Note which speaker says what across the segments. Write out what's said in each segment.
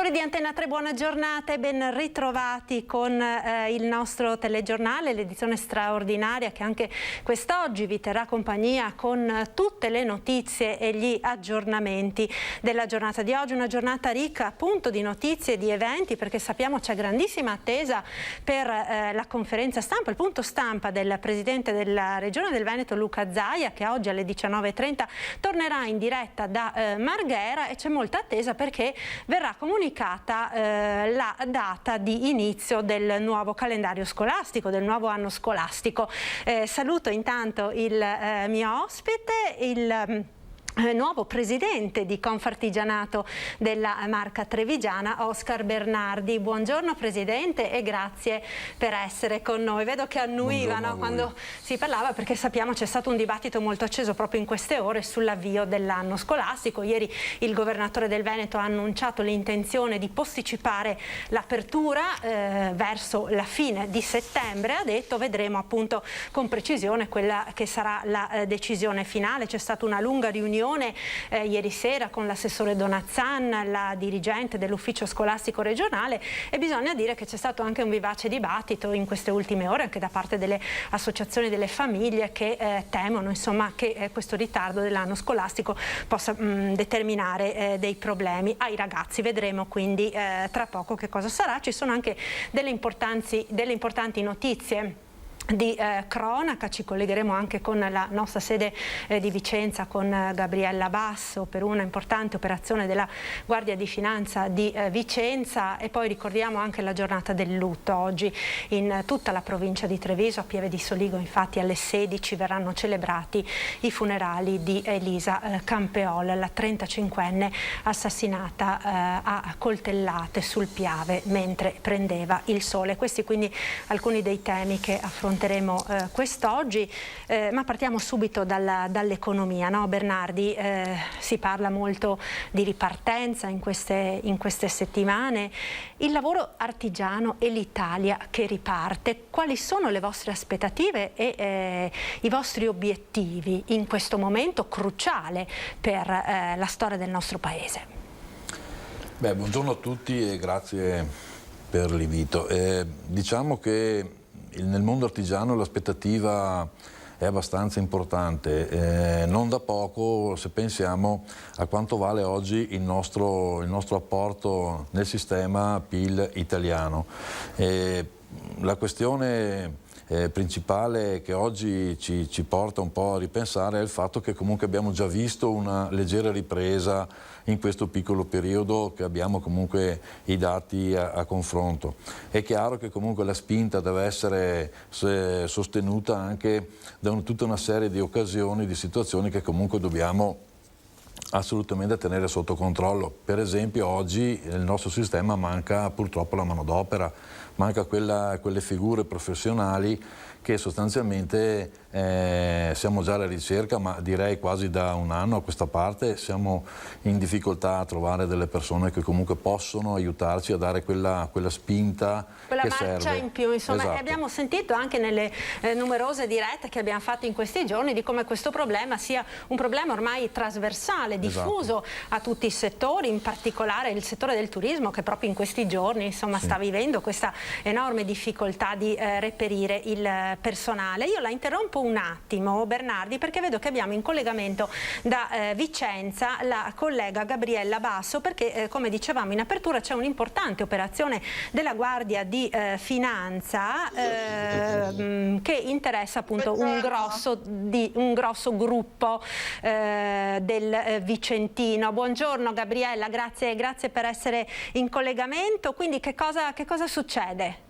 Speaker 1: Telespettatori di Antenna 3, buona giornata e ben ritrovati con il nostro telegiornale, l'edizione straordinaria che anche quest'oggi vi terrà compagnia con tutte le notizie e gli aggiornamenti della giornata di oggi. Una giornata ricca appunto di notizie e di eventi, perché sappiamo c'è grandissima attesa per la conferenza stampa, il punto stampa del Presidente della Regione del Veneto Luca Zaia, che oggi alle 19:30 tornerà in diretta da Marghera, e c'è molta attesa perché verrà comunicata la data di inizio del nuovo calendario scolastico, del nuovo anno scolastico. Saluto intanto il mio ospite, il nuovo presidente di Confartigianato della Marca Trevigiana, Oscar Bernardi. Buongiorno Presidente e grazie per essere con noi. Vedo che annuivano quando si parlava, perché sappiamo c'è stato un dibattito molto acceso proprio in queste ore sull'avvio dell'anno scolastico. Ieri il governatore del Veneto ha annunciato l'intenzione di posticipare l'apertura verso la fine di settembre. Ha detto vedremo appunto con precisione quella che sarà la decisione finale. C'è stata una lunga riunione ieri sera con l'assessore Donazzan, la dirigente dell'ufficio scolastico regionale, e bisogna dire che c'è stato anche un vivace dibattito in queste ultime ore anche da parte delle associazioni delle famiglie che temono insomma che questo ritardo dell'anno scolastico possa determinare dei problemi ai ragazzi. Vedremo quindi tra poco che cosa sarà. Ci sono anche delle importanti notizie di cronaca. Ci collegheremo anche con la nostra sede di Vicenza, con Gabriella Basso, per una importante operazione della Guardia di Finanza di Vicenza. E poi ricordiamo anche la giornata del lutto. Oggi in tutta la provincia di Treviso, a Pieve di Soligo, infatti alle 16 verranno celebrati i funerali di Elisa Campeol, la 35enne assassinata a coltellate sul Piave mentre prendeva il sole. Questi quindi alcuni dei temi che affronteremo quest'oggi, ma partiamo subito dall'economia, no? Bernardi, si parla molto di ripartenza in queste settimane. Il lavoro artigiano e l'Italia che riparte, quali sono le vostre aspettative e i vostri obiettivi in questo momento cruciale per la storia del nostro Paese?
Speaker 2: Buongiorno a tutti e grazie per l'invito. Diciamo che nel mondo artigiano l'aspettativa è abbastanza importante, non da poco se pensiamo a quanto vale oggi il nostro apporto nel sistema PIL italiano. La questione principale che oggi ci porta un po' a ripensare è il fatto che comunque abbiamo già visto una leggera ripresa in questo piccolo periodo, che abbiamo comunque i dati a confronto. È chiaro che comunque la spinta deve essere sostenuta anche da tutta una serie di occasioni, di situazioni che comunque dobbiamo assolutamente tenere sotto controllo. Per esempio oggi nel nostro sistema manca purtroppo la manodopera, manca quelle figure professionali che sostanzialmente siamo già alla ricerca, ma direi quasi da un anno a questa parte siamo in difficoltà a trovare delle persone che comunque possono aiutarci a dare quella spinta,
Speaker 1: quella
Speaker 2: che
Speaker 1: marcia
Speaker 2: serve
Speaker 1: in più, insomma.
Speaker 2: Esatto.
Speaker 1: E abbiamo sentito anche nelle numerose dirette che abbiamo fatto in questi giorni di come questo problema sia un problema ormai trasversale, diffuso a tutti i settori, in particolare il settore del turismo, che proprio in questi giorni insomma sta vivendo questa enorme difficoltà di reperire il personale. Io la interrompo un attimo, Bernardi, perché vedo che abbiamo in collegamento da Vicenza la collega Gabriella Basso, perché come dicevamo in apertura c'è un'importante operazione della Guardia di Finanza che interessa appunto un grosso gruppo del Vicentino. Buongiorno Gabriella, grazie per essere in collegamento. Quindi che cosa succede?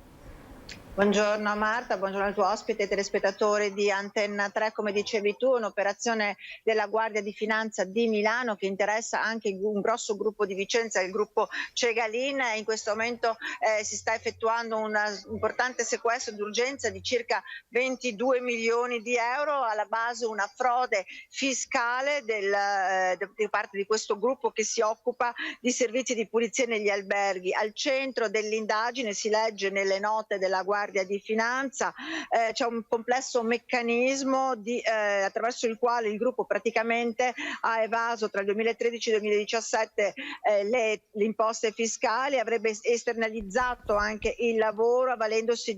Speaker 3: Buongiorno Marta, buongiorno al tuo ospite e telespettatori di Antenna 3. Come dicevi tu, un'operazione della Guardia di Finanza di Milano che interessa anche un grosso gruppo di Vicenza, il gruppo Cegalin. In questo momento si sta effettuando un importante sequestro d'urgenza di circa 22 milioni di euro, alla base una frode fiscale di parte di questo gruppo che si occupa di servizi di pulizia negli alberghi. Al centro dell'indagine, si legge nelle note della Guardia Guardia di Finanza. C'è un complesso meccanismo attraverso il quale il gruppo praticamente ha evaso tra il 2013 e il 2017 le imposte fiscali, avrebbe esternalizzato anche il lavoro avvalendosi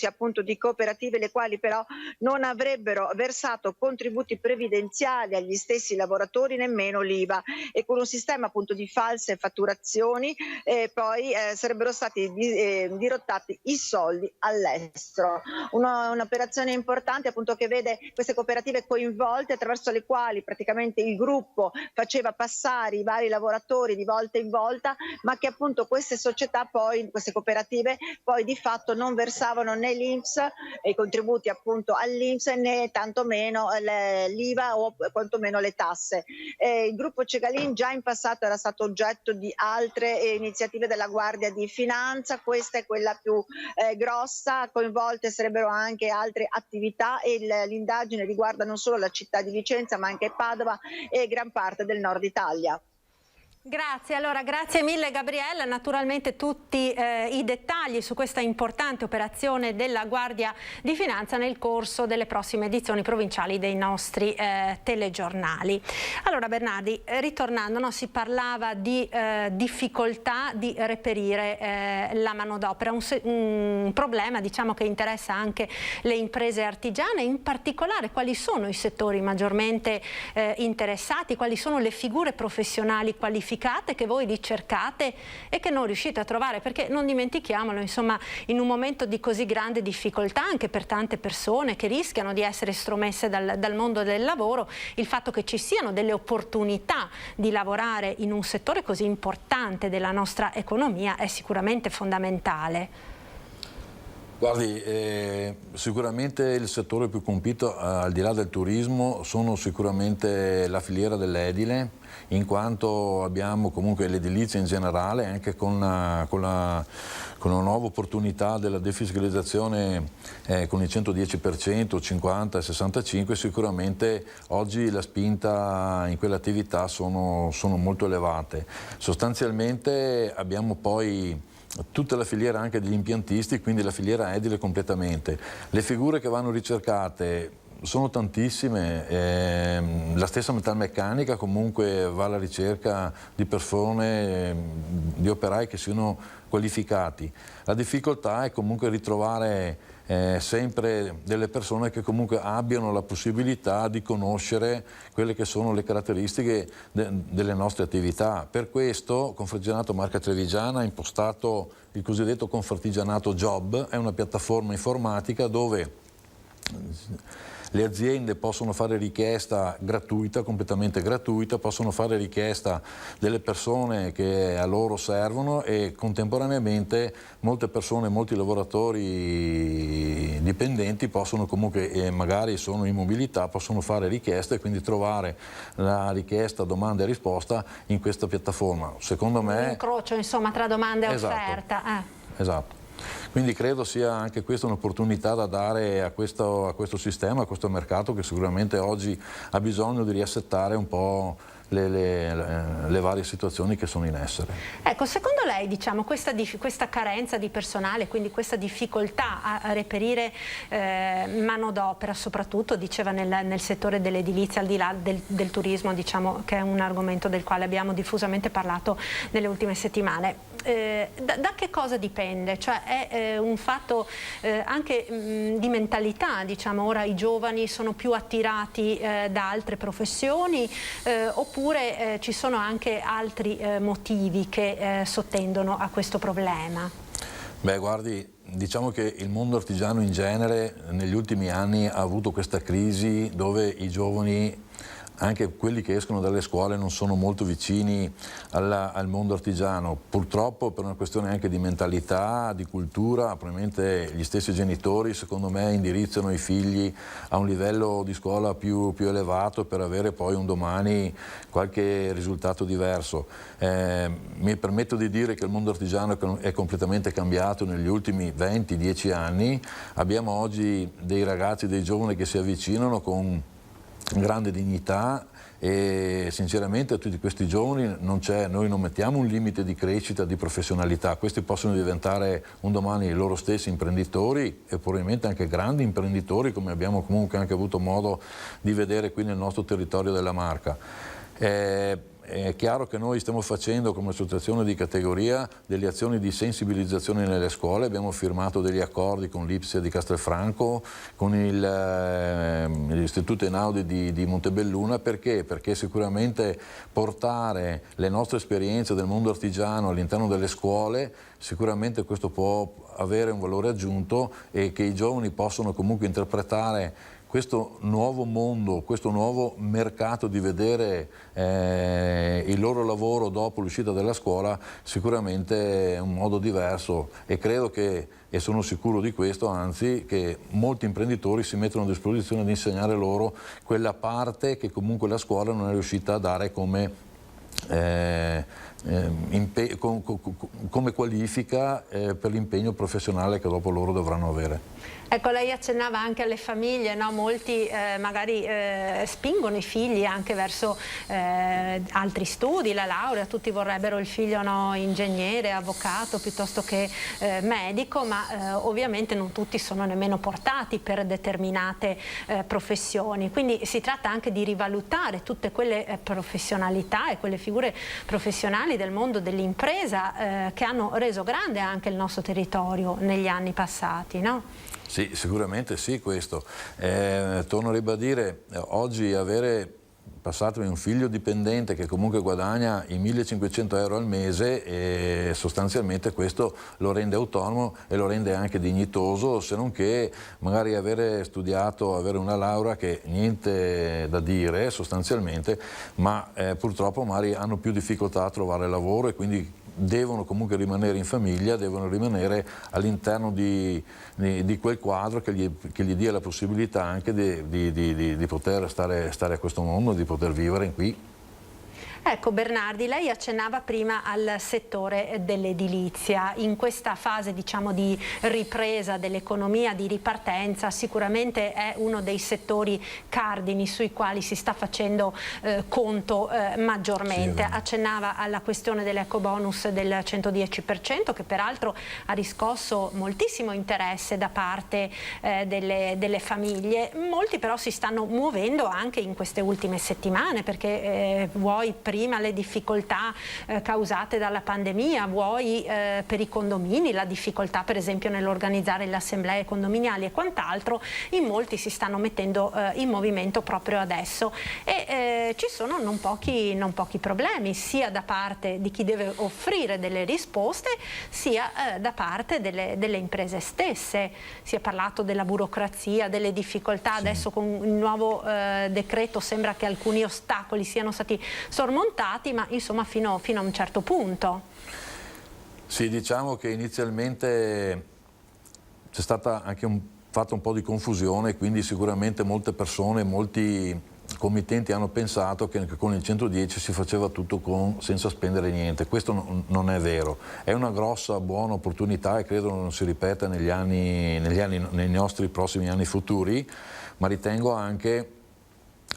Speaker 3: appunto di cooperative, le quali però non avrebbero versato contributi previdenziali agli stessi lavoratori, nemmeno l'IVA, e con un sistema appunto di false fatturazioni poi sarebbero stati dirottati i soldi all'estero. Un'operazione importante appunto che vede queste cooperative coinvolte, attraverso le quali praticamente il gruppo faceva passare i vari lavoratori di volta in volta, ma che appunto queste società poi, queste cooperative poi di fatto non versavano né l'INPS e i contributi appunto all'INPS, né tantomeno l'IVA o quantomeno le tasse. Il gruppo Cegalin già in passato era stato oggetto di altre iniziative della Guardia di Finanza, questa è quella più grossa, coinvolte sarebbero anche altre attività, e l'indagine riguarda non solo la città di Vicenza ma anche Padova e gran parte del nord Italia.
Speaker 1: Grazie, allora grazie mille Gabriella, naturalmente tutti i dettagli su questa importante operazione della Guardia di Finanza nel corso delle prossime edizioni provinciali dei nostri telegiornali. Allora Bernardi, ritornando, si parlava di difficoltà di reperire la manodopera, un problema diciamo che interessa anche le imprese artigiane, in particolare quali sono i settori maggiormente interessati, quali sono le figure professionali qualificate che voi li cercate e che non riuscite a trovare, perché non dimentichiamolo, insomma, in un momento di così grande difficoltà anche per tante persone che rischiano di essere estromesse dal mondo del lavoro, il fatto che ci siano delle opportunità di lavorare in un settore così importante della nostra economia è sicuramente fondamentale.
Speaker 2: Guardi, sicuramente il settore più colpito al di là del turismo sono sicuramente la filiera dell'edile, in quanto abbiamo comunque l'edilizia in generale, anche con una nuova opportunità della defiscalizzazione con il 110%, 50 e 65, sicuramente oggi la spinta in quelle attività sono molto elevate. Sostanzialmente abbiamo poi tutta la filiera anche degli impiantisti, quindi la filiera edile completamente. Le figure che vanno ricercate sono tantissime, la stessa metalmeccanica comunque va alla ricerca di persone, di operai che siano qualificati. La difficoltà è comunque ritrovare sempre delle persone che comunque abbiano la possibilità di conoscere quelle che sono le caratteristiche delle nostre attività. Per questo Confartigianato Marca Trevigiana ha impostato il cosiddetto Confartigianato Job, è una piattaforma informatica dove le aziende possono fare richiesta gratuita, completamente gratuita, possono fare richiesta delle persone che a loro servono, e contemporaneamente molte persone, molti lavoratori dipendenti possono comunque, magari sono in mobilità, possono fare richieste e quindi trovare la richiesta, domanda e risposta in questa piattaforma. Secondo me...
Speaker 1: Un incrocio insomma tra domanda e offerta.
Speaker 2: Esatto. Quindi credo sia anche questa un'opportunità da dare a questo sistema, a questo mercato che sicuramente oggi ha bisogno di riassettare un po' le varie situazioni che sono in essere.
Speaker 1: Ecco, secondo lei diciamo, questa carenza di personale, quindi questa difficoltà a reperire manodopera, soprattutto diceva nel settore dell'edilizia, al di là del turismo, diciamo, che è un argomento del quale abbiamo diffusamente parlato nelle ultime settimane, da che cosa dipende? Cioè è un fatto anche di mentalità, diciamo, ora i giovani sono più attirati da altre professioni oppure ci sono anche altri motivi che sottendono a questo problema?
Speaker 2: Beh, guardi, diciamo che il mondo artigiano in genere negli ultimi anni ha avuto questa crisi dove i giovani, anche quelli che escono dalle scuole, non sono molto vicini al mondo artigiano, purtroppo per una questione anche di mentalità, di cultura. Probabilmente gli stessi genitori, secondo me, indirizzano i figli a un livello di scuola più elevato per avere poi un domani qualche risultato diverso. Mi permetto di dire che il mondo artigiano è completamente cambiato negli ultimi 20-10 anni. Abbiamo oggi dei ragazzi, dei giovani che si avvicinano con grande dignità e sinceramente a tutti questi giovani noi non mettiamo un limite di crescita, di professionalità, questi possono diventare un domani loro stessi imprenditori e probabilmente anche grandi imprenditori, come abbiamo comunque anche avuto modo di vedere qui nel nostro territorio della Marca. È chiaro che noi stiamo facendo come associazione di categoria delle azioni di sensibilizzazione nelle scuole, abbiamo firmato degli accordi con l'IPSE di Castelfranco, con l'Istituto Einaudi di Montebelluna, perché? Perché sicuramente portare le nostre esperienze del mondo artigiano all'interno delle scuole, sicuramente questo può avere un valore aggiunto e che i giovani possono comunque interpretare questo nuovo mondo, questo nuovo mercato di vedere il loro lavoro dopo l'uscita dalla scuola, sicuramente è un modo diverso e credo che, e sono sicuro di questo, anzi, che molti imprenditori si mettono a disposizione di insegnare loro quella parte che comunque la scuola non è riuscita a dare come qualifica per l'impegno professionale che dopo loro dovranno avere.
Speaker 1: Ecco, lei accennava anche alle famiglie, no? Molti magari spingono i figli anche verso altri studi, la laurea, tutti vorrebbero il figlio, no, ingegnere, avvocato piuttosto che medico, ma ovviamente non tutti sono nemmeno portati per determinate professioni, quindi si tratta anche di rivalutare tutte quelle professionalità e quelle figure professionali del mondo dell'impresa che hanno reso grande anche il nostro territorio negli anni passati, no?
Speaker 2: Sì, sicuramente sì questo. Torno a ribadire, oggi avere, passatemi, un figlio dipendente che comunque guadagna i 1.500 euro al mese e sostanzialmente questo lo rende autonomo e lo rende anche dignitoso, se non che magari avere studiato, avere una laurea che niente da dire sostanzialmente, ma purtroppo magari hanno più difficoltà a trovare lavoro e quindi devono comunque rimanere in famiglia, devono rimanere all'interno di quel quadro che gli dia la possibilità anche di poter stare a questo mondo, di poter vivere qui.
Speaker 1: Ecco Bernardi, lei accennava prima al settore dell'edilizia. In questa fase, diciamo, di ripresa dell'economia, di ripartenza, sicuramente è uno dei settori cardini sui quali si sta facendo conto maggiormente. Sì, accennava alla questione dell'ecobonus del 110%, che peraltro ha riscosso moltissimo interesse da parte delle famiglie. Molti però si stanno muovendo anche in queste ultime settimane, perché vuoi prima le difficoltà causate dalla pandemia, vuoi per i condomini, la difficoltà per esempio nell'organizzare le assemblee condominiali e quant'altro, in molti si stanno mettendo in movimento proprio adesso e ci sono non pochi problemi, sia da parte di chi deve offrire delle risposte, sia da parte delle imprese stesse. Si è parlato della burocrazia, delle difficoltà, sì. Adesso con il nuovo decreto sembra che alcuni ostacoli siano stati sormontati, ma insomma fino a un certo punto.
Speaker 2: Sì, diciamo che inizialmente c'è stata anche fatta un po' di confusione, quindi sicuramente molte persone, molti committenti hanno pensato che con il 110 si faceva tutto senza spendere niente. Questo non è vero, è una grossa buona opportunità e credo non si ripeta nei nostri prossimi anni futuri, ma ritengo anche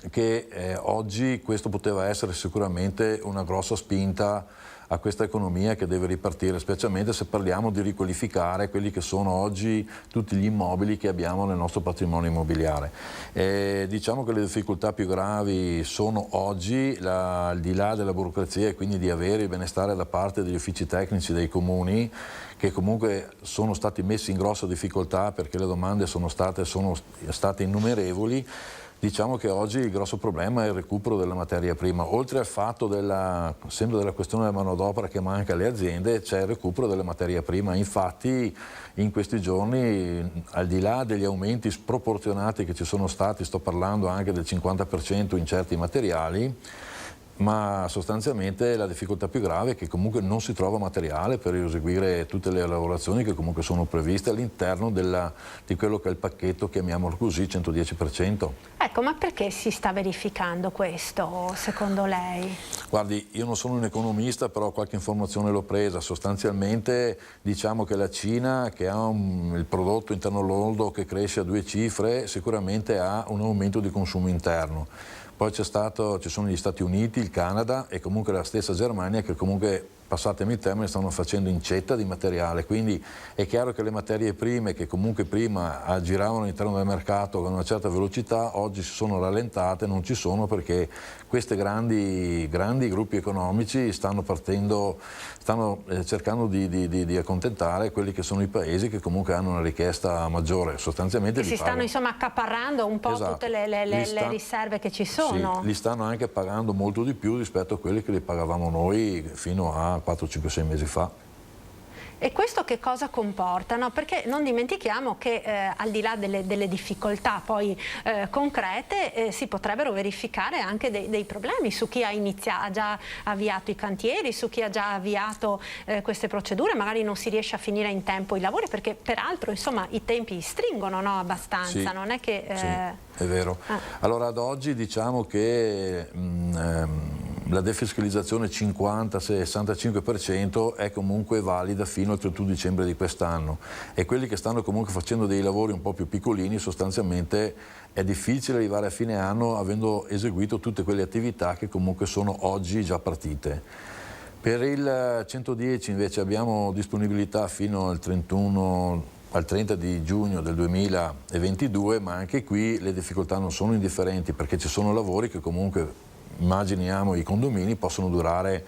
Speaker 2: che oggi questo poteva essere sicuramente una grossa spinta a questa economia che deve ripartire, specialmente se parliamo di riqualificare quelli che sono oggi tutti gli immobili che abbiamo nel nostro patrimonio immobiliare. Diciamo che le difficoltà più gravi sono oggi, al di là della burocrazia e quindi di avere il benestare da parte degli uffici tecnici dei comuni, che comunque sono stati messi in grossa difficoltà perché le domande sono state innumerevoli. Diciamo che oggi il grosso problema è il recupero della materia prima. Oltre al fatto sempre della questione della manodopera che manca alle aziende, c'è il recupero della materia prima. Infatti in questi giorni, al di là degli aumenti sproporzionati che ci sono stati, sto parlando anche del 50% in certi materiali, ma sostanzialmente la difficoltà più grave è che comunque non si trova materiale per eseguire tutte le lavorazioni che comunque sono previste all'interno di quello che è il pacchetto, chiamiamolo così, 110%.
Speaker 1: Ecco, ma perché si sta verificando questo, secondo lei?
Speaker 2: Guardi, io non sono un economista, però qualche informazione l'ho presa. Sostanzialmente diciamo che la Cina, che ha il prodotto interno lordo che cresce a 2 cifre, sicuramente ha un aumento di consumo interno. Poi ci sono gli Stati Uniti, il Canada e comunque la stessa Germania che comunque, passatemi il termine, stanno facendo incetta di materiale, quindi è chiaro che le materie prime che comunque prima giravano all'interno del mercato con una certa velocità, oggi si sono rallentate, non ci sono perché questi grandi gruppi economici stanno cercando di accontentare quelli che sono i paesi che comunque hanno una richiesta maggiore, sostanzialmente
Speaker 1: si stanno insomma accaparrando un po' tutte le riserve che ci sono.
Speaker 2: Sì, li stanno anche pagando molto di più rispetto a quelli che li pagavamo noi fino a 4, 5, 6 mesi fa.
Speaker 1: E questo che cosa comporta? No? Perché non dimentichiamo che al di là delle difficoltà poi concrete si potrebbero verificare anche dei problemi su chi ha già avviato i cantieri, su chi ha già avviato queste procedure, magari non si riesce a finire in tempo i lavori perché peraltro insomma i tempi stringono, no? Abbastanza,
Speaker 2: sì,
Speaker 1: non è che...
Speaker 2: Sì, è vero. Allora ad oggi diciamo che la defiscalizzazione 50-65% è comunque valida fino al 31 dicembre di quest'anno e quelli che stanno comunque facendo dei lavori un po' più piccolini sostanzialmente è difficile arrivare a fine anno avendo eseguito tutte quelle attività che comunque sono oggi già partite. Per il 110 invece abbiamo disponibilità fino al 30 di giugno del 2022, ma anche qui le difficoltà non sono indifferenti perché ci sono lavori che comunque, immaginiamo, i condomini possono durare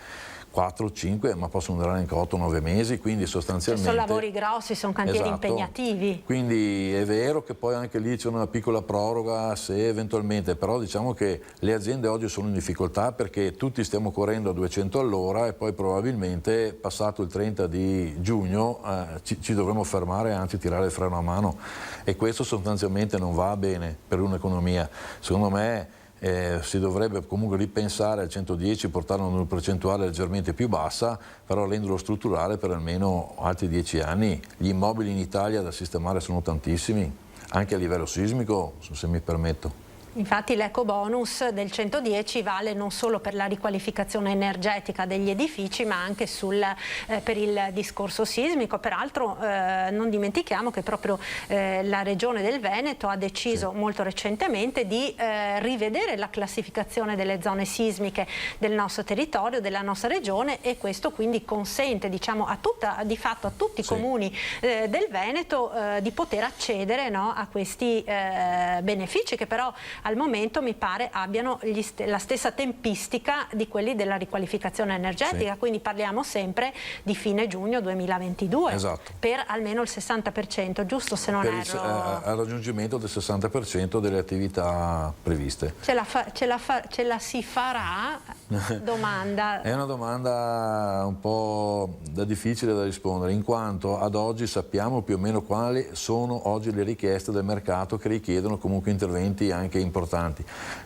Speaker 2: 4, 5, ma possono durare anche 8, 9 mesi, quindi sostanzialmente...
Speaker 1: Sono lavori grossi, sono cantieri impegnativi.
Speaker 2: Quindi è vero che poi anche lì c'è una piccola proroga se eventualmente, però diciamo che le aziende oggi sono in difficoltà perché tutti stiamo correndo a 200 all'ora e poi probabilmente passato il 30 di giugno ci dovremo fermare, anzi tirare il freno a mano e questo sostanzialmente non va bene per un'economia. Secondo me si dovrebbe comunque ripensare al 110, portarlo a una percentuale leggermente più bassa, però renderlo strutturale per almeno altri 10 anni. Gli immobili in Italia da sistemare sono tantissimi, anche a livello sismico, se mi permetto.
Speaker 1: Infatti l'eco bonus del 110 vale non solo per la riqualificazione energetica degli edifici ma anche per il discorso sismico. Peraltro non dimentichiamo che proprio la Regione del Veneto ha deciso molto recentemente di rivedere la classificazione delle zone sismiche del nostro territorio, della nostra regione e questo quindi consente diciamo, di fatto a tutti i comuni del Veneto di poter accedere, no, a questi benefici che però al momento mi pare abbiano la stessa tempistica di quelli della riqualificazione energetica, quindi parliamo sempre di fine giugno 2022 per almeno il 60%, giusto se non erro?
Speaker 2: Al raggiungimento del 60% delle attività previste.
Speaker 1: Ce la si farà? Domanda.
Speaker 2: È una domanda un po' difficile da rispondere in quanto ad oggi sappiamo più o meno quali sono oggi le richieste del mercato che richiedono comunque interventi anche importanti.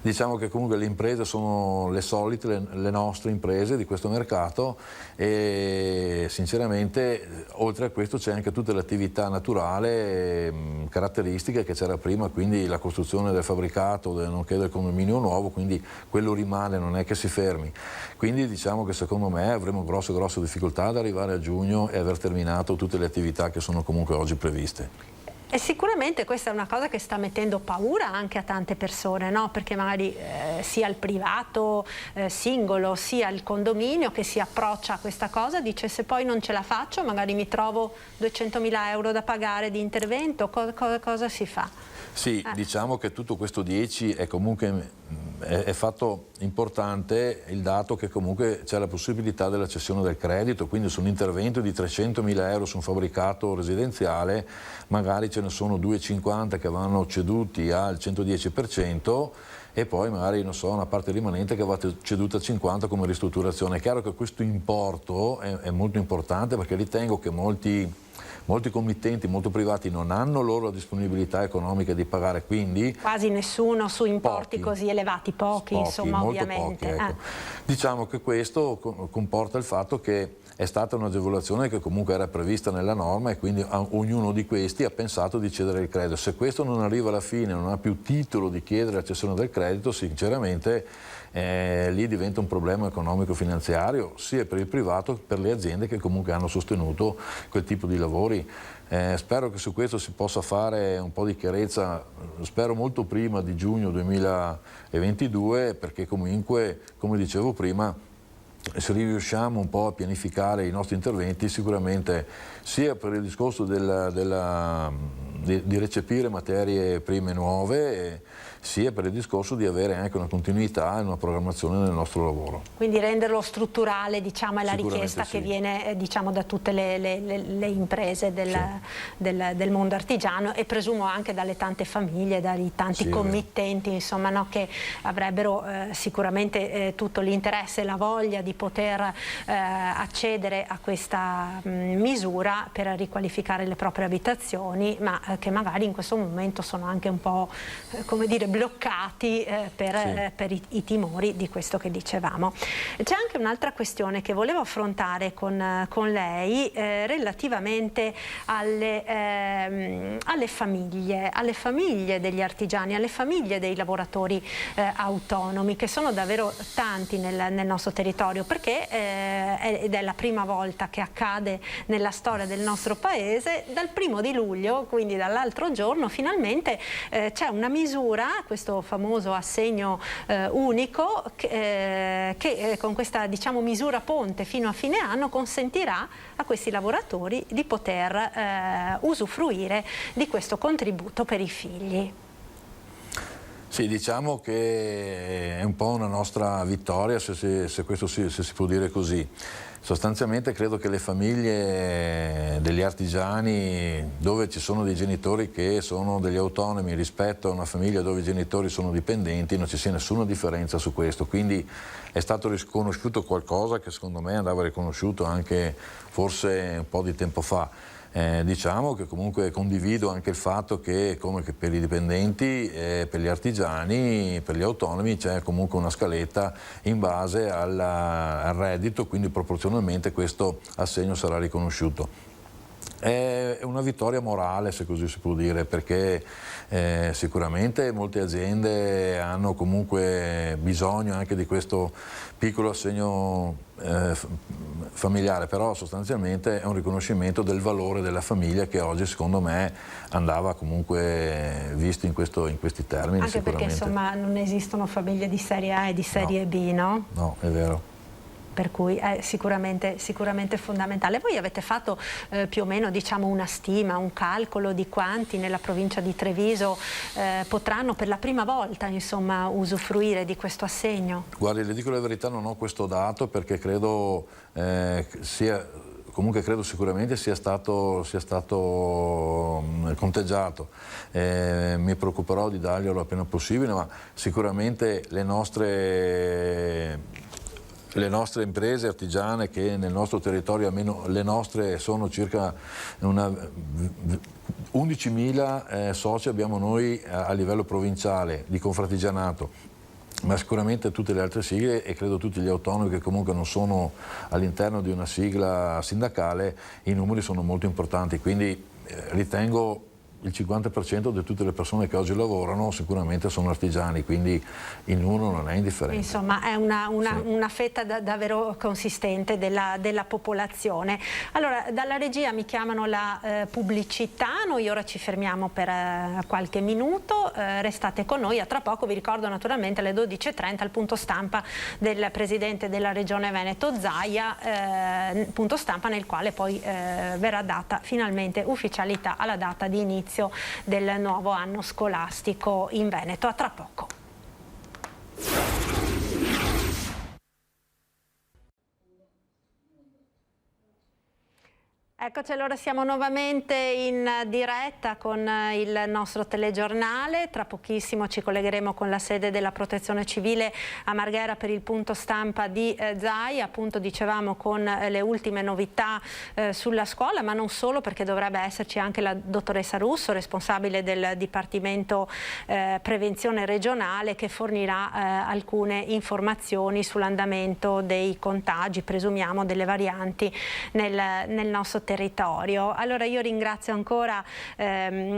Speaker 2: Diciamo che comunque le imprese sono le solite, le nostre imprese di questo mercato e sinceramente oltre a questo c'è anche tutta l'attività naturale caratteristica che c'era prima, quindi la costruzione del fabbricato nonché del condominio nuovo, quindi quello rimane, non è che si fermi. Quindi diciamo che secondo me avremo grosse difficoltà ad arrivare a giugno e aver terminato tutte le attività che sono comunque oggi previste.
Speaker 1: E sicuramente questa è una cosa che sta mettendo paura anche a tante persone, no? Perché magari sia il privato singolo sia il condominio che si approccia a questa cosa dice se poi non ce la faccio magari mi trovo 200.000 euro da pagare di intervento, cosa si fa?
Speaker 2: Sì, diciamo che tutto questo 10 è comunque è fatto importante il dato che comunque c'è la possibilità della cessione del credito, quindi su un intervento di 300.000 euro su un fabbricato residenziale magari ce ne sono 250 che vanno ceduti al 110% e poi magari non so, una parte rimanente che va ceduta al 50% come ristrutturazione. È chiaro che questo importo è molto importante perché ritengo che molti committenti, molti privati non hanno loro la disponibilità economica di pagare, quindi
Speaker 1: quasi nessuno su importi così elevati, pochi insomma ovviamente.
Speaker 2: Pochi, ecco. Diciamo che questo comporta il fatto che è stata un'agevolazione che comunque era prevista nella norma e quindi ognuno di questi ha pensato di cedere il credito. Se questo non arriva alla fine, non ha più titolo di chiedere la cessione del credito, sinceramente lì diventa un problema economico-finanziario sia per il privato che per le aziende che comunque hanno sostenuto quel tipo di lavori. Spero che su questo si possa fare un po' di chiarezza, spero molto prima di giugno 2022, perché comunque, come dicevo prima, se riusciamo un po' a pianificare i nostri interventi, sicuramente sia per il discorso di recepire materie prime nuove, sia per il discorso di avere anche una continuità e una programmazione nel nostro lavoro.
Speaker 1: Quindi renderlo strutturale, diciamo, è la richiesta
Speaker 2: sì,
Speaker 1: che viene, diciamo, da tutte le imprese del mondo artigiano, e presumo anche dalle tante famiglie, dai tanti committenti, insomma, no, che avrebbero sicuramente tutto l'interesse e la voglia di poter accedere a questa misura per riqualificare le proprie abitazioni, ma che magari in questo momento sono anche un po', come dire, bloccati per i timori di questo che dicevamo. C'è anche un'altra questione che volevo affrontare con lei relativamente alle famiglie degli artigiani, alle famiglie dei lavoratori autonomi, che sono davvero tanti nel nostro territorio, perché ed è la prima volta che accade nella storia del nostro paese. Dal 1° luglio, quindi dall'altro giorno, finalmente c'è una misura, questo famoso assegno unico, che con questa, diciamo, misura ponte fino a fine anno consentirà a questi lavoratori di poter usufruire di questo contributo per i figli.
Speaker 2: Sì, diciamo che è un po' una nostra vittoria, se questo se si può dire così. Sostanzialmente credo che le famiglie degli artigiani, dove ci sono dei genitori che sono degli autonomi rispetto a una famiglia dove i genitori sono dipendenti, non ci sia nessuna differenza su questo, quindi è stato riconosciuto qualcosa che secondo me andava riconosciuto anche forse un po' di tempo fa. Diciamo che comunque condivido anche il fatto che, come che per i dipendenti, per gli artigiani, per gli autonomi c'è comunque una scaletta in base al reddito, quindi proporzionalmente questo assegno sarà riconosciuto. È una vittoria morale, se così si può dire, perché sicuramente molte aziende hanno comunque bisogno anche di questo piccolo assegno familiare, però sostanzialmente è un riconoscimento del valore della famiglia che oggi secondo me andava comunque visto in questi termini.
Speaker 1: Anche perché insomma non esistono famiglie di serie A e di serie B, no?
Speaker 2: No, è vero.
Speaker 1: Per cui è sicuramente fondamentale. Voi avete fatto più o meno, diciamo, una stima, un calcolo di quanti nella provincia di Treviso potranno per la prima volta, insomma, usufruire di questo assegno? Guardi,
Speaker 2: le dico la verità, non ho questo dato perché credo credo sicuramente sia stato conteggiato. Mi preoccuperò di darglielo appena possibile, ma sicuramente le nostre imprese artigiane, che nel nostro territorio, almeno le nostre, sono circa 11.000 soci abbiamo noi a livello provinciale di Confartigianato, ma sicuramente tutte le altre sigle e credo tutti gli autonomi che comunque non sono all'interno di una sigla sindacale, i numeri sono molto importanti, quindi ritengo il 50% di tutte le persone che oggi lavorano sicuramente sono artigiani, quindi il numero non è indifferente.
Speaker 1: Insomma, è una fetta davvero consistente della popolazione. Allora, dalla regia mi chiamano la pubblicità, noi ora ci fermiamo per qualche minuto, restate con noi, a tra poco. Vi ricordo naturalmente alle 12:30 il punto stampa del Presidente della Regione Veneto Zaia, punto stampa nel quale poi verrà data finalmente ufficialità alla data di inizio del nuovo anno scolastico in Veneto. A tra poco. Eccoci, allora siamo nuovamente in diretta con il nostro telegiornale. Tra pochissimo ci collegheremo con la sede della Protezione Civile a Marghera per il punto stampa di Zaia, appunto dicevamo con le ultime novità sulla scuola, ma non solo, perché dovrebbe esserci anche la dottoressa Russo, responsabile del Dipartimento Prevenzione regionale, che fornirà alcune informazioni sull'andamento dei contagi, presumiamo delle varianti nel nostro territorio. territorio. Allora io ringrazio ancora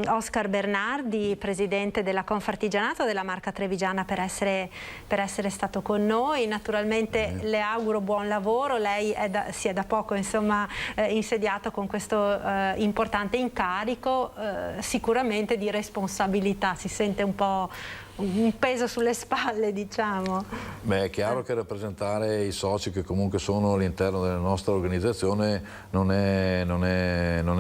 Speaker 1: Oscar Bernardi, presidente della Confartigianato della Marca Trevigiana, per essere stato con noi. Naturalmente le auguro buon lavoro, lei si è da poco insomma insediato con questo importante incarico, sicuramente di responsabilità, si sente un po' un peso sulle spalle, diciamo.
Speaker 2: Beh, è chiaro che rappresentare i soci che comunque sono all'interno della nostra organizzazione non è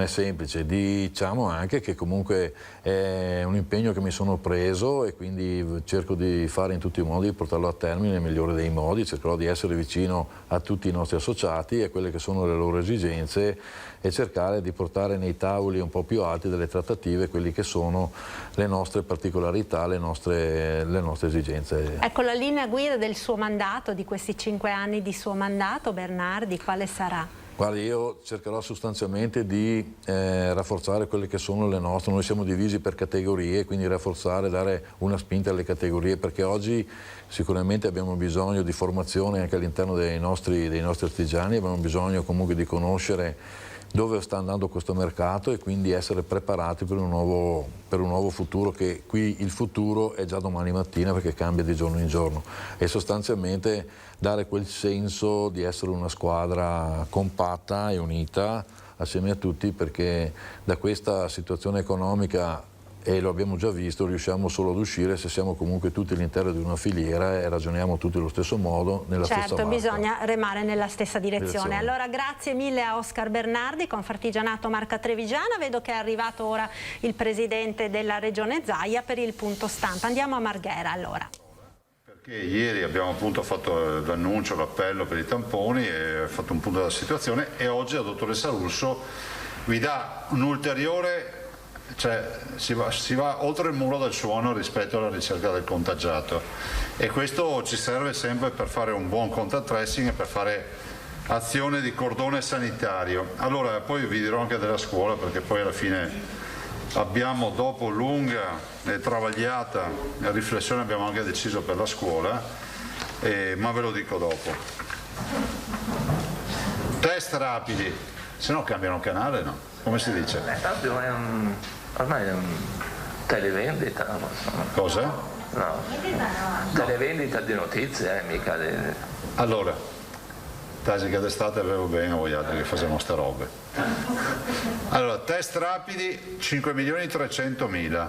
Speaker 2: semplice. Diciamo anche che comunque è un impegno che mi sono preso e quindi cerco di fare in tutti i modi, di portarlo a termine nel migliore dei modi. Cercherò di essere vicino a tutti i nostri associati e a quelle che sono le loro esigenze e cercare di portare nei tavoli un po' più alti delle trattative quelli che sono le nostre particolarità, le nostre esigenze. Ecco,
Speaker 1: la linea guida del suo mandato, di questi 5 anni di suo mandato, Bernardi, quale sarà?
Speaker 2: Guardi, io cercherò sostanzialmente di rafforzare quelle che sono le nostre, noi siamo divisi per categorie, quindi rafforzare, dare una spinta alle categorie, perché oggi sicuramente abbiamo bisogno di formazione anche all'interno dei nostri artigiani, abbiamo bisogno comunque di conoscere dove sta andando questo mercato e quindi essere preparati per un nuovo futuro, che qui il futuro è già domani mattina perché cambia di giorno in giorno, e sostanzialmente dare quel senso di essere una squadra compatta e unita assieme a tutti, perché da questa situazione economica, e lo abbiamo già visto, riusciamo solo ad uscire se siamo comunque tutti all'interno di una filiera e ragioniamo tutti allo stesso modo, nella stessa
Speaker 1: barca. Certo, bisogna remare nella stessa direzione. Allora grazie mille a Oscar Bernardi, Confartigianato Marca Trevigiana. Vedo che è arrivato ora il presidente della Regione Zaia per il punto stampa. Andiamo a Marghera allora.
Speaker 4: Perché ieri abbiamo appunto fatto l'annuncio, l'appello per i tamponi e fatto un punto della situazione, e oggi la dottoressa Russo vi dà un ulteriore, cioè si va oltre il muro del suono rispetto alla ricerca del contagiato, e questo ci serve sempre per fare un buon contact tracing e per fare azione di cordone sanitario. Allora poi vi dirò anche della scuola, perché poi alla fine abbiamo, dopo lunga e travagliata riflessione, abbiamo anche deciso per la scuola, ma ve lo dico dopo. Test rapidi, se no cambiano canale, no? Come si dice?
Speaker 5: Ormai è un televendita.
Speaker 4: Cosa?
Speaker 5: No, televendita di notizie, mica di...
Speaker 4: Allora, tasi che d'estate avevo bene voi altri che facciamo sta robe. Allora, test rapidi 5.300.000,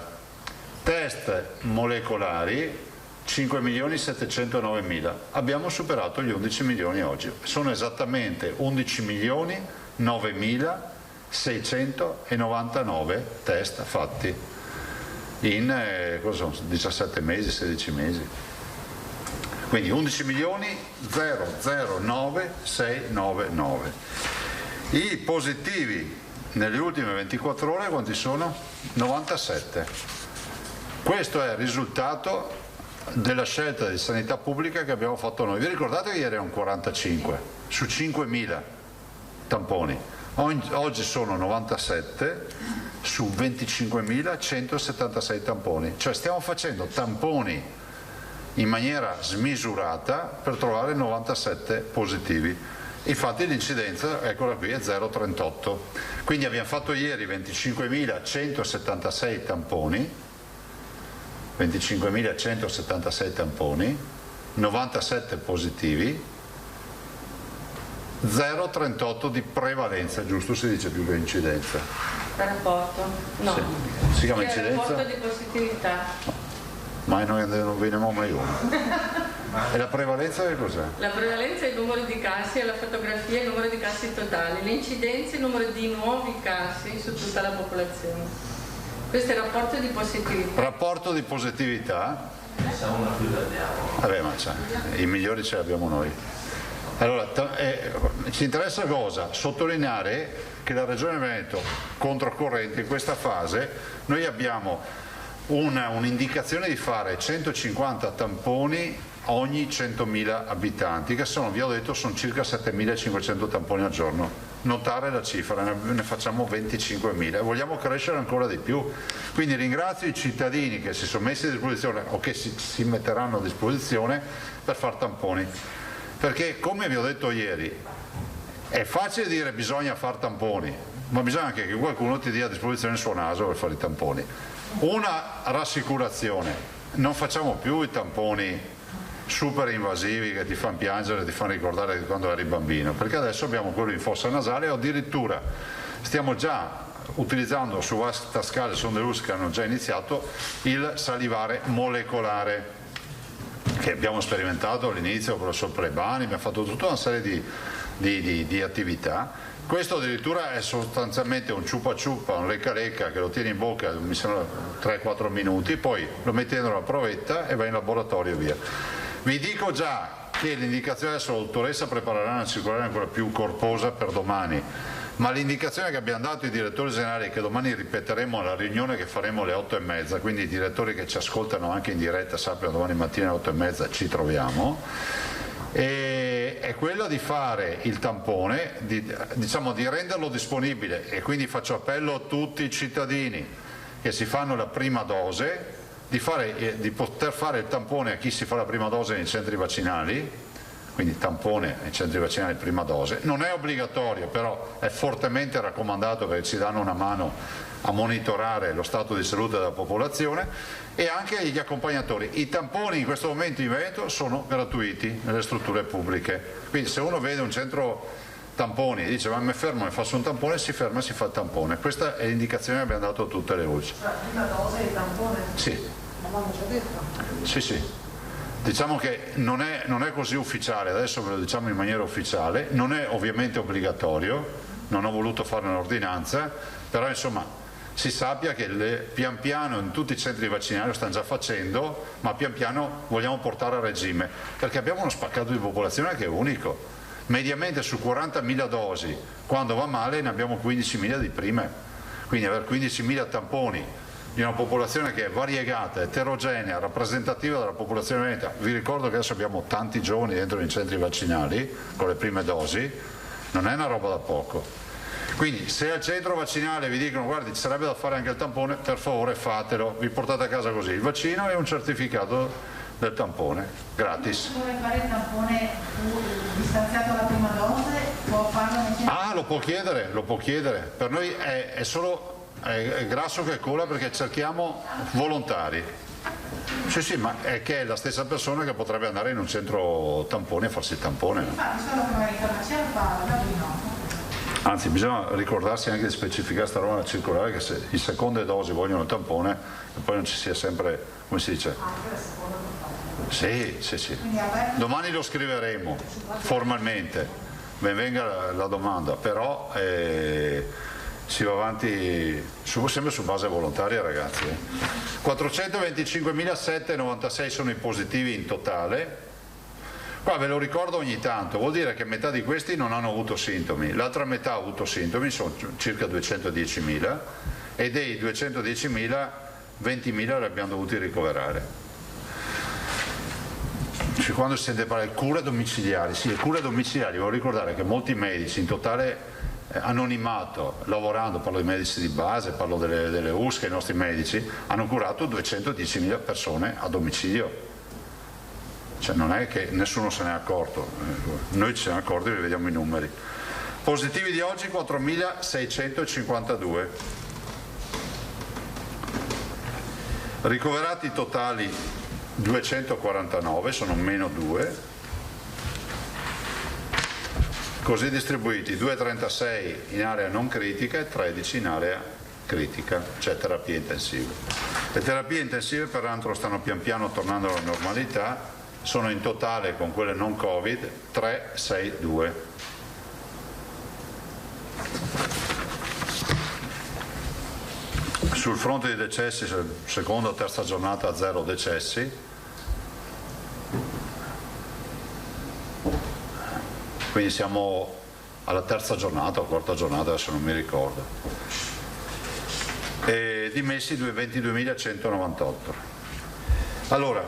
Speaker 4: test molecolari 5.709.000. Abbiamo superato gli 11 milioni oggi. Sono esattamente 11.009.699 test fatti in 17 mesi, 16 mesi. Quindi 11.009.699. I positivi nelle ultime 24 ore quanti sono? 97. Questo è il risultato della scelta di sanità pubblica che abbiamo fatto noi. Vi ricordate che ieri erano 45 su 5.000 tamponi? Oggi sono 97 su 25.176 tamponi, cioè stiamo facendo tamponi in maniera smisurata per trovare 97 positivi. Infatti l'incidenza, eccola qui, è 0,38. Quindi abbiamo fatto ieri 25.176 tamponi, 25.176 tamponi, 97 positivi, 0,38 di prevalenza, giusto si dice più che incidenza?
Speaker 6: Rapporto? No.
Speaker 4: Sì. Si chiama incidenza?
Speaker 6: Rapporto di positività.
Speaker 4: Ma noi non veniamo mai uno. E la prevalenza che cos'è?
Speaker 6: La prevalenza è il numero di casi, e la fotografia è il numero di casi totali, l'incidenza è il numero di nuovi casi su tutta la popolazione. Questo è il rapporto di positività.
Speaker 4: Rapporto di positività? Vabbè, ma i migliori ce li abbiamo noi. Allora, ci interessa cosa? Sottolineare che la Regione Veneto, controcorrente in questa fase, noi abbiamo un'indicazione di fare 150 tamponi ogni 100.000 abitanti, che sono, vi ho detto, sono circa 7.500 tamponi al giorno. Notare la cifra, ne facciamo 25.000 e vogliamo crescere ancora di più. Quindi ringrazio i cittadini che si sono messi a disposizione o che si metteranno a disposizione per far tamponi, perché come vi ho detto ieri, È facile dire bisogna fare tamponi, ma bisogna anche che qualcuno ti dia a disposizione il suo naso per fare i tamponi. Una rassicurazione: non facciamo più i tamponi super invasivi che ti fanno piangere, ti fanno ricordare di quando eri bambino, perché adesso abbiamo quello in fossa nasale, o addirittura stiamo già utilizzando su vasta scala, sono delle che hanno già iniziato, il salivare molecolare, che abbiamo sperimentato all'inizio con il professor Plebani, abbiamo fatto tutta una serie di attività. Questo addirittura è sostanzialmente un ciupa ciupa, un lecca lecca che lo tieni in bocca, mi sembra 3-4 minuti, poi lo metti dentro la provetta e vai in laboratorio e via. Vi dico già che l'indicazione, adesso la dottoressa preparerà una circolare ancora più corposa per domani, ma l'indicazione che abbiamo dato ai direttori generali, che domani ripeteremo alla riunione che faremo alle 8:30, quindi i direttori che ci ascoltano anche in diretta sappiano domani mattina alle 8:30 ci troviamo, è quella di fare il tampone, di renderlo disponibile, e quindi faccio appello a tutti i cittadini che si fanno la prima dose di poter fare il tampone a chi si fa la prima dose nei centri vaccinali, quindi tampone nei centri vaccinali prima dose. Non è obbligatorio, però è fortemente raccomandato perché ci danno una mano a monitorare lo stato di salute della popolazione, e anche gli accompagnatori. I tamponi in questo momento in Veneto sono gratuiti nelle strutture pubbliche, quindi se uno vede un centro tamponi e dice ma mi fermo e faccio un tampone, si ferma e si fa il tampone. Questa è l'indicazione che abbiamo dato a tutte le voci.
Speaker 7: Prima dose di tampone?
Speaker 4: Sì.
Speaker 7: L'avevamo già detto.
Speaker 4: Sì. Diciamo che non è così ufficiale, adesso ve lo diciamo in maniera ufficiale, non è ovviamente obbligatorio, non ho voluto fare un'ordinanza, però insomma si sappia che pian piano in tutti i centri vaccinali lo stanno già facendo, ma pian piano vogliamo portare a regime, perché abbiamo uno spaccato di popolazione che è unico. Mediamente su 40.000 dosi, quando va male ne abbiamo 15.000 di prime, quindi avere 15.000 tamponi di una popolazione che è variegata, eterogenea, rappresentativa della popolazione veneta. Vi ricordo che adesso abbiamo tanti giovani dentro i centri vaccinali con le prime dosi, non è una roba da poco. Quindi se al centro vaccinale vi dicono guardi ci sarebbe da fare anche il tampone, per favore fatelo, vi portate a casa così il vaccino e un certificato del tampone, gratis.
Speaker 7: Se vuole fare il tampone distanziato alla prima dose, può farlo nel centro?
Speaker 4: Ah, lo può chiedere, per noi è solo è grasso che cola, perché cerchiamo volontari. Sì, ma è che è la stessa persona che potrebbe andare in un centro tamponi a farsi il tampone.
Speaker 7: Infatti solo che magari farmacia lo fa, da lui no.
Speaker 4: Anzi, bisogna ricordarsi anche di specificare sta roba circolare, che se in seconde dosi vogliono il tampone e poi non ci sia sempre, come si dice? Sì. Domani lo scriveremo formalmente, ben venga la domanda, però si va avanti sempre su base volontaria, ragazzi. 425.796 sono i positivi in totale. Qua ve lo ricordo ogni tanto, vuol dire che metà di questi non hanno avuto sintomi, l'altra metà ha avuto sintomi, sono circa 210.000, e dei 210.000 20.000 li abbiamo dovuti ricoverare. Cioè, quando si sente parlare di cure domiciliari, sì, le cure domiciliari, voglio ricordare che molti medici in totale anonimato, lavorando, parlo di medici di base, parlo delle USCA, i nostri medici, hanno curato 210.000 persone a domicilio. Cioè non è che nessuno se ne è accorto, noi ci siamo accorti e vediamo i numeri. Positivi di oggi 4.652. Ricoverati totali 249, sono meno 2. Così distribuiti 2,36 in area non critica e 13 in area critica, cioè terapie intensive. Le terapie intensive peraltro stanno pian piano tornando alla normalità, sono in totale con quelle non Covid 362. Sul fronte dei decessi, seconda o terza giornata 0 decessi. Quindi siamo alla terza giornata o quarta giornata, adesso non mi ricordo. E dimessi 22.198. Allora,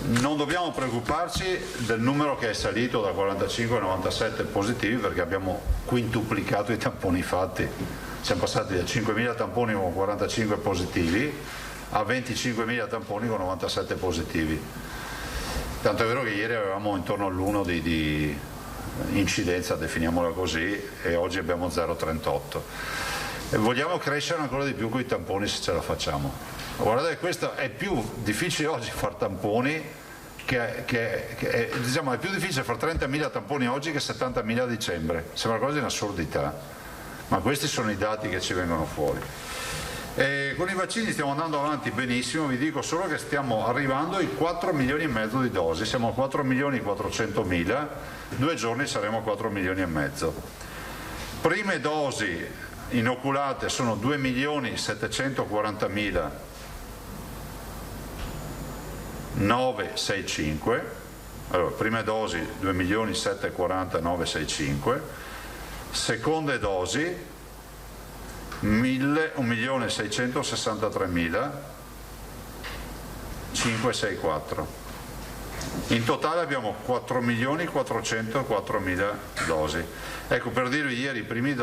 Speaker 4: non dobbiamo preoccuparci del numero che è salito da 45 a 97 positivi, perché abbiamo quintuplicato i tamponi fatti. Siamo passati da 5.000 tamponi con 45 positivi a 25.000 tamponi con 97 positivi. Tanto è vero che ieri avevamo intorno all'1 di incidenza, definiamola così, e oggi abbiamo 0,38. Vogliamo crescere ancora di più con i tamponi se ce la facciamo. Guardate, questo è più difficile oggi fare tamponi, diciamo, è più difficile fare 30.000 tamponi oggi che 70.000 a dicembre. Sembra quasi un'assurdità, ma questi sono i dati che ci vengono fuori. Con i vaccini stiamo andando avanti benissimo, vi dico solo che stiamo arrivando ai 4 milioni e mezzo di dosi, siamo a 4 milioni e 400.000, 2 giorni saremo a 4 milioni e mezzo. Prime dosi inoculate sono 2 milioni 740.000 965, allora prime dosi 2 milioni 740 965, seconde dosi 1.663.000 564. In totale abbiamo 4.404.000 dosi. Ecco, per dirvi, ieri prime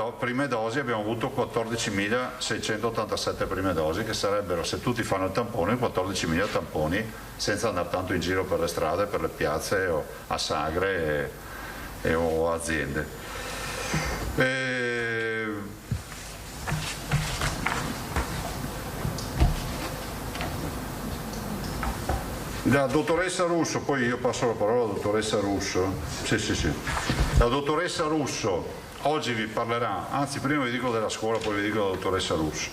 Speaker 4: dosi abbiamo avuto 14.687 prime dosi, che sarebbero, se tutti fanno il tampone, 14.000 tamponi senza andare tanto in giro per le strade, per le piazze o a sagre o aziende. La dottoressa Russo, poi io passo la parola alla dottoressa Russo. Sì. La dottoressa Russo oggi vi parlerà, anzi prima vi dico della scuola, poi vi dico della dottoressa Russo.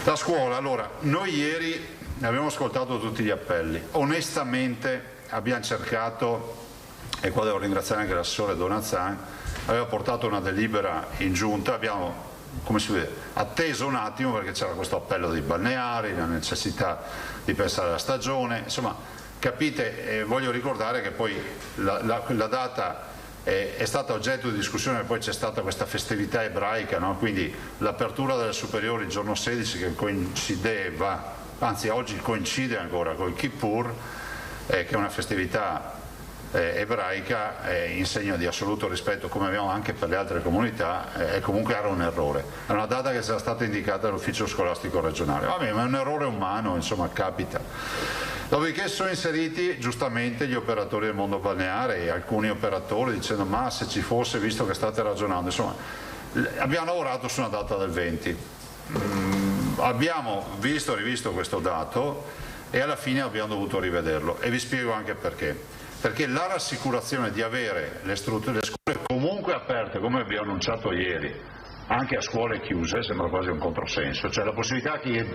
Speaker 4: La scuola, allora, noi ieri abbiamo ascoltato tutti gli appelli, onestamente abbiamo cercato, e qua devo ringraziare anche l'assessore Donazan, aveva portato una delibera in giunta, abbiamo, come si vede, atteso un attimo perché c'era questo appello dei balneari, la necessità di pensare alla stagione, insomma capite, voglio ricordare che poi la data è stata oggetto di discussione, poi c'è stata questa festività ebraica, no? Quindi l'apertura delle superiori il giorno 16 che coincideva, anzi oggi coincide ancora con il Kippur, che è una festività ebraica, in segno di assoluto rispetto, come abbiamo anche per le altre comunità, comunque era un errore, è una data che sarà stata indicata dall'ufficio scolastico regionale, vabbè, ma è un errore umano, insomma, capita. Dopodiché sono inseriti giustamente gli operatori del mondo balneare e alcuni operatori dicendo ma se ci fosse, visto che state ragionando, insomma abbiamo lavorato su una data del 20, abbiamo visto e rivisto questo dato e alla fine abbiamo dovuto rivederlo e vi spiego anche perché. Perché la rassicurazione di avere le scuole comunque aperte, come abbiamo annunciato ieri, anche a scuole chiuse, sembra quasi un controsenso, cioè la possibilità che i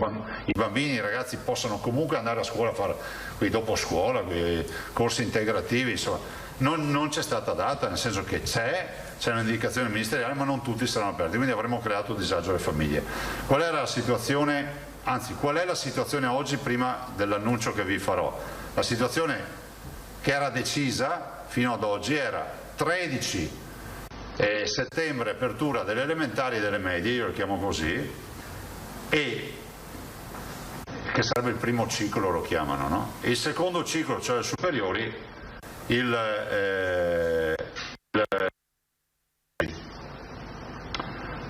Speaker 4: bambini, i ragazzi possano comunque andare a scuola a fare quei dopo scuola, quei corsi integrativi, insomma, non c'è stata data, nel senso che c'è un'indicazione ministeriale, ma non tutti saranno aperti, quindi avremmo creato disagio alle famiglie. Qual era la situazione, anzi qual è la situazione oggi prima dell'annuncio che vi farò? La situazione che era decisa fino ad oggi era 13 settembre apertura delle elementari e delle medie, io lo chiamo così, e che sarebbe il primo ciclo, lo chiamano, no? E il secondo ciclo, cioè le superiori,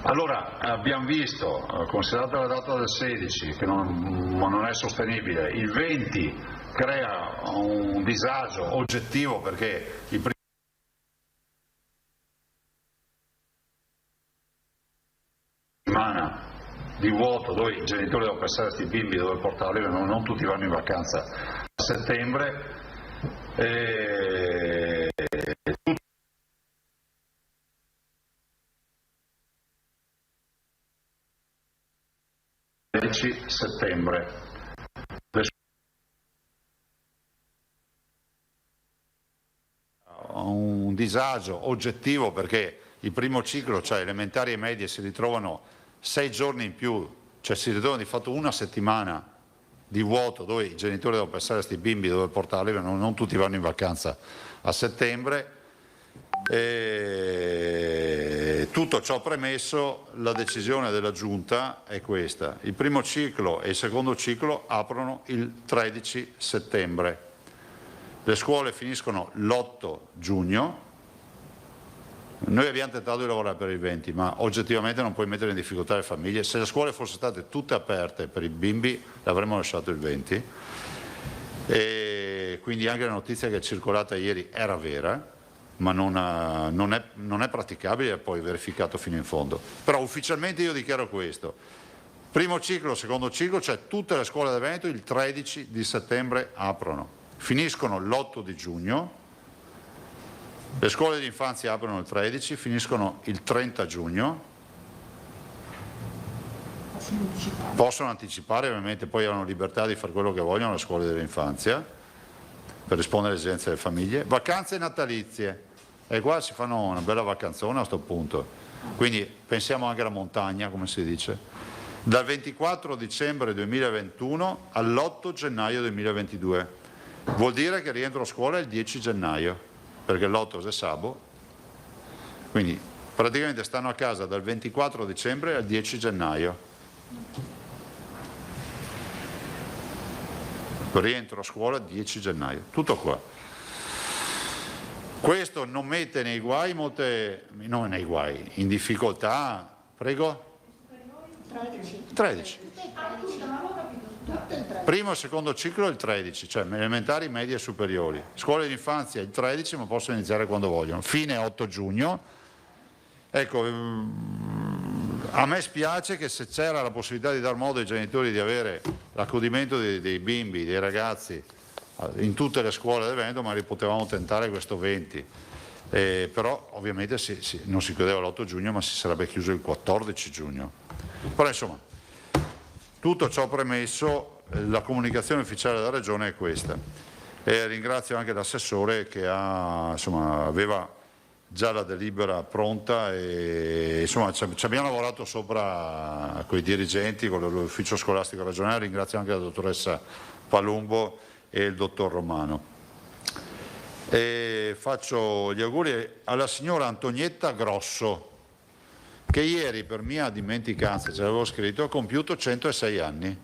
Speaker 4: allora abbiamo visto, considerata la data del 16 che non è sostenibile, il 20 crea un disagio oggettivo perché i primi settimana di vuoto dove i genitori devono pensare a questi bimbi dove portarli, non tutti vanno in vacanza a settembre, settembre. Un disagio oggettivo perché il primo ciclo, cioè elementari e medie, si ritrovano 6 giorni in più, cioè si ritrovano di fatto una settimana di vuoto dove i genitori devono pensare a questi bimbi dove portarli, non tutti vanno in vacanza a settembre. Tutto ciò premesso, la decisione della Giunta è questa: il primo ciclo e il secondo ciclo aprono il 13 settembre. Le scuole finiscono l'8 giugno, noi abbiamo tentato di lavorare per il 20, ma oggettivamente non puoi mettere in difficoltà le famiglie. Se le scuole fossero state tutte aperte per i bimbi, l'avremmo lasciato il 20. E quindi anche la notizia che è circolata ieri era vera, ma non è praticabile e poi verificato fino in fondo. Però ufficialmente io dichiaro questo: primo ciclo, secondo ciclo, cioè tutte le scuole del Veneto il 13 di settembre aprono, finiscono l'8 di giugno, le scuole di infanzia aprono il 13, finiscono il 30 giugno, possono anticipare, ovviamente poi hanno libertà di fare quello che vogliono le scuole dell'infanzia per rispondere alle esigenze delle famiglie. Vacanze natalizie, e qua si fanno una bella vacanzona a questo punto, quindi pensiamo anche alla montagna, come si dice, dal 24 dicembre 2021 all'8 gennaio 2022, vuol dire che rientro a scuola il 10 gennaio, perché l'8 è sabato, quindi praticamente stanno a casa dal 24 dicembre al 10 gennaio. Rientro a scuola 10 gennaio, tutto qua. Questo non mette nei guai non nei guai, in difficoltà, prego? 13. Primo e secondo ciclo il 13, cioè elementari, medie e superiori. Scuole di infanzia il 13, ma possono iniziare quando vogliono. Fine 8 giugno. Ecco, a me spiace che se c'era la possibilità di dar modo ai genitori di avere l'accudimento dei bimbi, dei ragazzi in tutte le scuole del Veneto, magari potevamo tentare questo 20, però ovviamente non si chiudeva l'8 giugno, ma si sarebbe chiuso il 14 giugno. Però insomma, tutto ciò premesso, la comunicazione ufficiale della Regione è questa, e ringrazio anche l'assessore che aveva già la delibera pronta e insomma ci abbiamo lavorato sopra con i dirigenti, con l'ufficio scolastico regionale. Ringrazio anche la dottoressa Palumbo e il dottor Romano. E faccio gli auguri alla signora Antonietta Grosso, che ieri per mia dimenticanza, ce l'avevo scritto, ha compiuto 106 anni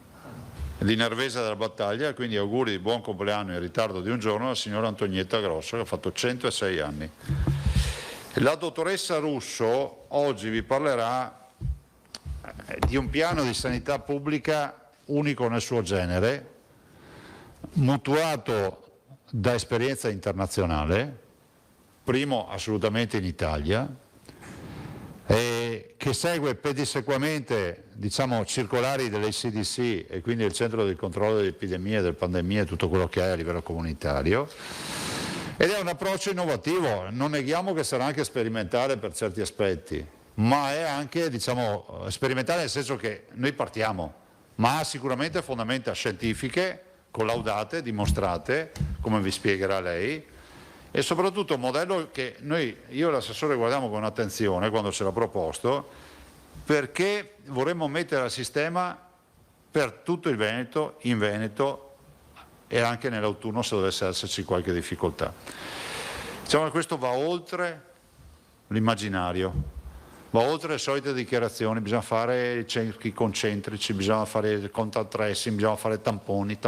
Speaker 4: di Nervesa della Battaglia, quindi auguri di buon compleanno in ritardo di un giorno alla signora Antonietta Grosso, che ha fatto 106 anni. La dottoressa Russo oggi vi parlerà di un piano di sanità pubblica unico nel suo genere, mutuato da esperienza internazionale, primo assolutamente in Italia, che segue pedissequamente, diciamo, circolari dell'ECDC e quindi il Centro del Controllo delle Epidemie, delle Pandemie e tutto quello che è a livello comunitario. Ed è un approccio innovativo, non neghiamo che sarà anche sperimentale per certi aspetti, ma è anche, diciamo, sperimentale nel senso che noi partiamo, ma ha sicuramente fondamenta scientifiche, collaudate, dimostrate, come vi spiegherà lei, e soprattutto un modello che io e l'assessore guardiamo con attenzione quando ce l'ha proposto, perché vorremmo mettere a sistema per tutto il Veneto, in Veneto, e anche nell'autunno se dovesse esserci qualche difficoltà. Diciamo che questo va oltre l'immaginario, va oltre le solite dichiarazioni, bisogna fare i cerchi concentrici, bisogna fare il contact tracing, bisogna fare tamponi.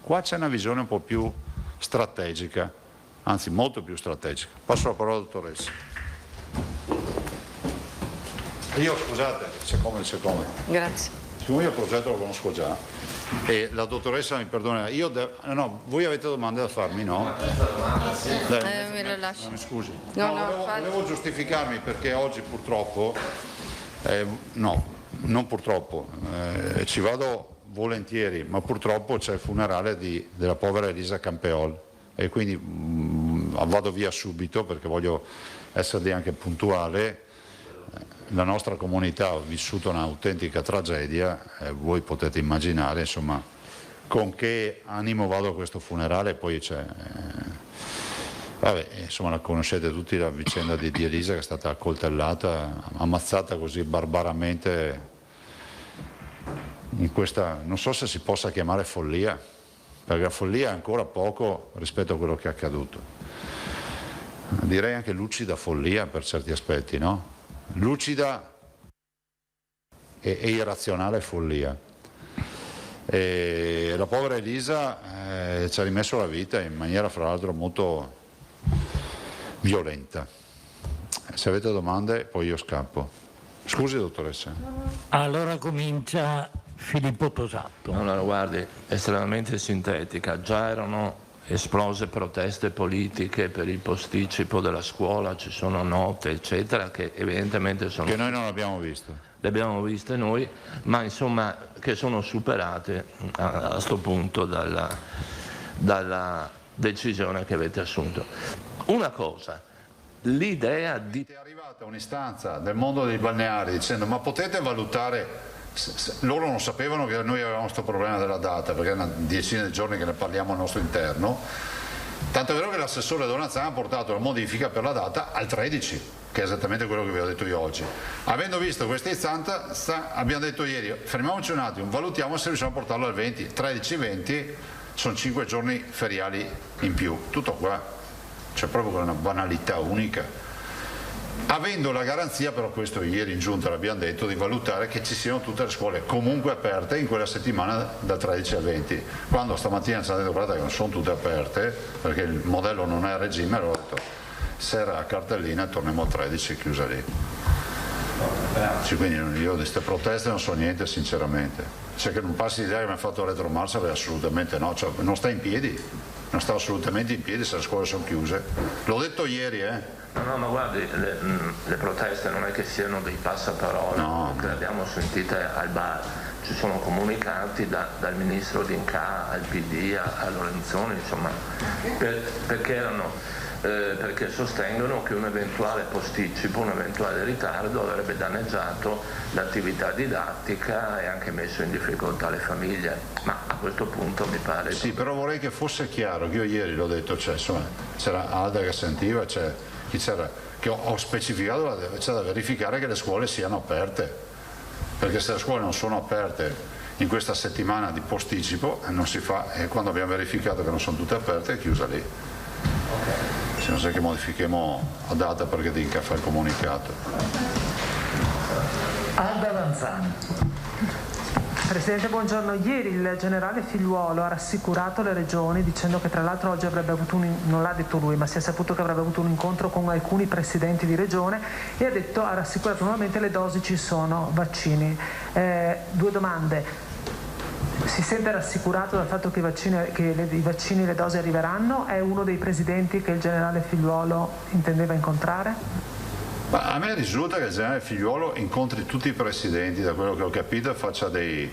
Speaker 4: Qua c'è una visione un po' più strategica, anzi molto più strategica. Passo la parola alla dottoressa. Io, scusate, c'è come.
Speaker 6: Grazie.
Speaker 4: Siccome io il progetto lo conosco già, e la dottoressa mi perdona, voi avete domande da farmi, no?
Speaker 6: Me lo lascio.
Speaker 4: Mi scusi.
Speaker 6: Volevo
Speaker 4: giustificarmi perché oggi purtroppo, non purtroppo, ci vado volentieri, ma purtroppo c'è il funerale della povera Elisa Campeol e quindi vado via subito perché voglio essere anche puntuale. La nostra comunità ha vissuto un'autentica tragedia, voi potete immaginare insomma con che animo vado a questo funerale. Poi c'è, insomma la conoscete tutti, la vicenda di Elisa che è stata accoltellata, ammazzata così barbaramente in questa, non so se si possa chiamare follia, perché la follia è ancora poco rispetto a quello che è accaduto, direi anche lucida follia per certi aspetti, no? Lucida e irrazionale follia. E la povera Elisa ci ha rimesso la vita in maniera fra l'altro molto violenta. Se avete domande poi io scappo. Scusi dottoressa.
Speaker 8: Allora comincia Filippo Tosato.
Speaker 5: Allora, guardi, estremamente sintetica. Già erano esplose proteste politiche per il posticipo della scuola, ci sono note eccetera che evidentemente sono...
Speaker 4: Che noi non abbiamo visto.
Speaker 5: Le abbiamo viste noi, ma insomma che sono superate a questo punto dalla decisione che avete assunto. Una cosa, l'idea di...
Speaker 4: È arrivata un'istanza del mondo dei balneari dicendo ma potete valutare... Loro non sapevano che noi avevamo questo problema della data, perché è una decina di giorni che ne parliamo al nostro interno, tanto è vero che l'assessore Donazzano ha portato la modifica per la data al 13, che è esattamente quello che vi ho detto io oggi. Avendo visto questa istanza abbiamo detto ieri fermiamoci un attimo, valutiamo se riusciamo a portarlo al 20, 13-20 sono 5 giorni feriali in più, tutto qua, c'è proprio una banalità unica. Avendo la garanzia, però questo ieri in giunta l'abbiamo detto, di valutare che ci siano tutte le scuole comunque aperte in quella settimana dal 13 al 20. Quando stamattina ci hanno detto guarda che non sono tutte aperte perché il modello non è a regime, allora ho detto se era a cartellina torniamo al 13 chiusa lì. Quindi io di queste proteste non so niente sinceramente. Se che non passi l'idea che mi ha fatto retromarcia, assolutamente no, cioè, non sta in piedi, non sta assolutamente in piedi se le scuole sono chiuse. L'ho detto ieri
Speaker 5: No, ma guardi, le proteste non è che siano dei passaparola,
Speaker 4: no,
Speaker 5: che le abbiamo sentite al bar, ci sono comunicati dal ministro D'Incà al PD, a Lorenzoni, insomma, perché sostengono che un eventuale posticipo, un eventuale ritardo avrebbe danneggiato l'attività didattica e anche messo in difficoltà le famiglie, ma a questo punto mi pare...
Speaker 4: Sì, però vorrei che fosse chiaro, che io ieri l'ho detto, c'era Alda che sentiva, che ho specificato, c'è da verificare che le scuole siano aperte, perché se le scuole non sono aperte in questa settimana di posticipo non si fa, e quando abbiamo verificato che non sono tutte aperte è chiusa lì. Se non sai che modifichiamo a data perché D'Inca fa il comunicato.
Speaker 8: Alda Lanzani.
Speaker 9: Presidente, buongiorno. Ieri il generale Figliuolo ha rassicurato le regioni dicendo che tra l'altro oggi avrebbe avuto non l'ha detto lui, ma si è saputo che avrebbe avuto un incontro con alcuni presidenti di regione e ha rassicurato nuovamente le dosi ci sono, vaccini. Due domande. Si sente rassicurato dal fatto che i vaccini, le dosi arriveranno? È uno dei presidenti che il generale Figliuolo intendeva incontrare?
Speaker 4: Ma a me risulta che il generale Figliuolo incontri tutti i presidenti, da quello che ho capito, e faccia dei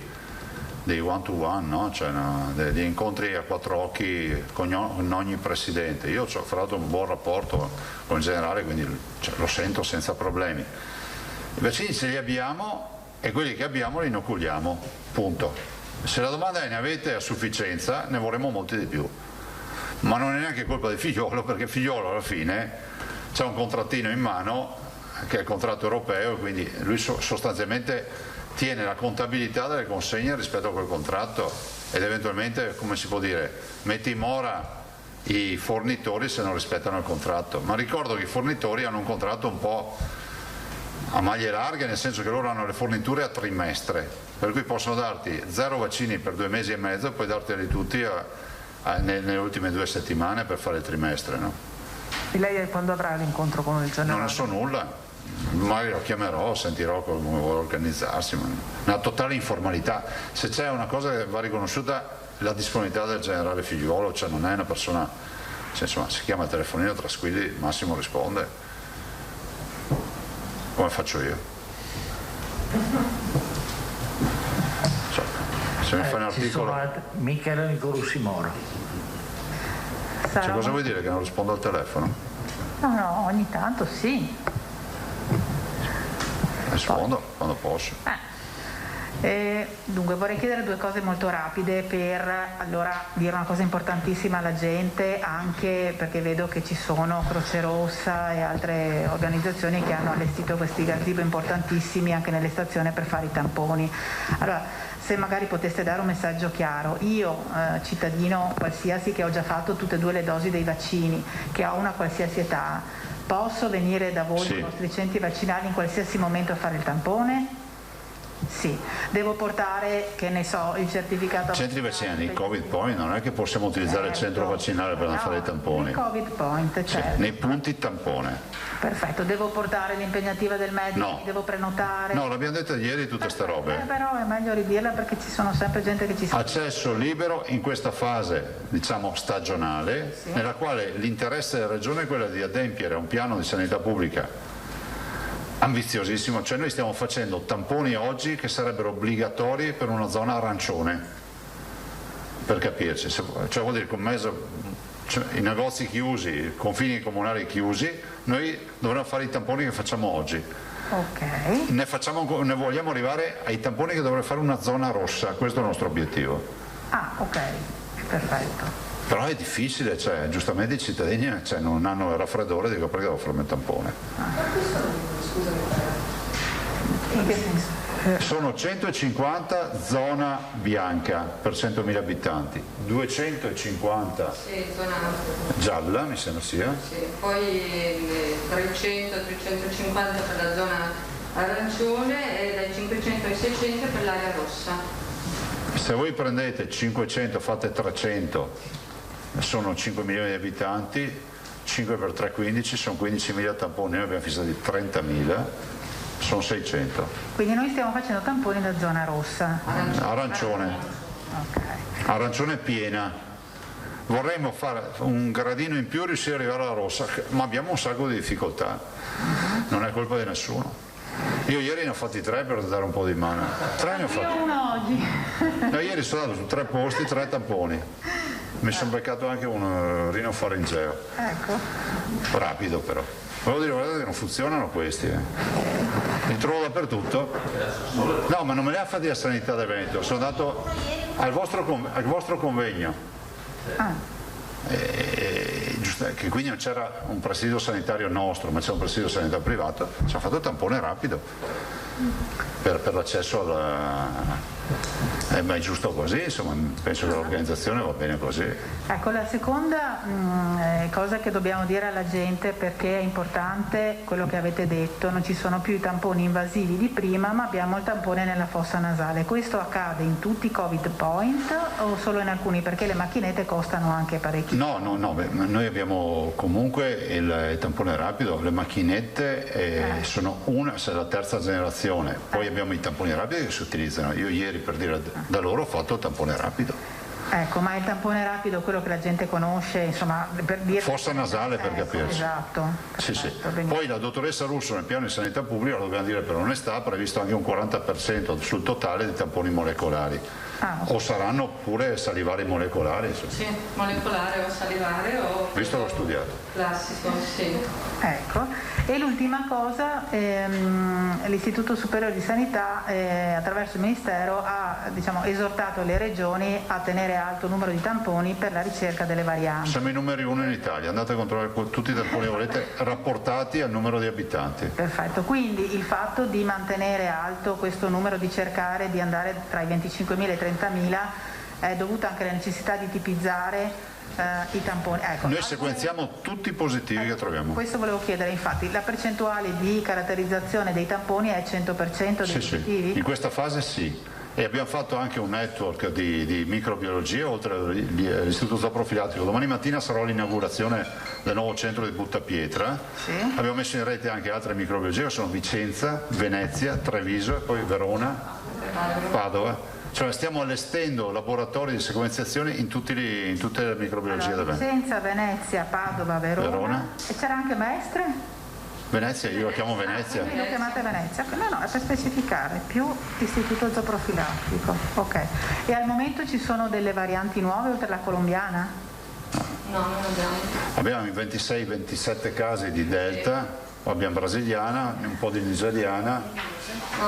Speaker 4: one to one, no? Cioè, degli incontri a quattro occhi con ogni presidente. Io ho fra l'altro un buon rapporto con il generale, quindi lo sento senza problemi. I vaccini ce li abbiamo e quelli che abbiamo li inoculiamo, punto. Se la domanda è ne avete a sufficienza, ne vorremmo molti di più. Ma non è neanche colpa di Figliuolo, perché Figliuolo alla fine c'è un contrattino in mano che è il contratto europeo, quindi lui sostanzialmente tiene la contabilità delle consegne rispetto a quel contratto ed eventualmente, come si può dire, mette in mora i fornitori se non rispettano il contratto. Ma ricordo che i fornitori hanno un contratto un po' a maglie larghe, nel senso che loro hanno le forniture a trimestre, per cui possono darti 0 vaccini per 2 mesi e mezzo e poi darteli tutti nelle ultime 2 settimane per fare il trimestre, no?
Speaker 9: E lei quando avrà l'incontro con il generale?
Speaker 4: Non ne so nulla, magari lo chiamerò, sentirò come vuole organizzarsi, ma una totale informalità. Se c'è una cosa che va riconosciuta è la disponibilità del generale Figliuolo, cioè non è una persona, cioè, insomma, si chiama il telefonino tra squilli, Massimo risponde, come faccio io. Cioè, se mi fai un articolo...
Speaker 8: Michele Nicolussi Moro.
Speaker 4: Cioè, cosa vuoi dire, che non rispondo al telefono?
Speaker 7: No, ogni tanto sì.
Speaker 4: Rispondo quando posso.
Speaker 7: Dunque vorrei chiedere 2 cose molto rapide per dire una cosa importantissima alla gente, anche perché vedo che ci sono Croce Rossa e altre organizzazioni che hanno allestito questi gazebo importantissimi anche nelle stazioni per fare i tamponi. Allora, se magari poteste dare un messaggio chiaro, io cittadino qualsiasi che ho già fatto tutte e 2 le dosi dei vaccini, che ho una qualsiasi età, posso venire da voi nei vostri centri vaccinali in qualsiasi momento a fare il tampone? Sì, devo portare, che ne so, il certificato.
Speaker 4: Centri vaccinali, i Covid point, non è che possiamo utilizzare il centro vaccinale per fare i tamponi.
Speaker 7: I Covid point, certo.
Speaker 4: Nei punti tampone.
Speaker 7: Perfetto, devo portare l'impegnativa del medico,
Speaker 4: No.
Speaker 7: devo prenotare.
Speaker 4: No, l'abbiamo detto ieri tutte ste robe.
Speaker 7: Però è meglio ridirla perché ci sono sempre gente che ci sa.
Speaker 4: Accesso libero in questa fase, diciamo, stagionale,
Speaker 7: Sì.
Speaker 4: nella quale l'interesse della Regione è quello di adempiere a un piano di sanità pubblica ambiziosissimo, cioè noi stiamo facendo tamponi oggi che sarebbero obbligatori per una zona arancione, per capirci, cioè vuol dire che i negozi chiusi, i confini comunali chiusi, noi dovremmo fare i tamponi che facciamo oggi.
Speaker 7: Ok.
Speaker 4: Ne vogliamo arrivare ai tamponi che dovrebbe fare una zona rossa, questo è il nostro obiettivo.
Speaker 7: Ah, ok, perfetto.
Speaker 4: Però è difficile, cioè, giustamente i cittadini non hanno il raffreddore, dico perché devo farmi il tampone.
Speaker 7: In che senso?
Speaker 4: Sono 150 zona bianca per 100.000 abitanti, 250
Speaker 6: Sì, zona
Speaker 4: gialla mi sembra sia.
Speaker 6: sì. Poi 300-350 per la zona arancione e dai 500 ai 600 per l'area rossa.
Speaker 4: Se voi prendete 500, fate 300, sono 5 milioni di abitanti, 5 per 3, 15, sono 15.000 tamponi, noi abbiamo fissato di 30.000, sono 600.
Speaker 7: Quindi noi stiamo facendo tamponi da zona rossa.
Speaker 4: Arancione.
Speaker 7: Ok.
Speaker 4: Arancione piena. Vorremmo fare un gradino in più e riuscire ad arrivare alla rossa, ma abbiamo un sacco di difficoltà. Non è colpa di nessuno. Io ieri ne ho fatti 3 per dare un po' di mano. 3 ne ho fatti.
Speaker 7: Io uno oggi.
Speaker 4: No, ieri sono andato su 3 posti, 3 tamponi. Mi sono beccato anche un rinofaringeo.
Speaker 7: Ecco.
Speaker 4: Rapido però. Volevo dire, guardate che non funzionano questi. Li trovo dappertutto. No, ma non me li ha fatti la sanità del Veneto, sono andato al vostro convegno. Giusto, che quindi non c'era un presidio sanitario nostro, ma c'era un presidio sanitario privato, ci ha fatto il tampone rapido per l'accesso alla... ma è giusto così, insomma, penso che l'organizzazione va bene così.
Speaker 7: Ecco, la seconda cosa che dobbiamo dire alla gente, perché è importante quello che avete detto, non ci sono più i tamponi invasivi di prima, ma abbiamo il tampone nella fossa nasale. Questo accade in tutti i Covid point o solo in alcuni? Perché le macchinette costano anche parecchio.
Speaker 4: No, noi abbiamo comunque il tampone rapido, le macchinette sono se la terza generazione, poi abbiamo i tamponi rapidi che si utilizzano. Io ieri, per dire, da loro ho fatto il tampone rapido.
Speaker 7: Ecco, ma il tampone rapido, quello che la gente conosce, insomma, per dire...
Speaker 4: Fossa nasale, per capirci.
Speaker 7: Esatto.
Speaker 4: Sì, sì.
Speaker 7: Benissimo.
Speaker 4: Poi la dottoressa Russo nel piano di sanità pubblica, lo dobbiamo dire per onestà, ha previsto anche un 40% sul totale di tamponi molecolari. O saranno pure salivari molecolari. Insomma.
Speaker 6: Sì, molecolare o salivare o...
Speaker 4: Visto che ho studiato.
Speaker 6: Classico, sì.
Speaker 7: Ecco. E l'ultima cosa, l'Istituto Superiore di Sanità attraverso il Ministero ha esortato le regioni a tenere alto il numero di tamponi per la ricerca delle varianti.
Speaker 4: Siamo i numeri 1 in Italia, andate a controllare tutti i tamponi che volete rapportati al numero di abitanti.
Speaker 7: Perfetto, quindi il fatto di mantenere alto questo numero, di cercare di andare tra i 25.000 e i 30.000 è dovuto anche alla necessità di tipizzare i tamponi. Ecco,
Speaker 4: noi sequenziamo tutti i positivi che troviamo.
Speaker 7: Questo volevo chiedere, infatti, la percentuale di caratterizzazione dei tamponi è 100% dei positivi?
Speaker 4: Sì, in questa fase sì. E abbiamo fatto anche un network di microbiologia oltre all'istituto zooprofilatico. Domani mattina sarò all'inaugurazione del nuovo centro di Buttapietra.
Speaker 7: Sì.
Speaker 4: Abbiamo messo in rete anche altre microbiologie che sono Vicenza, Venezia, Treviso e poi Verona, Padova. Cioè stiamo allestendo laboratori di sequenziazione in tutte le microbiologie
Speaker 7: allora, Vicenza, Venezia, Padova, Verona. E c'era anche Mestre?
Speaker 4: Venezia, io la chiamo Venezia.
Speaker 7: Quindi lo chiamate Venezia? No, è per specificare, più istituto zooprofilattico. Ok. E al momento ci sono delle varianti nuove oltre la colombiana?
Speaker 6: No, non abbiamo.
Speaker 4: Abbiamo i 26-27 casi di Delta, abbiamo brasiliana, un po' di nigeriana.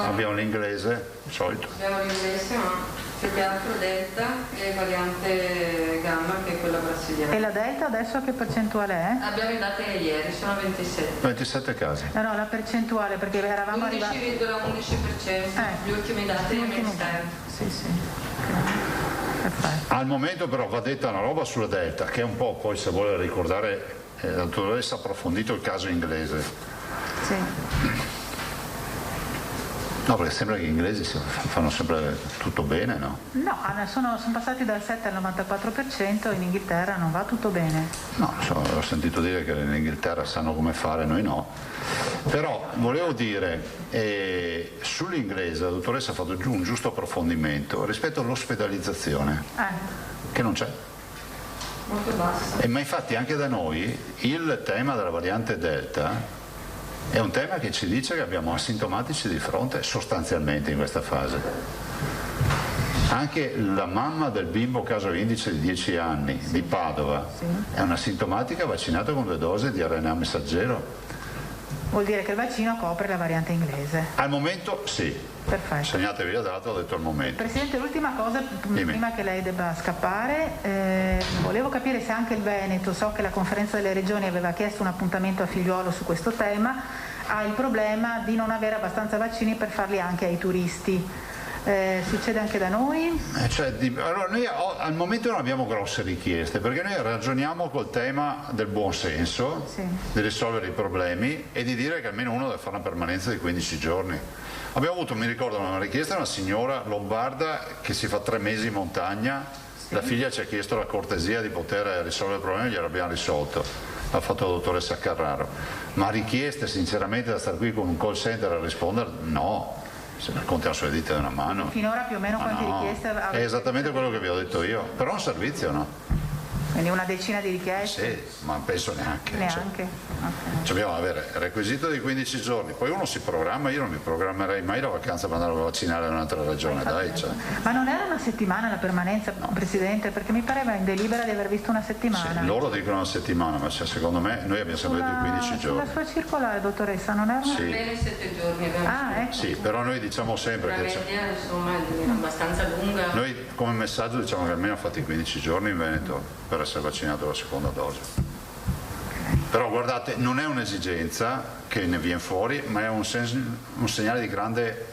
Speaker 4: Abbiamo l'inglese, solito.
Speaker 6: Abbiamo l'inglese, ma più che altro Delta e variante Gamma, che è quella brasiliana.
Speaker 7: E la Delta adesso che percentuale è?
Speaker 6: Abbiamo i dati ieri, sono 27.
Speaker 4: 27 casi.
Speaker 7: No, la percentuale, perché eravamo arrivati...
Speaker 6: 11,11%, gli ultimi dati del Ministero.
Speaker 7: Sì. Perfetto.
Speaker 4: Al momento però va detta una roba sulla Delta, che è un po', poi se vuole ricordare, la dottoressa ha approfondito il caso inglese.
Speaker 7: Sì.
Speaker 4: No, perché sembra che gli inglesi fanno sempre tutto bene, no?
Speaker 7: No, sono passati dal 7 al 94%, in Inghilterra non va tutto bene.
Speaker 4: No, ho sentito dire che in Inghilterra sanno come fare, noi no. Però volevo dire, sull'inglese la dottoressa ha fatto un giusto approfondimento rispetto all'ospedalizzazione, che non c'è.
Speaker 6: Molto bassa.
Speaker 4: Ma infatti anche da noi il tema della variante Delta è un tema che ci dice che abbiamo asintomatici di fronte sostanzialmente in questa fase. Anche la mamma del bimbo caso indice di 10 anni di Padova è una sintomatica vaccinata con 2 dosi di RNA messaggero.
Speaker 7: Vuol dire che il vaccino copre la variante inglese?
Speaker 4: Al momento sì.
Speaker 7: Perfetto.
Speaker 4: Segnatevi la data, ho detto al momento.
Speaker 7: Presidente, l'ultima cosa, prima che lei debba scappare, volevo capire se anche il Veneto, so che la conferenza delle regioni aveva chiesto un appuntamento a Figliuolo su questo tema, ha il problema di non avere abbastanza vaccini per farli anche ai turisti. Succede anche da noi?
Speaker 4: Allora noi al momento non abbiamo grosse richieste perché noi ragioniamo col tema del buon senso, di risolvere i problemi e di dire che almeno uno deve fare una permanenza di 15 giorni. Abbiamo avuto, mi ricordo, una richiesta di una signora lombarda che si fa 3 mesi in montagna, la figlia ci ha chiesto la cortesia di poter risolvere il problema e gliel'abbiamo risolto, l'ha fatto la dottoressa Carraro, ma richieste sinceramente da stare qui con un call center a rispondere, no. Se ne contiamo sulle dita di una mano.
Speaker 7: Finora più o meno quante richieste avete?
Speaker 4: È esattamente quello che vi ho detto io, però è un servizio, no?
Speaker 7: Quindi una decina di richieste?
Speaker 4: Sì, ma penso neanche.
Speaker 7: Neanche?
Speaker 4: Okay. Dobbiamo avere il requisito di 15 giorni, poi uno si programma, io non mi programmerei mai la vacanza per andare a vaccinare in un'altra regione, dai. Cioè.
Speaker 7: Ma non era una settimana la permanenza, no. Presidente? Perché mi pareva in delibera di aver visto una settimana.
Speaker 4: Sì, loro dicono una settimana, ma secondo me noi abbiamo sempre detto 15 giorni.
Speaker 7: La sua circolare, dottoressa, non era una...
Speaker 6: Sì. Bene 7 giorni.
Speaker 7: Ecco.
Speaker 4: Sì, però noi diciamo sempre
Speaker 6: la
Speaker 4: che...
Speaker 6: media, insomma, è abbastanza lunga.
Speaker 4: Noi come messaggio diciamo che almeno ha fatto i 15 giorni in Veneto per essere vaccinato la seconda dose. Però guardate, non è un'esigenza che ne viene fuori, ma è un segnale di grande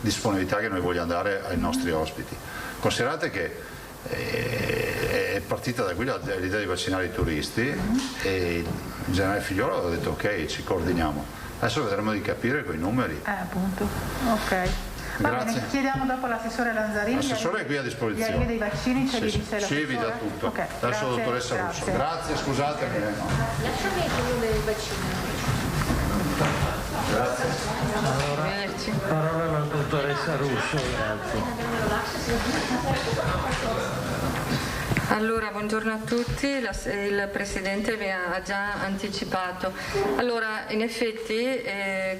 Speaker 4: disponibilità che noi vogliamo dare ai nostri ospiti. Considerate che è partita da qui l'idea di vaccinare i turisti e il generale Figliuolo ha detto ok, ci coordiniamo. Adesso vedremo di capire quei numeri.
Speaker 7: Appunto, ok. Va bene, chiediamo dopo all'assessore Lanzarini.
Speaker 4: L'assessore è qui a disposizione.
Speaker 7: Gli dei vaccini ce li dice l'assessore?
Speaker 4: Sì, vi dà tutto.
Speaker 7: Okay,
Speaker 4: adesso dottoressa Russo. Grazie, scusate.
Speaker 10: Lasciami il numero dei vaccini.
Speaker 4: Grazie.
Speaker 8: Parola alla dottoressa Russo, grazie.
Speaker 6: Allora, buongiorno a tutti, il Presidente vi ha già anticipato. Allora, in effetti,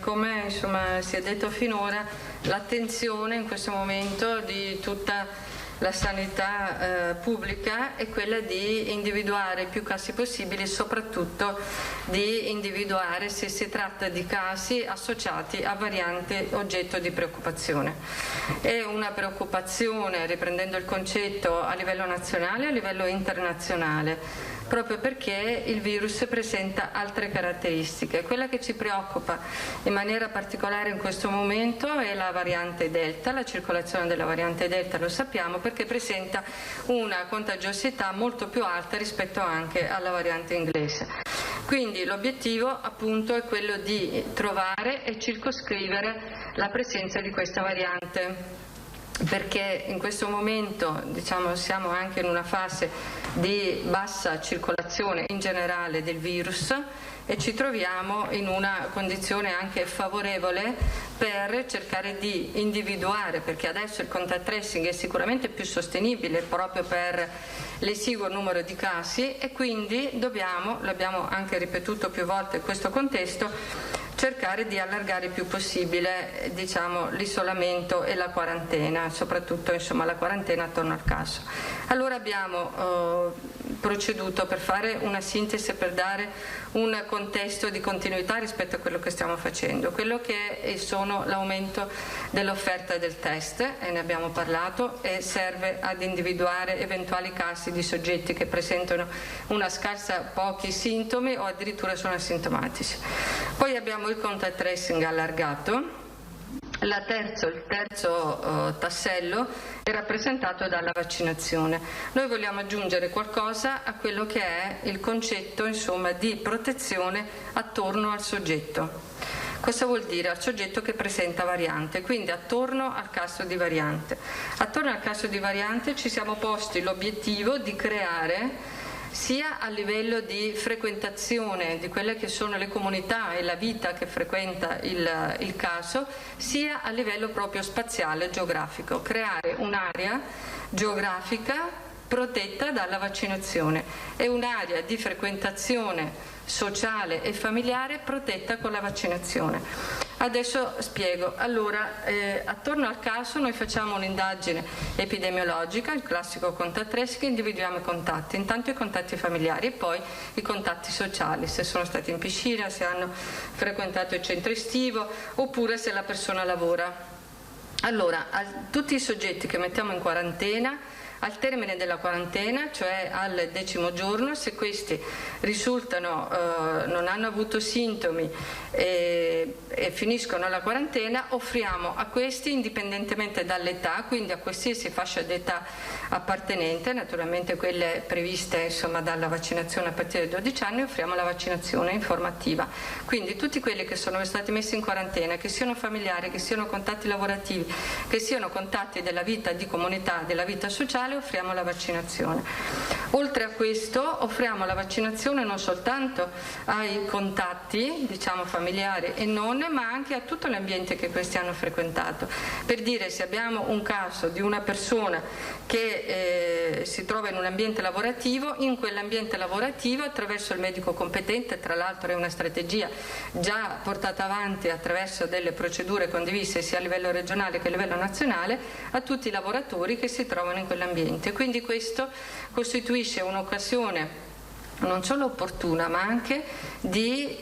Speaker 6: come insomma, si è detto finora, l'attenzione in questo momento di tutta la sanità pubblica è quella di individuare più casi possibili, soprattutto di individuare se si tratta di casi associati a variante oggetto di preoccupazione. È una preoccupazione, riprendendo il concetto, a livello nazionale e a livello internazionale, proprio perché il virus presenta altre caratteristiche. Quella che ci preoccupa in maniera particolare in questo momento è la variante Delta, la circolazione della variante Delta, lo sappiamo, perché presenta una contagiosità molto più alta rispetto anche alla variante inglese. Quindi l'obiettivo appunto è quello di trovare e circoscrivere la presenza di questa variante, perché in questo momento siamo anche in una fase di bassa circolazione in generale del virus e ci troviamo in una condizione anche favorevole per cercare di individuare, perché adesso il contact tracing è sicuramente più sostenibile proprio per l'esiguo numero di casi e quindi l'abbiamo anche ripetuto più volte in questo contesto, cercare di allargare il più possibile l'isolamento e la quarantena, soprattutto la quarantena attorno al caso. Allora abbiamo proceduto per fare una sintesi, per dare un contesto di continuità rispetto a quello che stiamo facendo, quello che sono l'aumento dell'offerta del test, e ne abbiamo parlato, e serve ad individuare eventuali casi di soggetti che presentano una scarsa pochi sintomi o addirittura sono asintomatici. Poi abbiamo il contact tracing allargato. Il terzo tassello è rappresentato dalla vaccinazione. Noi vogliamo aggiungere qualcosa a quello che è il concetto di protezione attorno al soggetto. Cosa vuol dire? Al soggetto che presenta variante, quindi attorno al caso di variante. Attorno al caso di variante ci siamo posti l'obiettivo di creare, sia a livello di frequentazione di quelle che sono le comunità e la vita che frequenta il caso, sia a livello proprio spaziale, geografico, creare un'area geografica protetta dalla vaccinazione e un'area di frequentazione sociale e familiare protetta con la vaccinazione. Adesso spiego. Allora, attorno al caso noi facciamo un'indagine epidemiologica, il classico contact tracing, individuiamo i contatti, intanto i contatti familiari e poi i contatti sociali, se sono stati in piscina, se hanno frequentato il centro estivo oppure se la persona lavora. Allora, tutti i soggetti che mettiamo in quarantena, al termine della quarantena, cioè al 10° giorno, se questi risultano non hanno avuto sintomi e finiscono la quarantena, offriamo a questi, indipendentemente dall'età, quindi a qualsiasi fascia d'età appartenente, naturalmente quelle previste insomma dalla vaccinazione a partire dai 12 anni, offriamo la vaccinazione informativa. Quindi tutti quelli che sono stati messi in quarantena, che siano familiari, che siano contatti lavorativi, che siano contatti della vita di comunità, della vita sociale, offriamo la vaccinazione. Oltre a questo offriamo la vaccinazione non soltanto ai contatti, diciamo familiari e non, ma anche a tutto l'ambiente che questi hanno frequentato. Per dire, se abbiamo un caso di una persona che si trova in un ambiente lavorativo, in quell'ambiente lavorativo attraverso il medico competente, tra l'altro è una strategia già portata avanti attraverso delle procedure condivise sia a livello regionale che a livello nazionale, a tutti i lavoratori che si trovano in quell'ambiente. Quindi questo costituisce un'occasione non solo opportuna ma anche di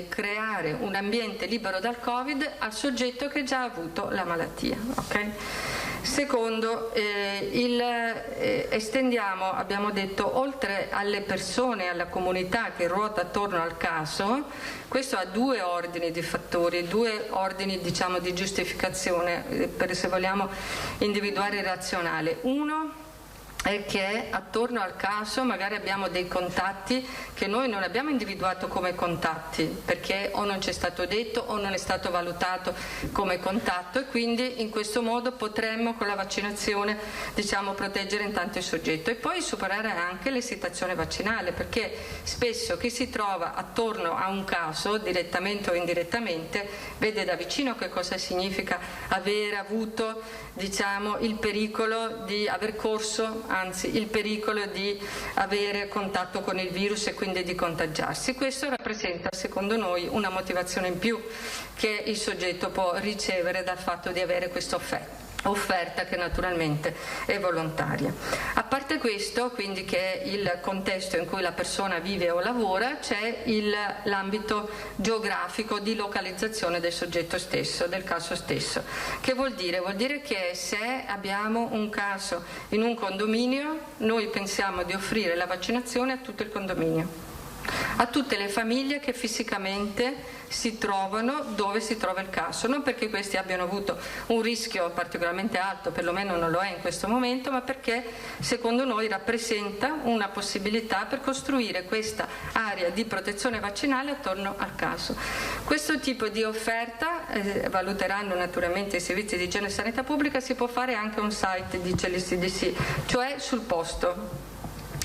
Speaker 6: creare un ambiente libero dal Covid al soggetto che già ha avuto la malattia. Okay? Secondo, estendiamo, abbiamo detto, oltre alle persone, alla comunità che ruota attorno al caso, questo ha due ordini di fattori, due ordini diciamo di giustificazione, per se vogliamo individuare il razionale. Uno è che attorno al caso magari abbiamo dei contatti che noi non abbiamo individuato come contatti perché o non ci è stato detto o non è stato valutato come contatto e quindi in questo modo potremmo con la vaccinazione diciamo proteggere intanto il soggetto e poi superare anche l'esitazione vaccinale perché spesso chi si trova attorno a un caso direttamente o indirettamente vede da vicino che cosa significa aver avuto diciamo il pericolo di aver corso anzi il pericolo di avere contatto con il virus e quindi di contagiarsi. Questo rappresenta secondo noi una motivazione in più che il soggetto può ricevere dal fatto di avere questa offerta che naturalmente è volontaria. A parte questo, quindi che è il contesto in cui la persona vive o lavora, c'è l'ambito geografico di localizzazione del soggetto stesso, del caso stesso. Che vuol dire? Vuol dire che se abbiamo un caso in un condominio, noi pensiamo di offrire la vaccinazione a tutto il condominio, a tutte le famiglie che fisicamente si trovano dove si trova il caso, non perché questi abbiano avuto un rischio particolarmente alto, perlomeno non lo è in questo momento, ma perché secondo noi rappresenta una possibilità per costruire questa area di protezione vaccinale attorno al caso. Questo tipo di offerta, valuteranno naturalmente i servizi di igiene e sanità pubblica, si può fare anche on site, dice l'ICDC, cioè sul posto.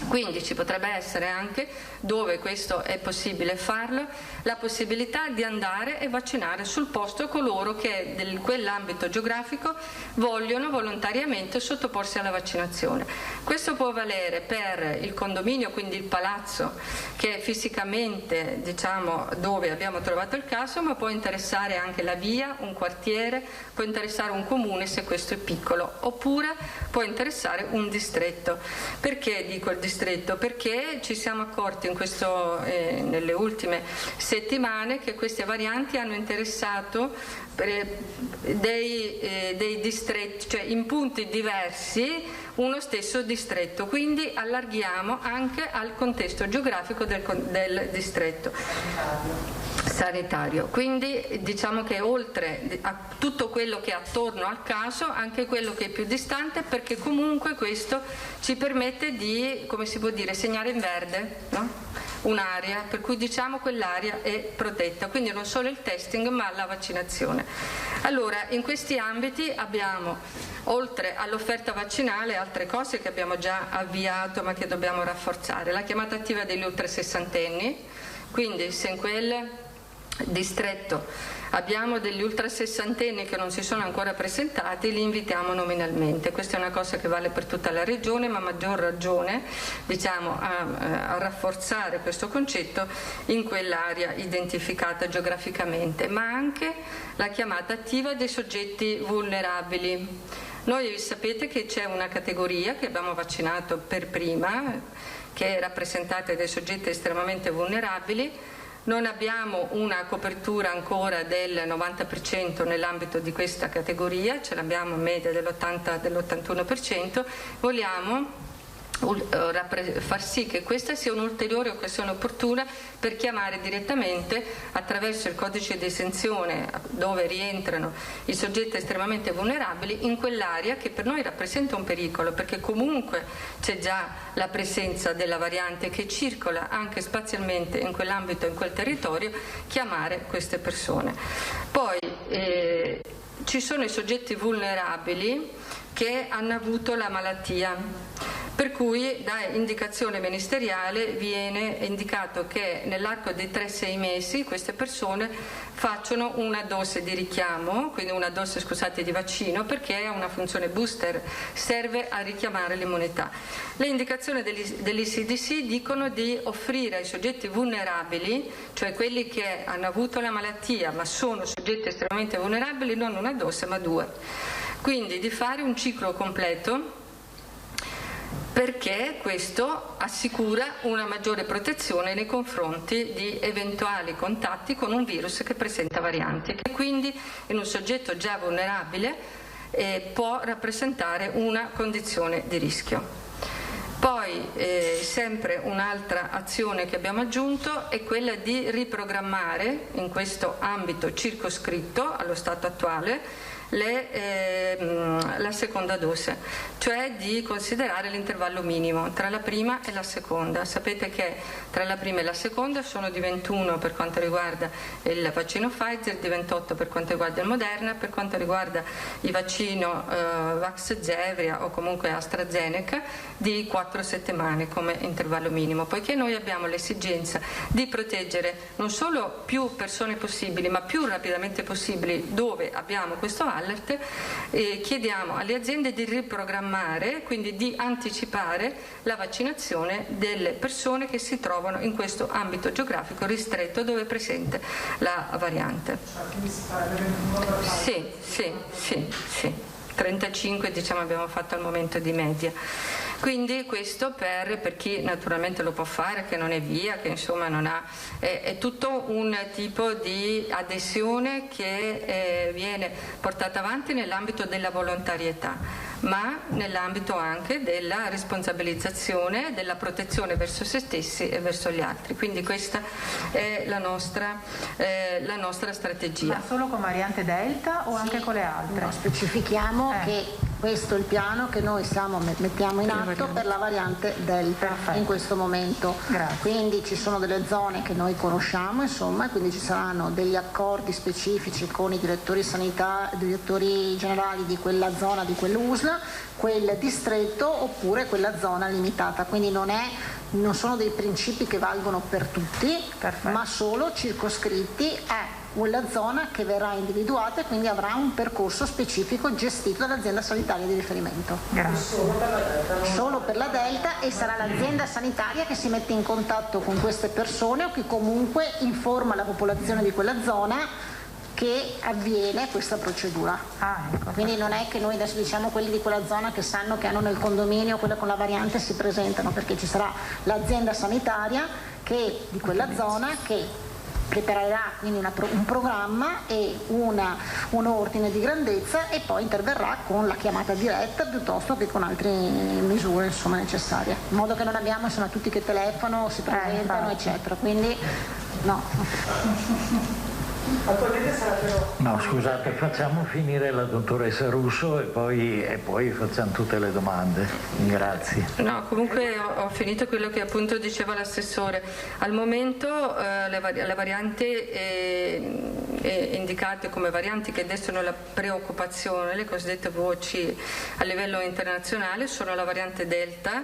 Speaker 6: Quindi ci potrebbe essere anche, dove questo è possibile farlo, la possibilità di andare e vaccinare sul posto coloro che in quell'ambito geografico vogliono volontariamente sottoporsi alla vaccinazione. Questo può valere per il condominio, quindi il palazzo che è fisicamente diciamo dove abbiamo trovato il caso, ma può interessare anche la via, un quartiere, può interessare un comune se questo è piccolo, oppure può interessare un distretto. Perché dico il distretto? Perché ci siamo accorti nelle ultime settimane che queste varianti hanno interessato dei distretti, cioè in punti diversi uno stesso distretto, quindi allarghiamo anche al contesto geografico del distretto sanitario. Quindi diciamo che oltre a tutto quello che è attorno al caso, anche quello che è più distante, perché comunque questo ci permette di, come si può dire, segnare in verde, no? un'area per cui diciamo quell'area è protetta, quindi non solo il testing ma la vaccinazione. Allora, in questi ambiti abbiamo, oltre all'offerta vaccinale, altre cose che abbiamo già avviato ma che dobbiamo rafforzare. La chiamata attiva degli ultrasessantenni, quindi se in quel distretto abbiamo degli ultrasessantenni che non si sono ancora presentati, li invitiamo nominalmente. Questa è una cosa che vale per tutta la regione, ma a maggior ragione a rafforzare questo concetto in quell'area identificata geograficamente, ma anche la chiamata attiva dei soggetti vulnerabili. Noi sapete che c'è una categoria che abbiamo vaccinato per prima, che è rappresentata dai soggetti estremamente vulnerabili. Non abbiamo una copertura ancora del 90% nell'ambito di questa categoria, ce l'abbiamo in media dell'81%, vogliamo far sì che questa sia un'ulteriore occasione opportuna per chiamare direttamente attraverso il codice di esenzione dove rientrano i soggetti estremamente vulnerabili in quell'area che per noi rappresenta un pericolo, perché comunque c'è già la presenza della variante che circola anche spazialmente in quell'ambito, in quel territorio, chiamare queste persone. Poi ci sono i soggetti vulnerabili che hanno avuto la malattia, per cui da indicazione ministeriale viene indicato che nell'arco di 3-6 mesi queste persone facciano una dose di richiamo, quindi una dose, scusate, di vaccino, perché ha una funzione booster, serve a richiamare l'immunità. Le indicazioni dell'ECDC dicono di offrire ai soggetti vulnerabili, cioè quelli che hanno avuto la malattia ma sono soggetti estremamente vulnerabili, non una dose ma 2. Quindi di fare un ciclo completo, perché questo assicura una maggiore protezione nei confronti di eventuali contatti con un virus che presenta varianti, che quindi in un soggetto già vulnerabile può rappresentare una condizione di rischio. Poi sempre un'altra azione che abbiamo aggiunto è quella di riprogrammare in questo ambito circoscritto allo stato attuale la seconda dose, cioè di considerare l'intervallo minimo tra la prima e la seconda. Sapete che tra la prima e la seconda sono di 21 per quanto riguarda il vaccino Pfizer, di 28 per quanto riguarda il Moderna, per quanto riguarda il vaccino Vaxzevria o comunque AstraZeneca di 4 settimane come intervallo minimo, poiché noi abbiamo l'esigenza di proteggere non solo più persone possibili ma più rapidamente possibili dove abbiamo questo alert, chiediamo alle aziende di riprogrammare, quindi di anticipare la vaccinazione delle persone che si trovano in questo ambito geografico ristretto dove è presente la variante. Sì. 35 diciamo abbiamo fatto al momento di media. Quindi questo per chi naturalmente lo può fare, che non è via, che insomma non ha, è tutto un tipo di adesione che viene portata avanti nell'ambito della volontarietà, ma nell'ambito anche della responsabilizzazione, della protezione verso se stessi e verso gli altri. Quindi questa è la nostra strategia.
Speaker 7: Ma solo con variante Delta o anche con le altre?
Speaker 10: No, specifichiamo che questo è il piano che noi mettiamo in atto per la variante Delta. Perfetto. In questo momento.
Speaker 7: Grazie.
Speaker 10: Quindi ci sono delle zone che noi conosciamo, insomma, e quindi ci saranno degli accordi specifici con i direttori generali di quella zona, di quell'USL, quel distretto oppure quella zona limitata. Quindi non sono dei principi che valgono per tutti, perfetto, ma solo circoscritti a quella zona che verrà individuata e quindi avrà un percorso specifico gestito dall'azienda sanitaria di riferimento.
Speaker 7: Grazie.
Speaker 10: Solo per la Delta, e sarà l'azienda sanitaria che si mette in contatto con queste persone o che comunque informa la popolazione di quella zona che avviene questa procedura.
Speaker 7: Ecco.
Speaker 10: Quindi non è che noi adesso diciamo quelli di quella zona che sanno che hanno nel condominio quella con la variante si presentano, perché ci sarà l'azienda sanitaria di quella zona che preparerà quindi un programma e un ordine di grandezza e poi interverrà con la chiamata diretta piuttosto che con altre misure insomma necessarie, in modo che non abbiamo insomma tutti che telefono, si presentano eccetera, quindi no.
Speaker 9: Attualmente sarebbero...
Speaker 8: No, scusate, facciamo finire la dottoressa Russo e poi facciamo tutte le domande. Grazie.
Speaker 6: No, comunque ho finito quello che appunto diceva l'assessore. Al momento le varianti indicate come varianti che destano la preoccupazione, le cosiddette voci a livello internazionale, sono la variante Delta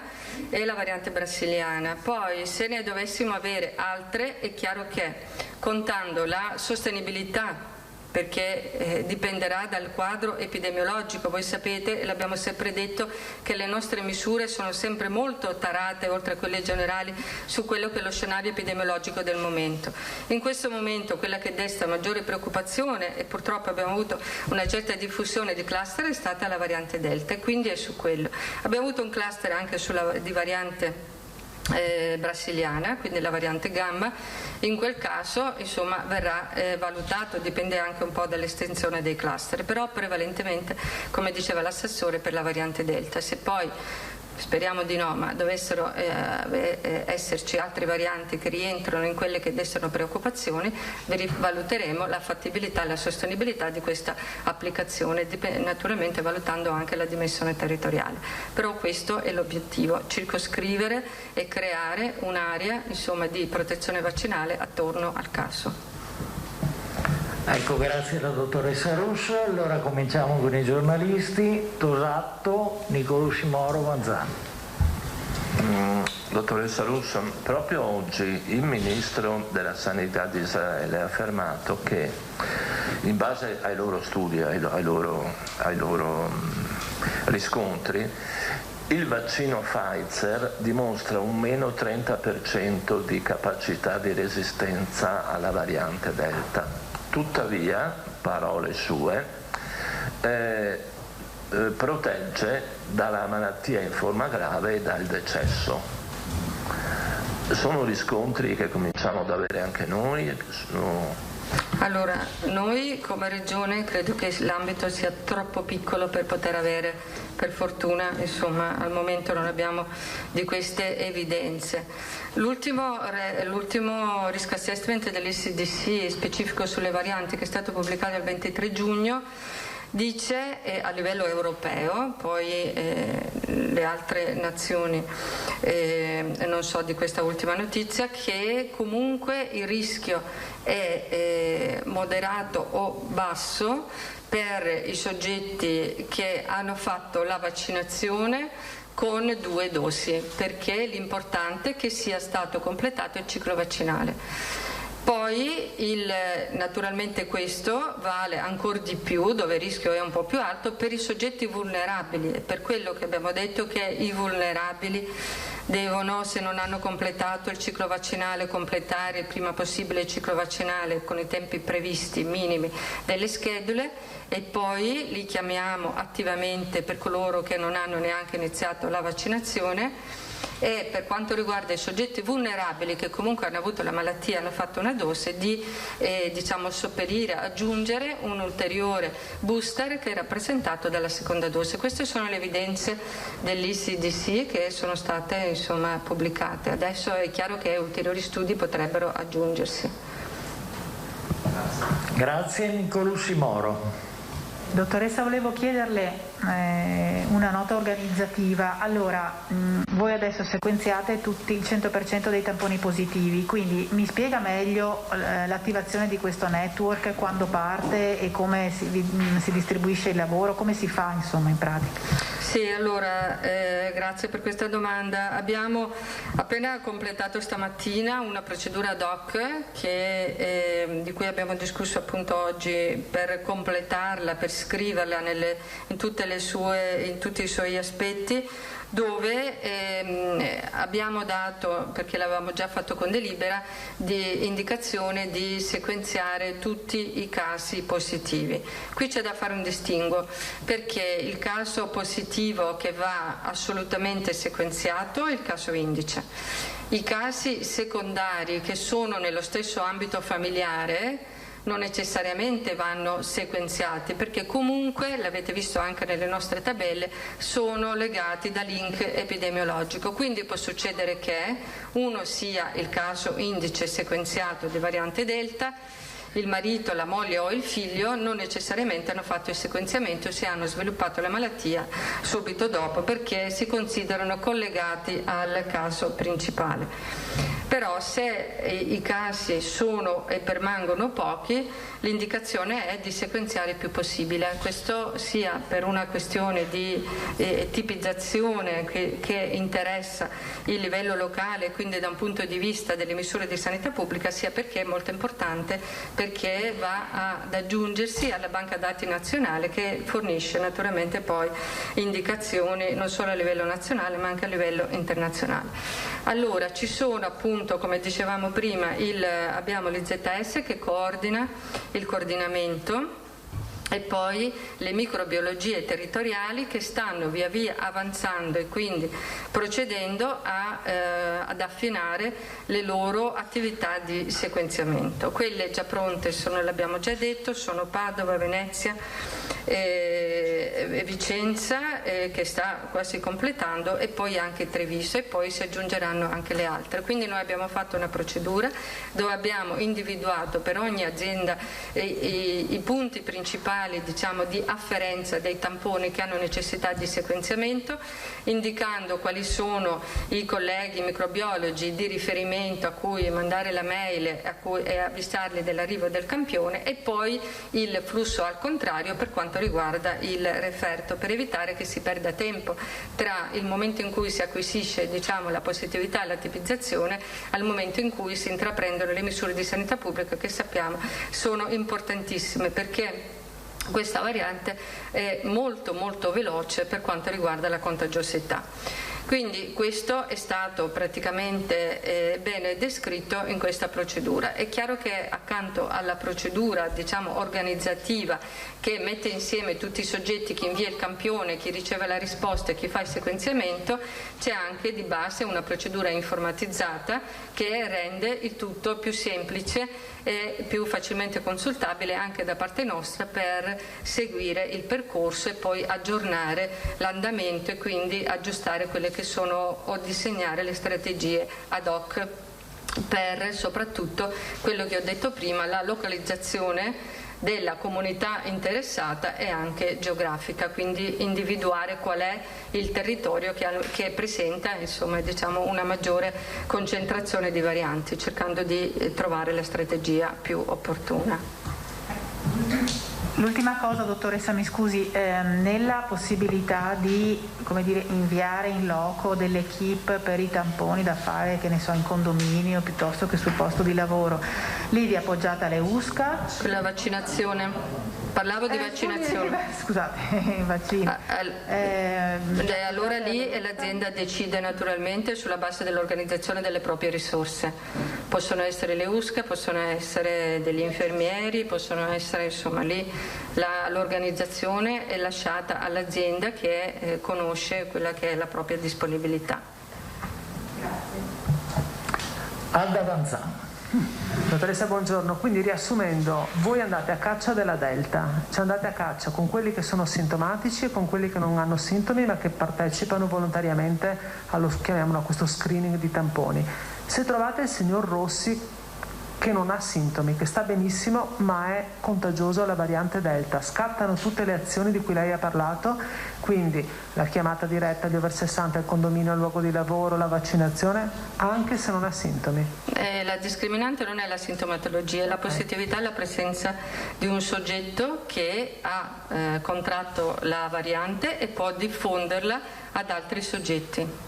Speaker 6: e la variante brasiliana. Poi se ne dovessimo avere altre, è chiaro che contando la sostenibilità, perché dipenderà dal quadro epidemiologico. Voi sapete, e l'abbiamo sempre detto, che le nostre misure sono sempre molto tarate, oltre a quelle generali, su quello che è lo scenario epidemiologico del momento. In questo momento quella che desta maggiore preoccupazione, e purtroppo abbiamo avuto una certa diffusione di cluster, è stata la variante Delta, e quindi è su quello. Abbiamo avuto un cluster anche di variante brasiliana, quindi la variante Gamma. In quel caso insomma verrà valutato, dipende anche un po' dall'estensione dei cluster, però prevalentemente, come diceva l'assessore, per la variante Delta. Se poi, speriamo di no, ma dovessero esserci altre varianti che rientrano in quelle che destano preoccupazioni, valuteremo la fattibilità e la sostenibilità di questa applicazione, naturalmente valutando anche la dimensione territoriale. Però questo è l'obiettivo: circoscrivere e creare un'area insomma di protezione vaccinale attorno al caso.
Speaker 8: Ecco, grazie alla dottoressa Russo. Allora cominciamo con i giornalisti. Tosato, Nicolussi Moro, Manzano.
Speaker 5: Dottoressa Russo, proprio oggi il ministro della Sanità di Israele ha affermato che, in base ai loro studi, ai loro riscontri, il vaccino Pfizer dimostra un meno 30% di capacità di resistenza alla variante Delta. Tuttavia, parole sue, protegge dalla malattia in forma grave e dal decesso. Sono riscontri che cominciamo ad avere anche noi?
Speaker 6: Allora, noi come Regione credo che l'ambito sia troppo piccolo per poter avere, per fortuna, insomma, al momento non abbiamo di queste evidenze. L'ultimo risk assessment dell'ECDC specifico sulle varianti, che è stato pubblicato il 23 giugno, dice a livello europeo, poi le altre nazioni non so di questa ultima notizia, che comunque il rischio è moderato o basso per i soggetti che hanno fatto la vaccinazione con 2 dosi, perché l'importante è che sia stato completato il ciclo vaccinale. Poi naturalmente questo vale ancora di più, dove il rischio è un po' più alto, per i soggetti vulnerabili, e per quello che abbiamo detto che i vulnerabili devono, se non hanno completato il ciclo vaccinale, completare il prima possibile il ciclo vaccinale con i tempi previsti minimi delle schedule, e poi li chiamiamo attivamente per coloro che non hanno neanche iniziato la vaccinazione. E per quanto riguarda i soggetti vulnerabili che comunque hanno avuto la malattia, hanno fatto una dose, di sopperire, aggiungere un ulteriore booster che è rappresentato dalla seconda dose. Queste sono le evidenze dell'ECDC che sono state insomma pubblicate. Adesso è chiaro che ulteriori studi potrebbero aggiungersi.
Speaker 8: Grazie. Nicolussi Moro.
Speaker 7: Dottoressa, volevo chiederle una nota organizzativa. Allora, voi adesso sequenziate tutti il 100% dei tamponi positivi, quindi mi spiega meglio l'attivazione di questo network, quando parte e come si distribuisce il lavoro, come si fa insomma in pratica?
Speaker 6: Sì, allora grazie per questa domanda. Abbiamo appena completato stamattina una procedura ad hoc di cui abbiamo discusso appunto oggi, per completarla, per scriverla in tutti i suoi aspetti, dove abbiamo dato, perché l'avevamo già fatto con delibera, di indicazione di sequenziare tutti i casi positivi. Qui c'è da fare un distinguo, perché il caso positivo che va assolutamente sequenziato è il caso indice. I casi secondari che sono nello stesso ambito familiare non necessariamente vanno sequenziati, perché comunque, l'avete visto anche nelle nostre tabelle, sono legati da link epidemiologico. Quindi può succedere che uno sia il caso indice sequenziato di variante Delta il marito, la moglie o il figlio non necessariamente hanno fatto il sequenziamento se hanno sviluppato la malattia subito dopo, perché si considerano collegati al caso principale. Però se i casi sono e permangono pochi, l'indicazione è di sequenziare il più possibile. Questo sia per una questione di tipizzazione che interessa il livello locale, quindi da un punto di vista delle misure di sanità pubblica, sia perché è molto importante, perché va ad aggiungersi alla banca dati nazionale che fornisce naturalmente poi indicazioni non solo a livello nazionale ma anche a livello internazionale. Allora ci sono appunto, come dicevamo prima, abbiamo l'IZS che coordina il coordinamento, e poi le microbiologie territoriali che stanno via via avanzando e quindi procedendo ad affinare le loro attività di sequenziamento. Quelle già pronte sono, l'abbiamo già detto, sono Padova, Venezia e Vicenza, che sta quasi completando, e poi anche Treviso, e poi si aggiungeranno anche le altre. Quindi noi abbiamo fatto una procedura dove abbiamo individuato per ogni azienda i punti principali, diciamo, di afferenza dei tamponi che hanno necessità di sequenziamento, indicando quali sono i colleghi microbiologi di riferimento a cui mandare la mail e avvisarli dell'arrivo del campione, e poi il flusso al contrario per quanto riguarda il referto, per evitare che si perda tempo tra il momento in cui si acquisisce, diciamo, la positività e la tipizzazione al momento in cui si intraprendono le misure di sanità pubblica, che sappiamo sono importantissime, perché questa variante è molto molto veloce per quanto riguarda la contagiosità. Quindi questo è stato praticamente bene descritto in questa procedura. È chiaro che accanto alla procedura, diciamo, organizzativa, che mette insieme tutti i soggetti, chi invia il campione, chi riceve la risposta e chi fa il sequenziamento, c'è anche di base una procedura informatizzata che rende il tutto più semplice e più facilmente consultabile anche da parte nostra per seguire il percorso e poi aggiornare l'andamento e quindi aggiustare quelle che sono o disegnare le strategie ad hoc per soprattutto quello che ho detto prima, la localizzazione della comunità interessata e anche geografica, quindi individuare qual è il territorio che presenta, insomma, diciamo, una maggiore concentrazione di varianti, cercando di trovare la strategia più opportuna.
Speaker 7: L'ultima cosa, dottoressa, mi scusi, nella possibilità di, come dire, inviare in loco delle equip per i tamponi da fare, che ne so, in condominio piuttosto che sul posto di lavoro, lì vi appoggiate alle USCA?
Speaker 6: La vaccinazione. Parlavo di vaccinazione.
Speaker 7: Scusate, vaccino.
Speaker 6: Allora lì l'azienda decide naturalmente sulla base dell'organizzazione delle proprie risorse. Possono essere le USCA, possono essere degli infermieri, possono essere, insomma, lì l'organizzazione è lasciata all'azienda che conosce quella che è la propria disponibilità.
Speaker 8: Alda Vanzano.
Speaker 9: Dottoressa, buongiorno. Quindi, riassumendo, voi andate a caccia della Delta, cioè andate a caccia con quelli che sono sintomatici e con quelli che non hanno sintomi ma che partecipano volontariamente chiamiamolo, a questo screening di tamponi. Se trovate il signor Rossi che non ha sintomi, che sta benissimo ma è contagioso alla variante Delta, scattano tutte le azioni di cui lei ha parlato, quindi la chiamata diretta agli over 60, il condominio, al luogo di lavoro, la vaccinazione, anche se non ha sintomi.
Speaker 6: La discriminante non è la sintomatologia, è la positività e la presenza di un soggetto che ha contratto la variante e può diffonderla ad altri soggetti.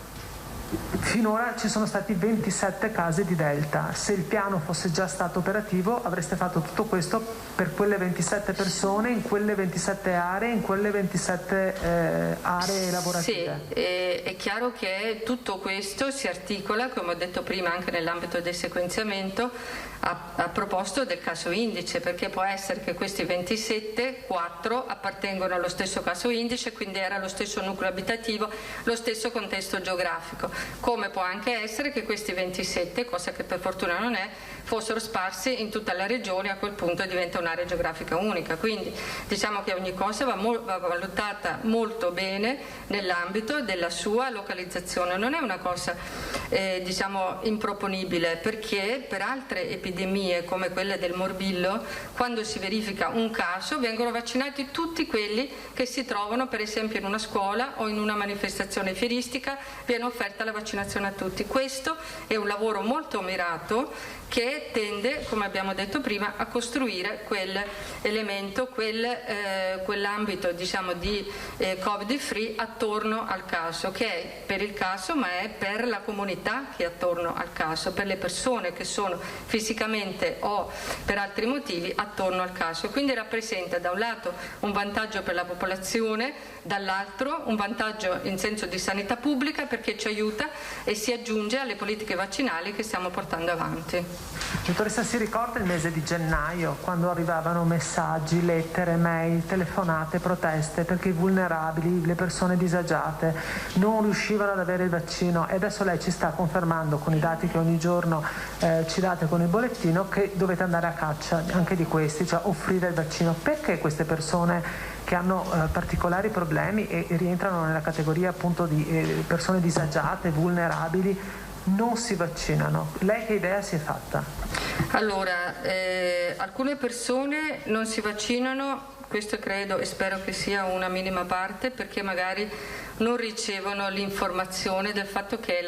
Speaker 9: Finora ci sono stati 27 casi di Delta. Se il piano fosse già stato operativo avreste fatto tutto questo per quelle 27 persone, in quelle 27 aree, in quelle 27 aree lavorative.
Speaker 6: Sì, è chiaro che tutto questo si articola, come ho detto prima, anche nell'ambito del sequenziamento a proposito del caso indice, perché può essere che questi 27, 4 appartengono allo stesso caso indice, quindi era lo stesso nucleo abitativo, lo stesso contesto geografico, come può anche essere che questi 27, cosa che per fortuna non è, fossero sparsi in tutta la regione, a quel punto diventa un'area geografica unica. Quindi diciamo che ogni cosa va valutata molto bene nell'ambito della sua localizzazione, non è una cosa diciamo improponibile, perché per altre epidemie come quella del morbillo, quando si verifica un caso vengono vaccinati tutti quelli che si trovano per esempio in una scuola o in una manifestazione fieristica, viene offerta la vaccinazione a tutti. Questo è un lavoro molto mirato che tende, come abbiamo detto prima, a costruire quell'elemento, quell'ambito diciamo di Covid free attorno al caso, che è per il caso ma è per la comunità che è attorno al caso, per le persone che sono fisicamente o per altri motivi attorno al caso. Quindi rappresenta da un lato un vantaggio per la popolazione, dall'altro un vantaggio in senso di sanità pubblica, perché ci aiuta e si aggiunge alle politiche vaccinali che stiamo portando avanti.
Speaker 9: Dottoressa, si ricorda il mese di gennaio, quando arrivavano messaggi, lettere, mail, telefonate, proteste perché i vulnerabili, le persone disagiate non riuscivano ad avere il vaccino, e adesso lei ci sta confermando con i dati che ogni giorno ci date con il bollettino che dovete andare a caccia anche di questi, cioè offrire il vaccino. Perché queste persone che hanno particolari problemi e rientrano nella categoria appunto di persone disagiate, vulnerabili, non si vaccinano? Lei che idea si è fatta?
Speaker 6: Allora, alcune persone non si vaccinano, questo credo e spero che sia una minima parte, perché magari non ricevono l'informazione del fatto che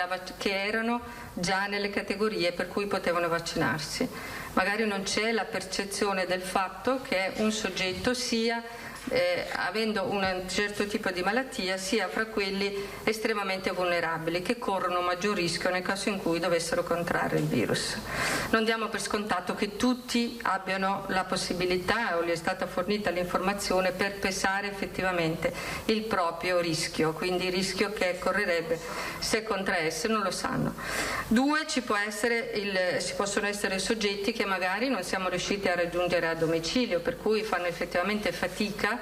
Speaker 6: erano già nelle categorie per cui potevano vaccinarsi. Magari non c'è la percezione del fatto che un soggetto sia avendo un certo tipo di malattia sia fra quelli estremamente vulnerabili che corrono maggior rischio nel caso in cui dovessero contrarre il virus. Non diamo per scontato che tutti abbiano la possibilità o gli è stata fornita l'informazione per pesare effettivamente il proprio rischio, quindi il rischio che correrebbe se contraesse non lo sanno. Due, ci possono essere soggetti che magari non siamo riusciti a raggiungere a domicilio, per cui fanno effettivamente fatica,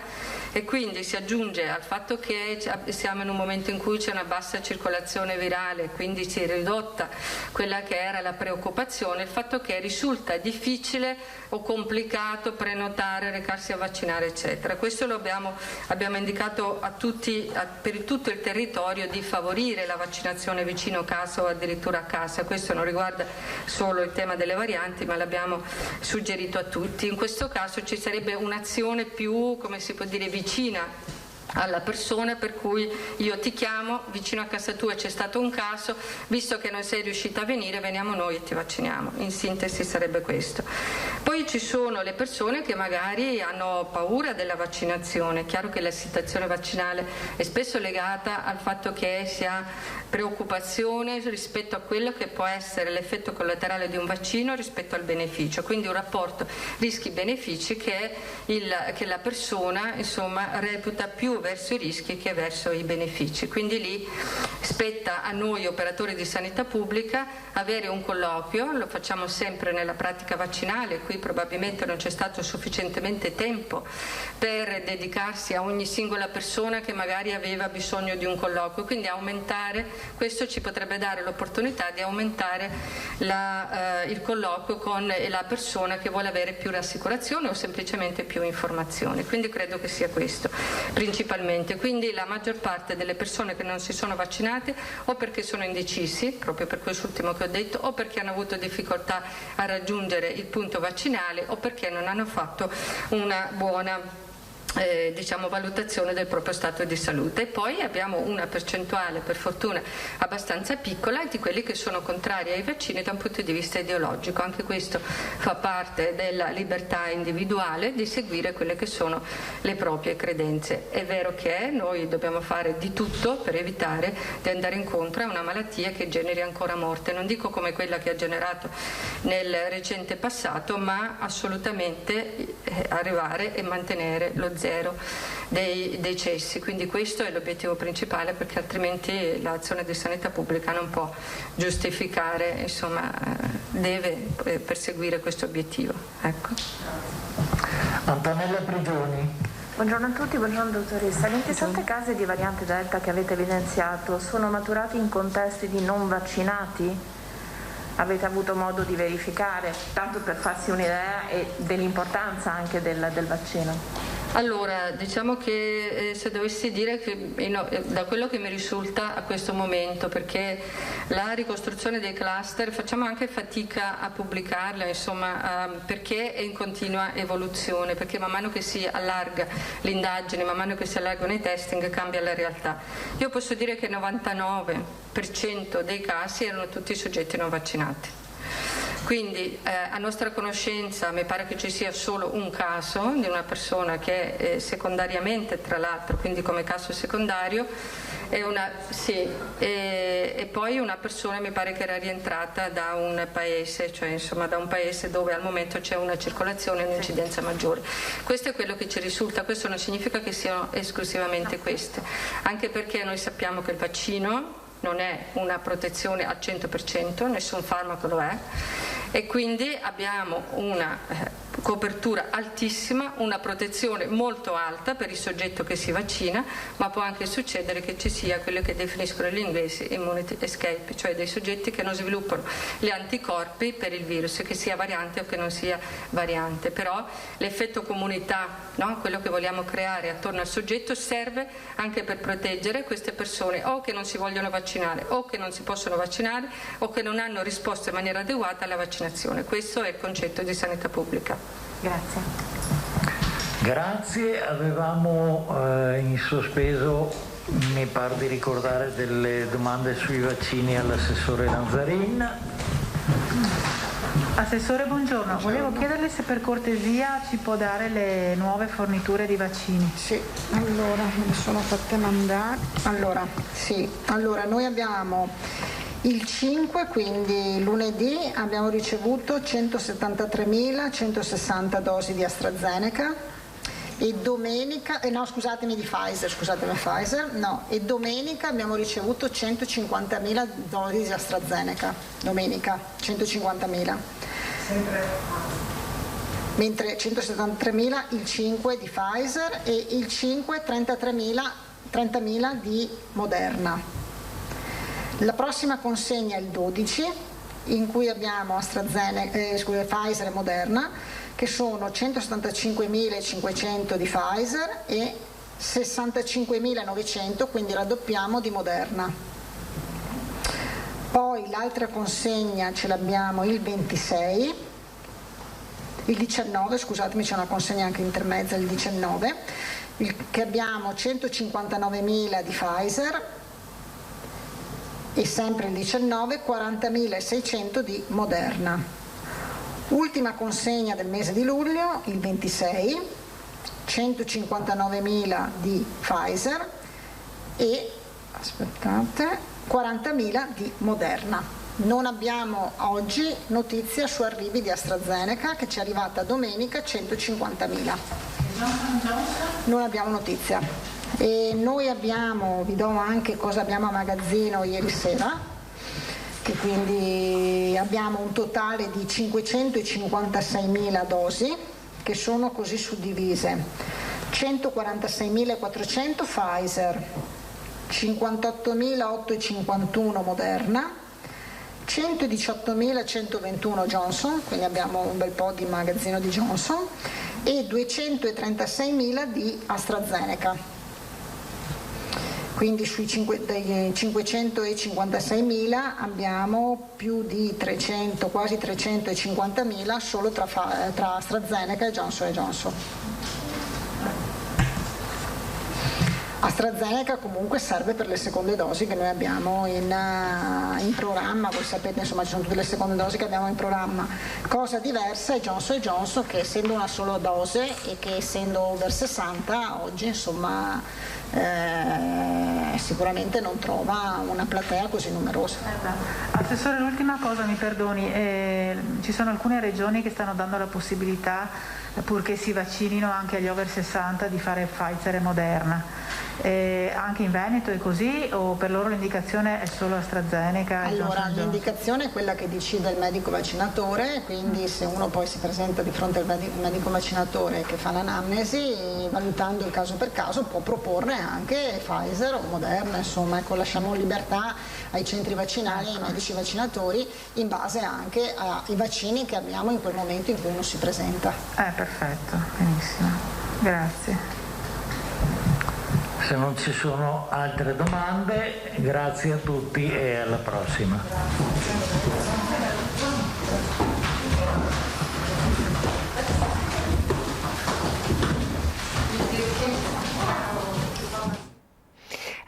Speaker 6: e quindi si aggiunge al fatto che siamo in un momento in cui c'è una bassa circolazione virale, quindi si è ridotta quella che era la preoccupazione, il fatto che risulta difficile o complicato prenotare, recarsi a vaccinare eccetera. Questo lo abbiamo indicato a tutti, per tutto il territorio, di favorire la vaccinazione vicino casa o addirittura a casa. Questo non riguarda solo il tema delle varianti, ma l'abbiamo suggerito a tutti. In questo caso ci sarebbe un'azione più, come si può dire, vicina alla persona, per cui io ti chiamo, vicino a casa tua c'è stato un caso, visto che non sei riuscita a venire, veniamo noi e ti vacciniamo. In sintesi sarebbe questo. Poi ci sono le persone che magari hanno paura della vaccinazione. È chiaro che la situazione vaccinale è spesso legata al fatto che si ha preoccupazione rispetto a quello che può essere l'effetto collaterale di un vaccino rispetto al beneficio, quindi un rapporto rischi-benefici che la persona insomma reputa più verso i rischi che verso i benefici. Quindi lì spetta a noi operatori di sanità pubblica avere un colloquio, lo facciamo sempre nella pratica vaccinale, qui probabilmente non c'è stato sufficientemente tempo per dedicarsi a ogni singola persona che magari aveva bisogno di un colloquio, quindi aumentare, questo ci potrebbe dare l'opportunità di aumentare il colloquio con la persona che vuole avere più rassicurazione o semplicemente più informazioni. Quindi credo che sia questo principalmente. Quindi la maggior parte delle persone che non si sono vaccinate o perché sono indecisi, proprio per quest'ultimo che ho detto, o perché hanno avuto difficoltà a raggiungere il punto vaccinale o perché non hanno fatto una buona valutazione del proprio stato di salute. E poi abbiamo una percentuale, per fortuna abbastanza piccola, di quelli che sono contrari ai vaccini da un punto di vista ideologico. Anche questo fa parte della libertà individuale di seguire quelle che sono le proprie credenze. È vero che noi dobbiamo fare di tutto per evitare di andare incontro a una malattia che generi ancora morte, non dico come quella che ha generato nel recente passato, ma assolutamente arrivare e mantenere lo zero dei decessi. Quindi questo è l'obiettivo principale, perché altrimenti l'azione di sanità pubblica non può giustificare, insomma, deve perseguire questo obiettivo. Ecco.
Speaker 8: Antonella Prigioni.
Speaker 11: Buongiorno a tutti, buongiorno dottoressa. 27 casi di variante Delta che avete evidenziato sono maturati in contesti di non vaccinati? avete avuto modo di verificare, tanto per farsi un'idea dell'importanza anche del vaccino?
Speaker 6: Allora, diciamo che se dovessi dire che da quello che mi risulta a questo momento, perché la ricostruzione dei cluster facciamo anche fatica a pubblicarla, insomma, perché è in continua evoluzione, perché man mano che si allarga l'indagine, man mano che si allargano i testing, cambia la realtà. Io posso dire che il 99% dei casi erano tutti soggetti non vaccinati. Quindi a nostra conoscenza mi pare che ci sia solo un caso di una persona che secondariamente, tra l'altro, quindi come caso secondario, e poi una persona mi pare che era rientrata da un paese, cioè insomma da un paese dove al momento c'è una circolazione e un'incidenza maggiore. Questo è quello che ci risulta, questo non significa che siano esclusivamente queste, anche perché noi sappiamo che il vaccino non è una protezione al 100%, nessun farmaco lo è, e quindi abbiamo una copertura altissima, una protezione molto alta per il soggetto che si vaccina, ma può anche succedere che ci sia quello che definiscono gli inglesi immunity escape, cioè dei soggetti che non sviluppano gli anticorpi per il virus, che sia variante o che non sia variante. Però l'effetto comunità, no? Quello che vogliamo creare attorno al soggetto, serve anche per proteggere queste persone o che non si vogliono vaccinare o che non si possono vaccinare o che non hanno risposto in maniera adeguata alla vaccinazione. Questo è il concetto di sanità pubblica.
Speaker 11: Grazie.
Speaker 8: Grazie, avevamo in sospeso, mi pare di ricordare, delle domande sui vaccini all'assessore Lanzarin.
Speaker 7: Assessore, buongiorno. Volevo chiederle se per cortesia ci può dare le nuove forniture di vaccini.
Speaker 10: Sì, allora me le sono fatte mandare. Allora noi abbiamo il 5, quindi lunedì, abbiamo ricevuto 173.160 dosi di AstraZeneca e domenica, e domenica abbiamo ricevuto 150.000 dosi di AstraZeneca, domenica 150.000. Mentre 173.000 il 5 di Pfizer e il 5 30.000 di Moderna. La prossima consegna è il 12, in cui abbiamo Pfizer e Moderna, che sono 175.500 di Pfizer e 65.900, quindi raddoppiamo, di Moderna. Poi l'altra consegna ce l'abbiamo il 26, il 19, scusatemi, c'è una consegna anche intermezza il 19, che abbiamo 159.000 di Pfizer e sempre il 19 40.600 di Moderna. Ultima consegna del mese di luglio, il 26, 159.000 di Pfizer e 40.000 di Moderna. Non abbiamo oggi notizia su arrivi di AstraZeneca, che ci è arrivata domenica 150.000. Non abbiamo notizia. E noi abbiamo, vi do anche cosa abbiamo a magazzino ieri sera, che quindi abbiamo un totale di 556.000 dosi, che sono così suddivise: 146.400 Pfizer, 58.851 Moderna, 118.121 Johnson, quindi abbiamo un bel po' di magazzino di Johnson, e 236.000 di AstraZeneca. Quindi sui 556.000 abbiamo più di 300, quasi 350.000 solo tra AstraZeneca e Johnson & Johnson. AstraZeneca comunque serve per le seconde dosi che noi abbiamo in programma, voi sapete, insomma, ci sono tutte le seconde dosi che abbiamo in programma. Cosa diversa è Johnson & Johnson, che essendo una sola dose e che essendo over 60 oggi, insomma, sicuramente non trova una platea così numerosa.
Speaker 7: Assessore, l'ultima cosa, mi perdoni, ci sono alcune regioni che stanno dando la possibilità, purché si vaccinino anche agli over 60, di fare Pfizer e Moderna. Anche in Veneto è così o per loro l'indicazione è solo AstraZeneca?
Speaker 10: Allora, l'indicazione è quella che decide il medico vaccinatore, quindi se uno poi si presenta di fronte al medico vaccinatore che fa l'anamnesi, valutando il caso per caso, può proporre anche Pfizer o Moderna, insomma, ecco, lasciamo libertà ai centri vaccinali e ai medici vaccinatori in base anche ai vaccini che abbiamo in quel momento in cui uno si presenta.
Speaker 7: Perfetto, benissimo, grazie.
Speaker 8: Se non ci sono altre domande, grazie a tutti e alla prossima.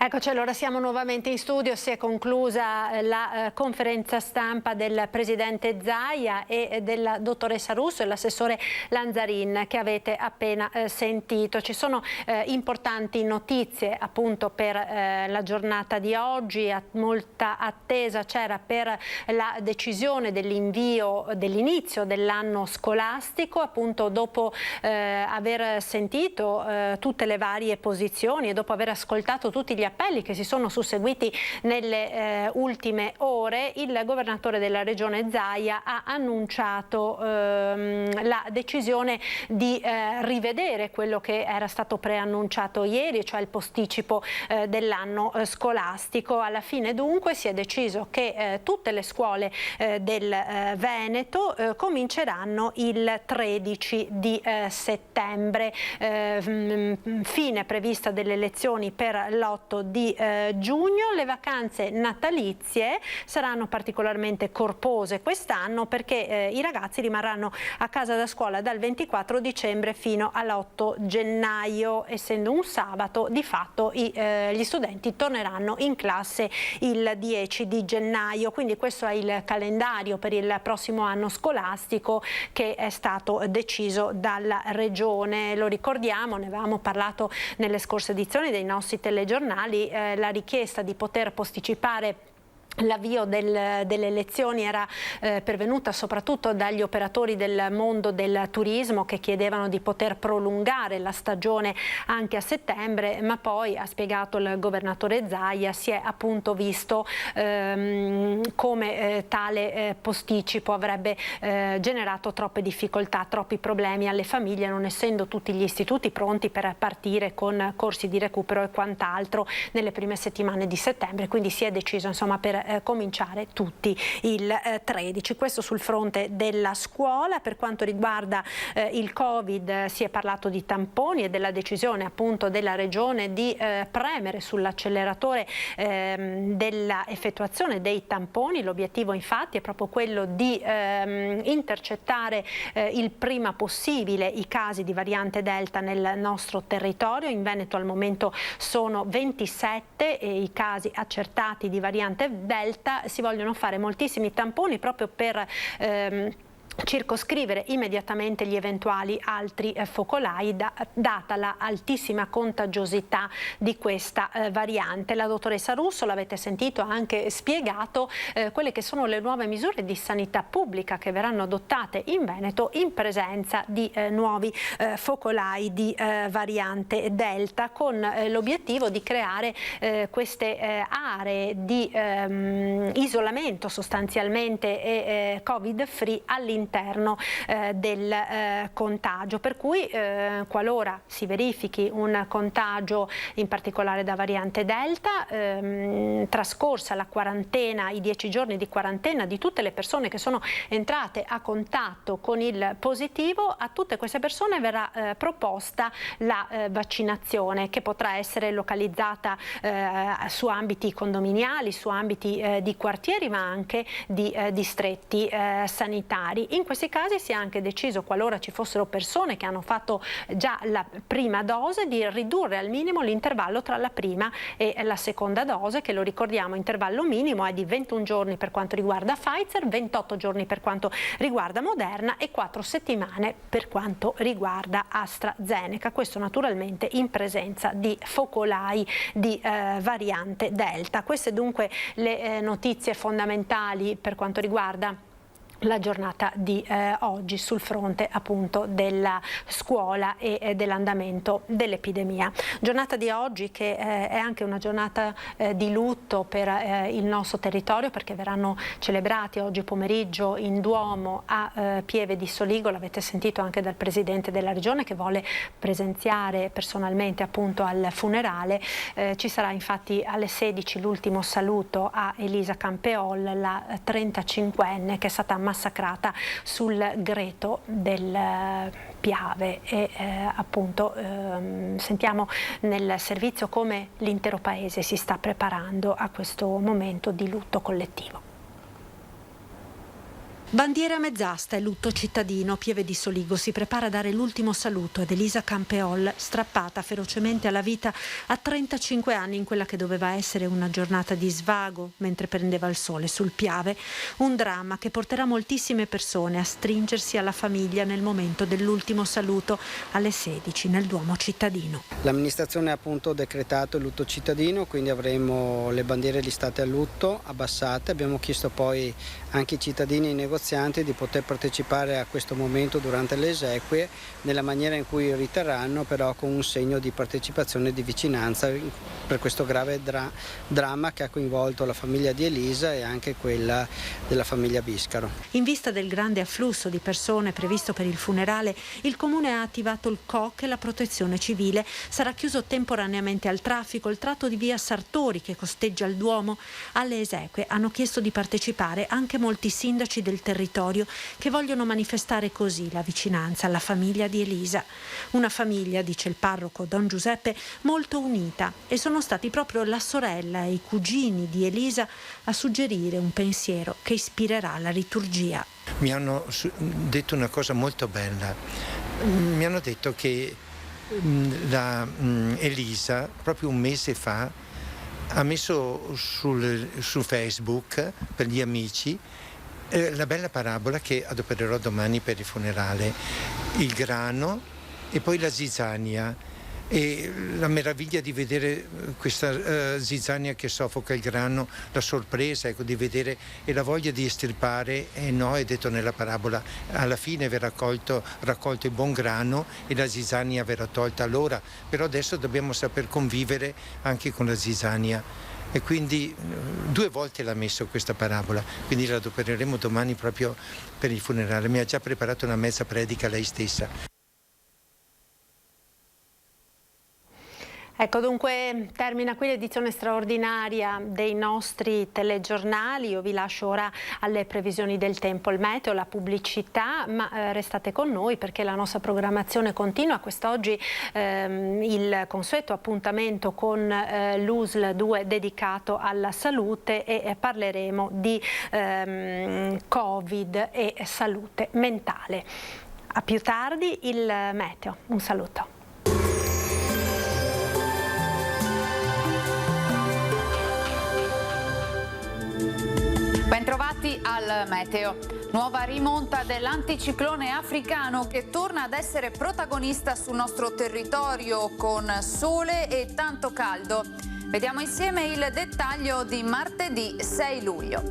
Speaker 1: Eccoci, allora siamo nuovamente in studio, si è conclusa la conferenza stampa del Presidente Zaia e della Dottoressa Russo e l'assessore Lanzarin che avete appena sentito. Ci sono importanti notizie appunto per la giornata di oggi, molta attesa c'era per la decisione dell'inizio dell'anno scolastico, appunto dopo aver sentito tutte le varie posizioni e dopo aver ascoltato tutti gli appelli che si sono susseguiti nelle ultime ore. Il governatore della regione Zaia ha annunciato la decisione di rivedere quello che era stato preannunciato ieri, cioè il posticipo dell'anno scolastico. Alla fine dunque si è deciso che tutte le scuole del Veneto cominceranno il 13 di settembre, fine prevista delle lezioni per l'8 di giugno. Le vacanze natalizie saranno particolarmente corpose quest'anno perché i ragazzi rimarranno a casa da scuola dal 24 dicembre fino all'8 gennaio, essendo un sabato. Di fatto gli studenti torneranno in classe il 10 di gennaio, quindi questo è il calendario per il prossimo anno scolastico che è stato deciso dalla regione. Lo ricordiamo, ne avevamo parlato nelle scorse edizioni dei nostri telegiornali, la richiesta di poter posticipare l'avvio delle lezioni era pervenuta soprattutto dagli operatori del mondo del turismo che chiedevano di poter prolungare la stagione anche a settembre, ma poi, ha spiegato il governatore Zaia, si è appunto visto come tale posticipo avrebbe generato troppe difficoltà, troppi problemi alle famiglie, non essendo tutti gli istituti pronti per partire con corsi di recupero e quant'altro nelle prime settimane di settembre, quindi si è deciso insomma per cominciare tutti il 13. Questo sul fronte della scuola. Per quanto riguarda il Covid si è parlato di tamponi e della decisione appunto della regione di premere sull'acceleratore della effettuazione dei tamponi. L'obiettivo infatti è proprio quello di intercettare il prima possibile i casi di variante Delta nel nostro territorio. In Veneto al momento sono 27 i casi accertati di variante Delta, si vogliono fare moltissimi tamponi proprio per circoscrivere immediatamente gli eventuali altri focolai data la altissima contagiosità di questa variante. La dottoressa Russo, l'avete sentito, ha anche spiegato quelle che sono le nuove misure di sanità pubblica che verranno adottate in Veneto in presenza di nuovi focolai di variante Delta, con l'obiettivo di creare queste aree di isolamento sostanzialmente e Covid free all'interno del contagio, per cui qualora si verifichi un contagio in particolare da variante Delta, trascorsa la quarantena, i 10 giorni di quarantena di tutte le persone che sono entrate a contatto con il positivo, a tutte queste persone verrà proposta la vaccinazione, che potrà essere localizzata su ambiti condominiali, su ambiti di quartieri, ma anche di distretti sanitari. In questi casi si è anche deciso, qualora ci fossero persone che hanno fatto già la prima dose, di ridurre al minimo l'intervallo tra la prima e la seconda dose, che, lo ricordiamo, intervallo minimo è di 21 giorni per quanto riguarda Pfizer, 28 giorni per quanto riguarda Moderna e 4 settimane per quanto riguarda AstraZeneca. Questo naturalmente in presenza di focolai di variante Delta. Queste dunque le notizie fondamentali per quanto riguarda la giornata di oggi sul fronte appunto della scuola e dell'andamento dell'epidemia. Giornata di oggi che è anche una giornata di lutto per il nostro territorio, perché verranno celebrati oggi pomeriggio in Duomo a Pieve di Soligo, l'avete sentito anche dal Presidente della Regione che vuole presenziare personalmente appunto al funerale. Ci sarà infatti alle 16 l'ultimo saluto a Elisa Campeol, la 35enne che è stata massacrata sul greto del Piave e appunto sentiamo nel servizio come l'intero paese si sta preparando a questo momento di lutto collettivo. Bandiera a mezz'asta e lutto cittadino. Pieve di Soligo si prepara a dare l'ultimo saluto ad Elisa Campeol, strappata ferocemente alla vita a 35 anni in quella che doveva essere una giornata di svago mentre prendeva il sole sul Piave. Un dramma che porterà moltissime persone a stringersi alla famiglia nel momento dell'ultimo saluto alle 16 nel Duomo cittadino.
Speaker 12: L'amministrazione ha appunto decretato il lutto cittadino, quindi avremo le bandiere listate a lutto abbassate. Abbiamo chiesto poi anche ai cittadini e ai negozianti di poter partecipare a questo momento durante le esequie nella maniera in cui riterranno, però con un segno di partecipazione e di vicinanza per questo grave dramma che ha coinvolto la famiglia di Elisa e anche quella della famiglia Biscaro.
Speaker 1: In vista del grande afflusso di persone previsto per il funerale, il Comune ha attivato il COC e la Protezione Civile. Sarà chiuso temporaneamente al traffico il tratto di via Sartori che costeggia il Duomo. Alle esequie hanno chiesto di partecipare anche molti sindaci del territorio che vogliono manifestare così la vicinanza alla famiglia di Elisa. Una famiglia, dice il parroco Don Giuseppe, molto unita, e sono stati proprio la sorella e i cugini di Elisa a suggerire un pensiero che ispirerà la liturgia.
Speaker 13: Mi hanno detto una cosa molto bella. Mi hanno detto che Elisa proprio un mese fa ha messo su Facebook per gli amici la bella parabola che adopererò domani per il funerale: il grano e poi la zizzania, e la meraviglia di vedere questa zizzania che soffoca il grano, la sorpresa, ecco, di vedere, e la voglia di estirpare. E no, è detto nella parabola, alla fine verrà raccolto il buon grano e la zizzania verrà tolta. Allora però adesso dobbiamo saper convivere anche con la zizzania, e quindi 2 volte l'ha messo questa parabola, quindi la adopereremo domani proprio per il funerale. Mi ha già preparato una mezza predica lei stessa.
Speaker 1: Ecco, dunque termina qui l'edizione straordinaria dei nostri telegiornali. Io vi lascio ora alle previsioni del tempo, il meteo, la pubblicità, ma restate con noi perché la nostra programmazione continua. Quest'oggi il consueto appuntamento con l'USL 2 dedicato alla salute, e parleremo di Covid e salute mentale. A più tardi il meteo. Un saluto.
Speaker 14: Bentrovati al meteo. Nuova rimonta dell'anticiclone africano che torna ad essere protagonista sul nostro territorio con sole e tanto caldo. Vediamo insieme il dettaglio di martedì 6 luglio.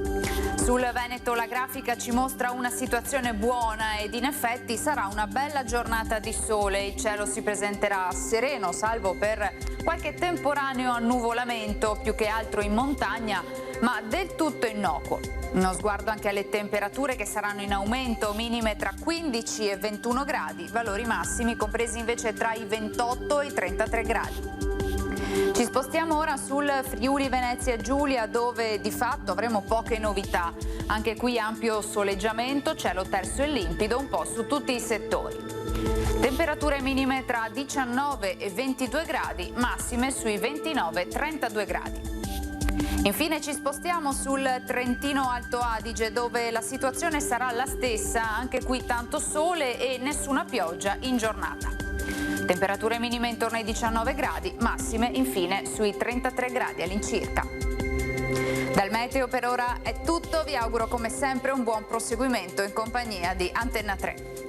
Speaker 14: Sul Veneto la grafica ci mostra una situazione buona ed in effetti sarà una bella giornata di sole. Il cielo si presenterà sereno, salvo per qualche temporaneo annuvolamento, più che altro in montagna, ma del tutto innocuo. Uno sguardo anche alle temperature che saranno in aumento, minime tra 15 e 21 gradi, valori massimi compresi invece tra i 28 e i 33 gradi. Ci spostiamo ora sul Friuli Venezia Giulia, dove di fatto avremo poche novità. Anche qui ampio soleggiamento, cielo terso e limpido un po' su tutti i settori. Temperature minime tra 19 e 22 gradi, massime sui 29-32 gradi. Infine ci spostiamo sul Trentino Alto Adige, dove la situazione sarà la stessa, anche qui tanto sole e nessuna pioggia in giornata. Temperature minime intorno ai 19 gradi, massime infine sui 33 gradi all'incirca. Dal meteo per ora è tutto, vi auguro come sempre un buon proseguimento in compagnia di Antenna 3.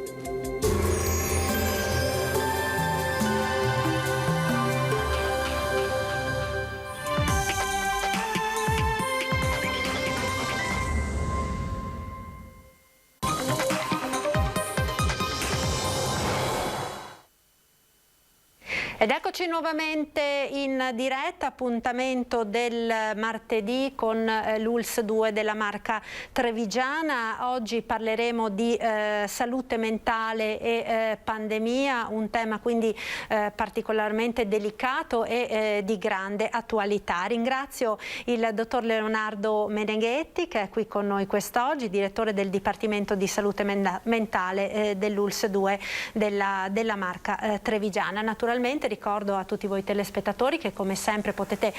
Speaker 1: Ed eccoci nuovamente in diretta, appuntamento del martedì con l'ULSS 2 della Marca Trevigiana. Oggi parleremo di salute mentale e pandemia, un tema quindi particolarmente delicato e di grande attualità. Ringrazio il dottor Leonardo Meneghetti, che è qui con noi quest'oggi, direttore del Dipartimento di Salute Mentale dell'ULSS 2 della Marca Trevigiana. Naturalmente ricordo a tutti voi telespettatori che come sempre potete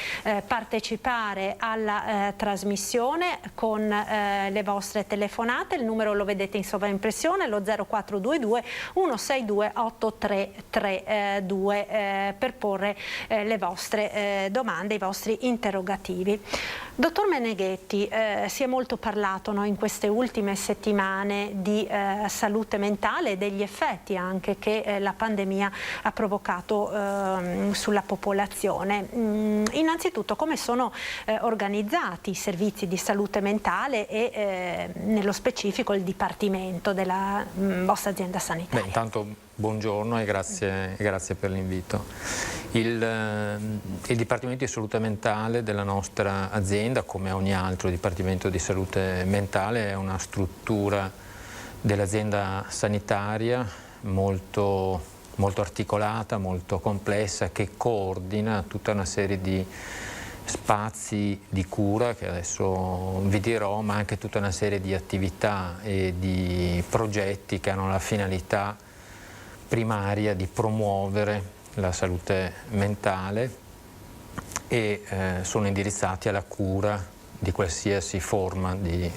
Speaker 1: partecipare alla trasmissione con le vostre telefonate. Il numero lo vedete in sovraimpressione, lo 0422 162 8332 per porre le vostre domande, i vostri interrogativi. Dottor Meneghetti, si è molto parlato in queste ultime settimane di salute mentale e degli effetti anche che la pandemia ha provocato sulla popolazione. Innanzitutto, come sono organizzati i servizi di salute mentale e nello specifico il Dipartimento della vostra azienda sanitaria?
Speaker 15: Intanto buongiorno e grazie per l'invito. Il Dipartimento di Salute Mentale della nostra azienda, come ogni altro Dipartimento di Salute Mentale, è una struttura dell'azienda sanitaria molto articolata, molto complessa, che coordina tutta una serie di spazi di cura che adesso vi dirò, ma anche tutta una serie di attività e di progetti che hanno la finalità primaria di promuovere la salute mentale e sono indirizzati alla cura di qualsiasi forma di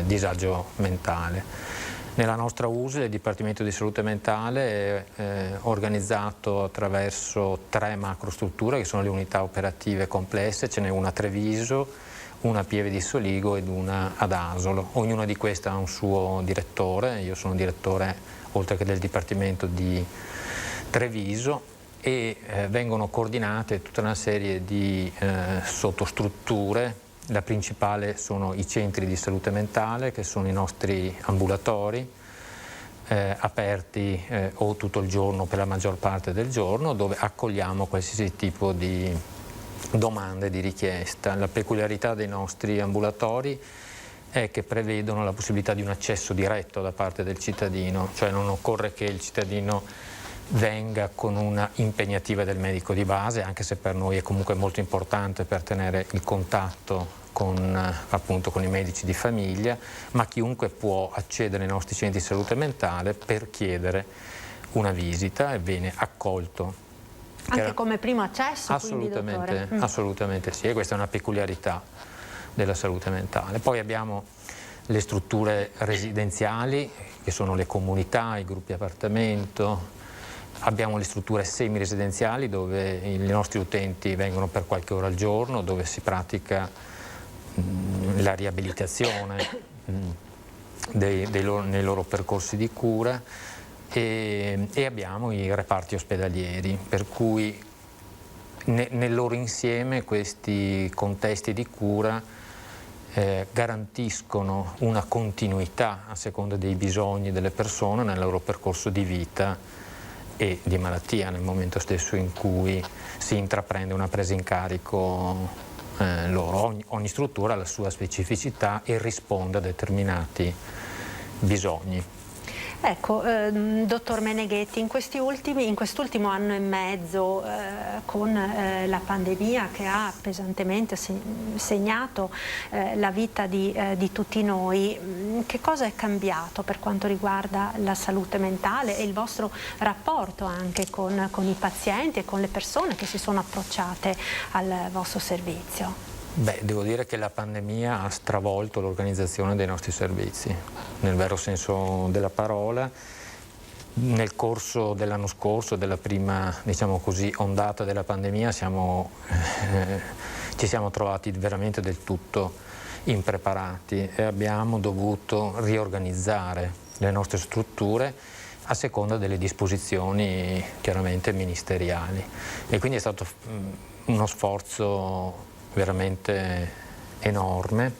Speaker 15: disagio mentale. Nella nostra USL il Dipartimento di Salute Mentale è organizzato attraverso 3 macrostrutture che sono le unità operative complesse. Ce n'è una a Treviso, una a Pieve di Soligo ed una ad Asolo. Ognuna di queste ha un suo direttore. Io sono direttore, oltre che del Dipartimento, di Treviso, e vengono coordinate tutta una serie di sottostrutture. La principale sono i centri di salute mentale, che sono i nostri ambulatori aperti o tutto il giorno per la maggior parte del giorno, dove accogliamo qualsiasi tipo di domande, di richiesta. La peculiarità dei nostri ambulatori è che prevedono la possibilità di un accesso diretto da parte del cittadino, cioè non occorre che il cittadino venga con una impegnativa del medico di base, anche se per noi è comunque molto importante per tenere il contatto appunto con i medici di famiglia, ma chiunque può accedere ai nostri centri di salute mentale per chiedere una visita e viene accolto.
Speaker 1: Anche come primo accesso?
Speaker 15: Assolutamente,
Speaker 1: quindi,
Speaker 15: assolutamente sì, e questa è una peculiarità della salute mentale. Poi abbiamo le strutture residenziali, che sono le comunità, i gruppi appartamento. Abbiamo le strutture semi-residenziali dove i nostri utenti vengono per qualche ora al giorno, dove si pratica la riabilitazione nei loro percorsi di cura, e abbiamo i reparti ospedalieri, per cui nel loro insieme questi contesti di cura garantiscono una continuità a seconda dei bisogni delle persone nel loro percorso di vita e di malattia, nel momento stesso in cui si intraprende una presa in carico loro. Ogni struttura ha la sua specificità e risponde a determinati bisogni.
Speaker 1: Ecco, dottor Meneghetti, in quest'ultimo anno e mezzo con la pandemia che ha pesantemente segnato la vita di tutti noi, che cosa è cambiato per quanto riguarda la salute mentale e il vostro rapporto anche con i pazienti e con le persone che si sono approcciate al vostro servizio?
Speaker 15: Devo dire che la pandemia ha stravolto l'organizzazione dei nostri servizi, nel vero senso della parola. Nel corso dell'anno scorso, della prima, diciamo così, ondata della pandemia, ci siamo trovati veramente del tutto impreparati e abbiamo dovuto riorganizzare le nostre strutture a seconda delle disposizioni chiaramente ministeriali, e quindi è stato uno sforzo veramente enorme.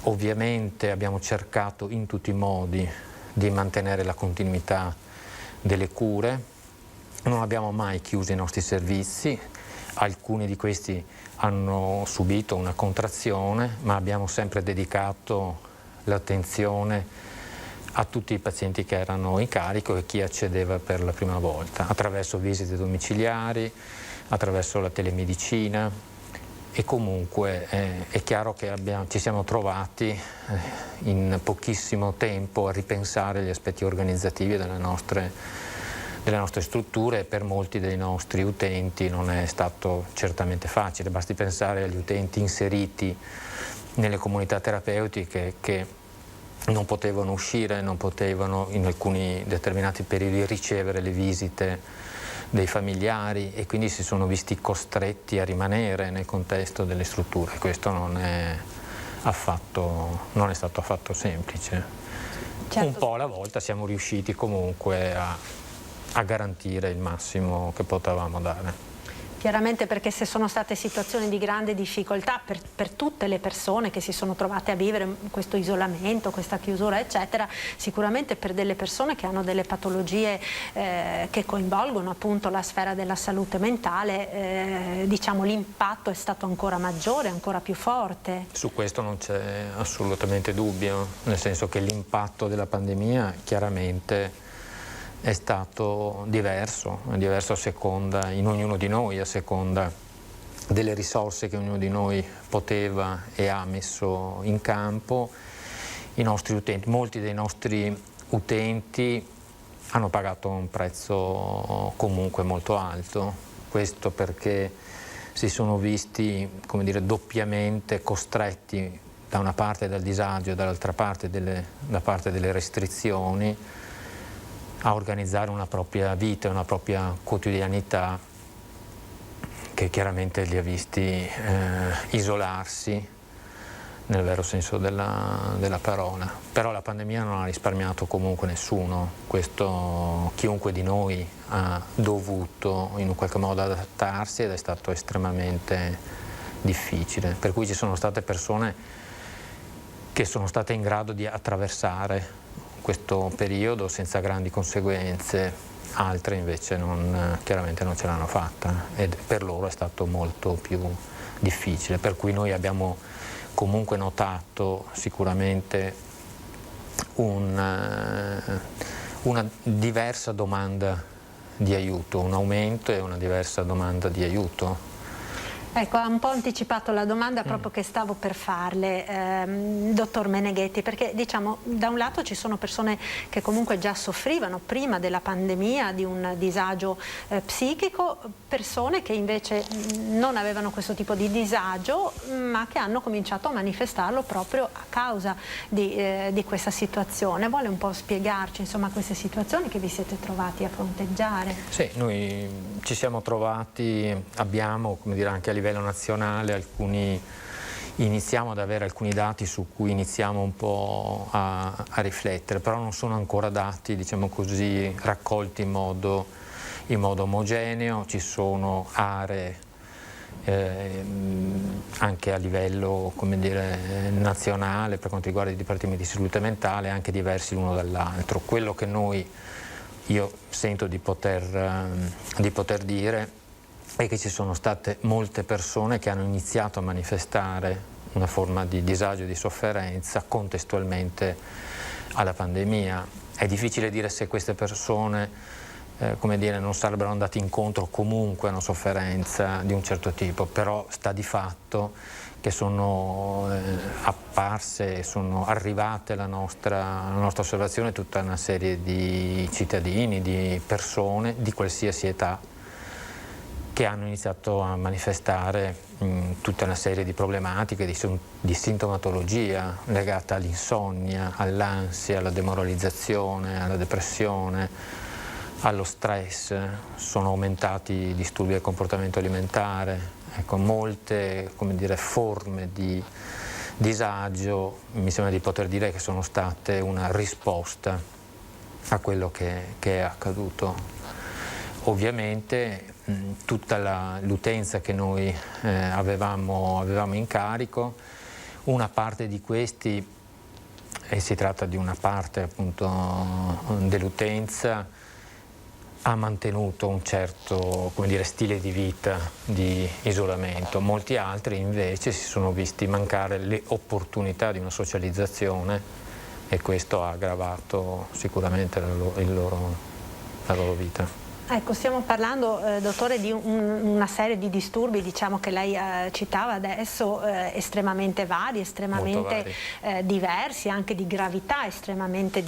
Speaker 15: Ovviamente abbiamo cercato in tutti i modi di mantenere la continuità delle cure, non abbiamo mai chiuso i nostri servizi, alcuni di questi hanno subito una contrazione, ma abbiamo sempre dedicato l'attenzione a tutti i pazienti che erano in carico e chi accedeva per la prima volta, attraverso visite domiciliari, attraverso la telemedicina, e comunque è chiaro che ci siamo trovati in pochissimo tempo a ripensare gli aspetti organizzativi delle nostre strutture, e per molti dei nostri utenti non è stato certamente facile. Basti pensare agli utenti inseriti nelle comunità terapeutiche che non potevano uscire, non potevano in alcuni determinati periodi ricevere le visite dei familiari, e quindi si sono visti costretti a rimanere nel contesto delle strutture. Questo non è stato affatto semplice. Certo. Un po' alla volta siamo riusciti comunque a garantire il massimo che potevamo dare.
Speaker 1: Chiaramente, perché se sono state situazioni di grande difficoltà per tutte le persone che si sono trovate a vivere questo isolamento, questa chiusura eccetera, sicuramente per delle persone che hanno delle patologie che coinvolgono appunto la sfera della salute mentale, diciamo l'impatto è stato ancora maggiore, ancora più forte. Su questo non c'è assolutamente dubbio, nel senso che l'impatto della pandemia chiaramente è stato diverso a seconda, in ognuno di noi, a seconda delle risorse che ognuno di noi poteva e ha messo in campo. I nostri utenti, molti dei nostri utenti hanno pagato un prezzo comunque molto alto, questo perché si sono visti, come dire, doppiamente costretti da una parte dal disagio e dall'altra parte da parte delle restrizioni a organizzare una propria vita, una propria quotidianità che chiaramente li ha visti isolarsi nel vero senso della parola. Però la pandemia non ha risparmiato comunque nessuno, questo chiunque di noi ha dovuto in un qualche modo adattarsi ed è stato estremamente difficile, per cui ci sono state persone che sono state in grado di attraversare questo periodo senza grandi conseguenze, altre invece chiaramente non ce l'hanno fatta, e per loro è stato molto più difficile, per cui noi abbiamo comunque notato sicuramente una diversa domanda di aiuto, un aumento e una diversa domanda di aiuto. Ecco, ha un po' anticipato la domanda proprio che stavo per farle, dottor Meneghetti, perché diciamo da un lato ci sono persone che comunque già soffrivano prima della pandemia di un disagio psichico, persone che invece non avevano questo tipo di disagio ma che hanno cominciato a manifestarlo proprio a causa di questa situazione. Vuole un po' spiegarci insomma queste situazioni che vi siete trovati a fronteggiare?
Speaker 15: Sì, noi ci siamo trovati, abbiamo, come dire, anche a livello nazionale iniziamo ad avere alcuni dati su cui iniziamo un po' a riflettere, però non sono ancora dati, diciamo così, raccolti in modo omogeneo. Ci sono aree anche a livello, come dire, nazionale per quanto riguarda i dipartimenti di salute mentale, anche diversi l'uno dall'altro. Quello che io sento di poter dire è che ci sono state molte persone che hanno iniziato a manifestare una forma di disagio e di sofferenza contestualmente alla pandemia. È difficile dire se queste persone come dire, non sarebbero andate incontro comunque a una sofferenza di un certo tipo, però sta di fatto che sono apparse, sono arrivate alla nostra osservazione tutta una serie di cittadini, di persone di qualsiasi età, che hanno iniziato a manifestare tutta una serie di problematiche, di sintomatologia legata all'insonnia, all'ansia, alla demoralizzazione, alla depressione, allo stress. Sono aumentati i disturbi del comportamento alimentare, ecco, molte, come dire, forme di disagio, mi sembra di poter dire che sono state una risposta a quello che è accaduto. Ovviamente tutta l'utenza che noi avevamo in carico, una parte di questi, e si tratta di una parte appunto dell'utenza, ha mantenuto un certo, come dire, stile di vita di isolamento. Molti altri invece si sono visti mancare le opportunità di una socializzazione e questo ha aggravato sicuramente la loro vita.
Speaker 1: Ecco, stiamo parlando, dottore, di una serie di disturbi, diciamo, che lei citava adesso, estremamente vari, estremamente diversi, anche di gravità estremamente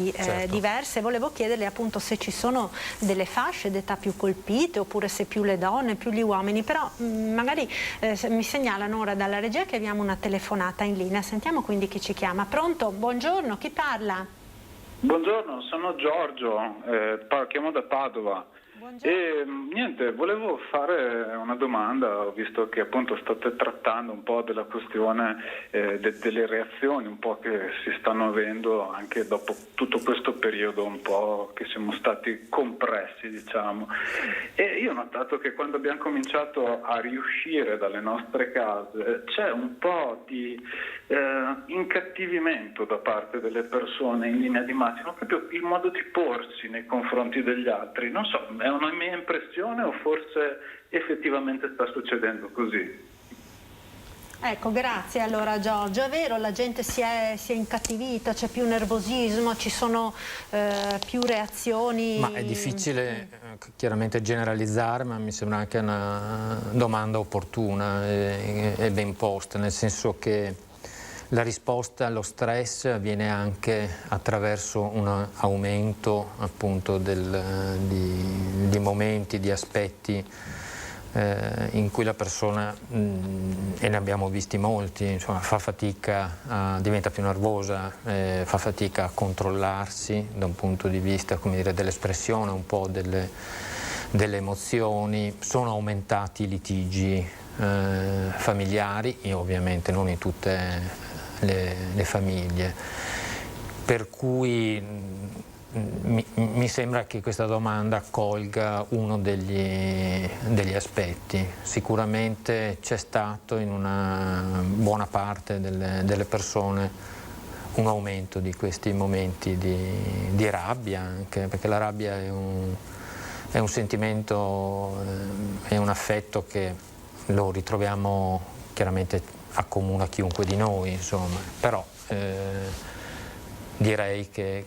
Speaker 1: diverse. Volevo chiederle appunto se ci sono delle fasce d'età più colpite, oppure se più le donne, più gli uomini, però magari mi segnalano ora dalla regia che abbiamo una telefonata in linea. Sentiamo quindi chi ci chiama. Pronto? Buongiorno, chi parla?
Speaker 16: Buongiorno, sono Giorgio, chiamo da Padova. E niente, volevo fare una domanda, visto che appunto state trattando un po' della questione delle reazioni un po' che si stanno avendo anche dopo tutto questo periodo un po' che siamo stati compressi, diciamo. E io ho notato che quando abbiamo cominciato a riuscire dalle nostre case c'è un po' di incattivimento da parte delle persone in linea di massima, proprio il modo di porsi nei confronti degli altri. Non so, è una mia impressione o forse effettivamente sta succedendo così?
Speaker 1: Ecco, grazie allora Giorgio. È vero, la gente si è incattivita, c'è più nervosismo, ci sono più reazioni.
Speaker 15: Ma è difficile chiaramente generalizzare, ma mi sembra anche una domanda opportuna e ben posta, nel senso che la risposta allo stress avviene anche attraverso un aumento appunto di momenti, di aspetti in cui la persona, e ne abbiamo visti molti, insomma, fa fatica, diventa più nervosa, fa fatica a controllarsi da un punto di vista, come dire, dell'espressione un po' delle emozioni, sono aumentati i litigi familiari e ovviamente non in tutte le famiglie, per cui mi sembra che questa domanda colga uno degli aspetti. Sicuramente c'è stato in una buona parte delle persone un aumento di questi momenti di rabbia, anche perché la rabbia è un sentimento, è un affetto che lo ritroviamo chiaramente accomuna chiunque di noi, insomma, però direi che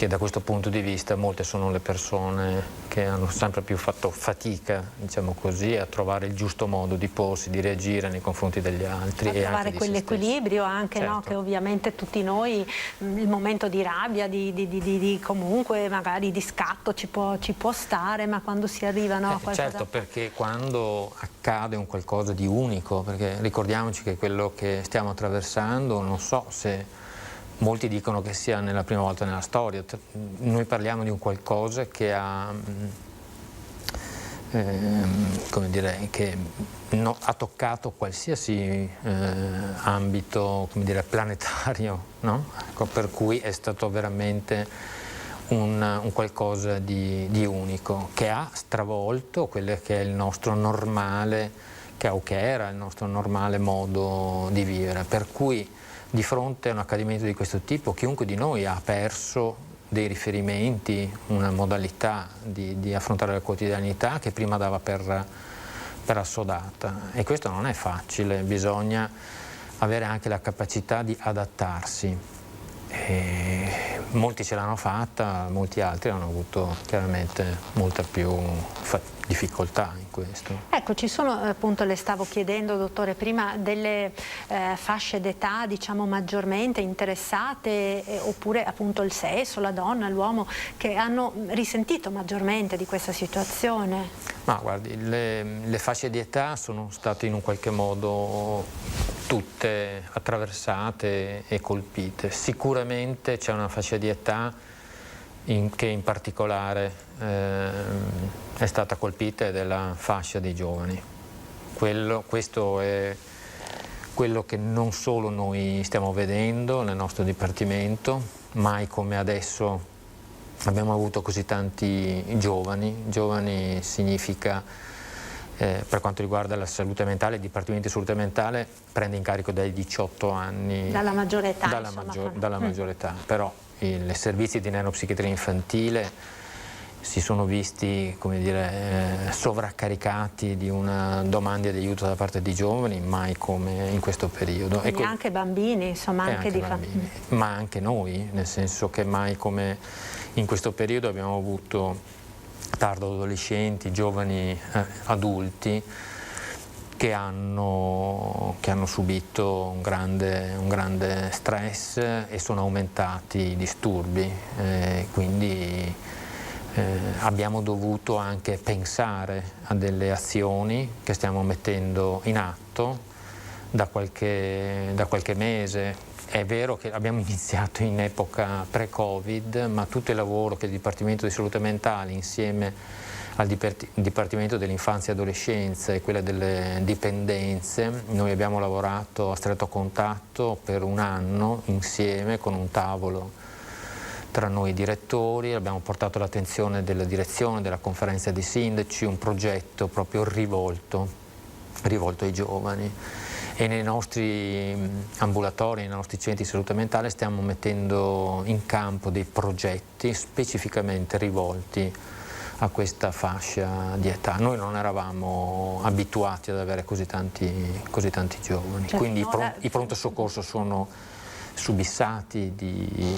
Speaker 15: da questo punto di vista molte sono le persone che hanno sempre più fatto fatica, diciamo così, a trovare il giusto modo di porsi, di reagire nei confronti degli altri. A
Speaker 1: trovare quell'equilibrio anche, certo. No? Che ovviamente tutti noi, il momento di rabbia, di comunque magari di scatto ci può stare, ma quando si arrivano a qualcosa...
Speaker 15: Certo, perché quando accade un qualcosa di unico, perché ricordiamoci che quello che stiamo attraversando, non so se... Molti dicono che sia la prima volta nella storia, noi parliamo di un qualcosa che ha, come dire, che ha toccato qualsiasi ambito, come dire, planetario, no? Ecco, per cui è stato veramente un qualcosa di unico, che ha stravolto quello che è il nostro normale, che era il nostro normale modo di vivere, per cui di fronte a un accadimento di questo tipo chiunque di noi ha perso dei riferimenti, una modalità di affrontare la quotidianità che prima dava per assodata, e questo non è facile, bisogna avere anche la capacità di adattarsi. E molti ce l'hanno fatta, molti altri hanno avuto chiaramente molta più difficoltà in questo.
Speaker 1: Ecco, ci sono appunto, le stavo chiedendo dottore prima, delle fasce d'età diciamo maggiormente interessate oppure appunto il sesso, la donna, l'uomo che hanno risentito maggiormente di questa situazione?
Speaker 15: Ma guardi, le fasce di età sono state in un qualche modo tutte attraversate e colpite. Sicuramente c'è una fascia di età che in particolare è stata colpita, ed è la fascia dei giovani. Questo è quello che non solo noi stiamo vedendo nel nostro Dipartimento, mai come adesso abbiamo avuto così tanti giovani. Giovani significa, per quanto riguarda la salute mentale, il Dipartimento di Salute Mentale prende in carico dai 18 anni.
Speaker 1: Dalla maggiore età.
Speaker 15: Dalla maggiore età, però i servizi di neuropsichiatria infantile si sono visti, come dire, sovraccaricati di una domanda di aiuto da parte di giovani, mai come in questo periodo.
Speaker 1: E anche bambini, insomma, anche di famiglie.
Speaker 15: Ma anche noi, nel senso che mai come in questo periodo abbiamo avuto tardo adolescenti, giovani adulti che hanno subito un grande stress e sono aumentati i disturbi, quindi abbiamo dovuto anche pensare a delle azioni che stiamo mettendo in atto da qualche mese. È vero che abbiamo iniziato in epoca pre-Covid, ma tutto il lavoro che il Dipartimento di Salute Mentale insieme al Dipartimento dell'Infanzia e Adolescenza e quella delle dipendenze, noi abbiamo lavorato a stretto contatto per un anno insieme con un tavolo tra noi direttori, abbiamo portato all'attenzione della direzione, della conferenza dei sindaci, un progetto proprio rivolto ai giovani. E nei nostri ambulatori, nei nostri centri di salute mentale stiamo mettendo in campo dei progetti specificamente rivolti a questa fascia di età. Noi non eravamo abituati ad avere così tanti giovani, quindi i pronto soccorso sono subissati di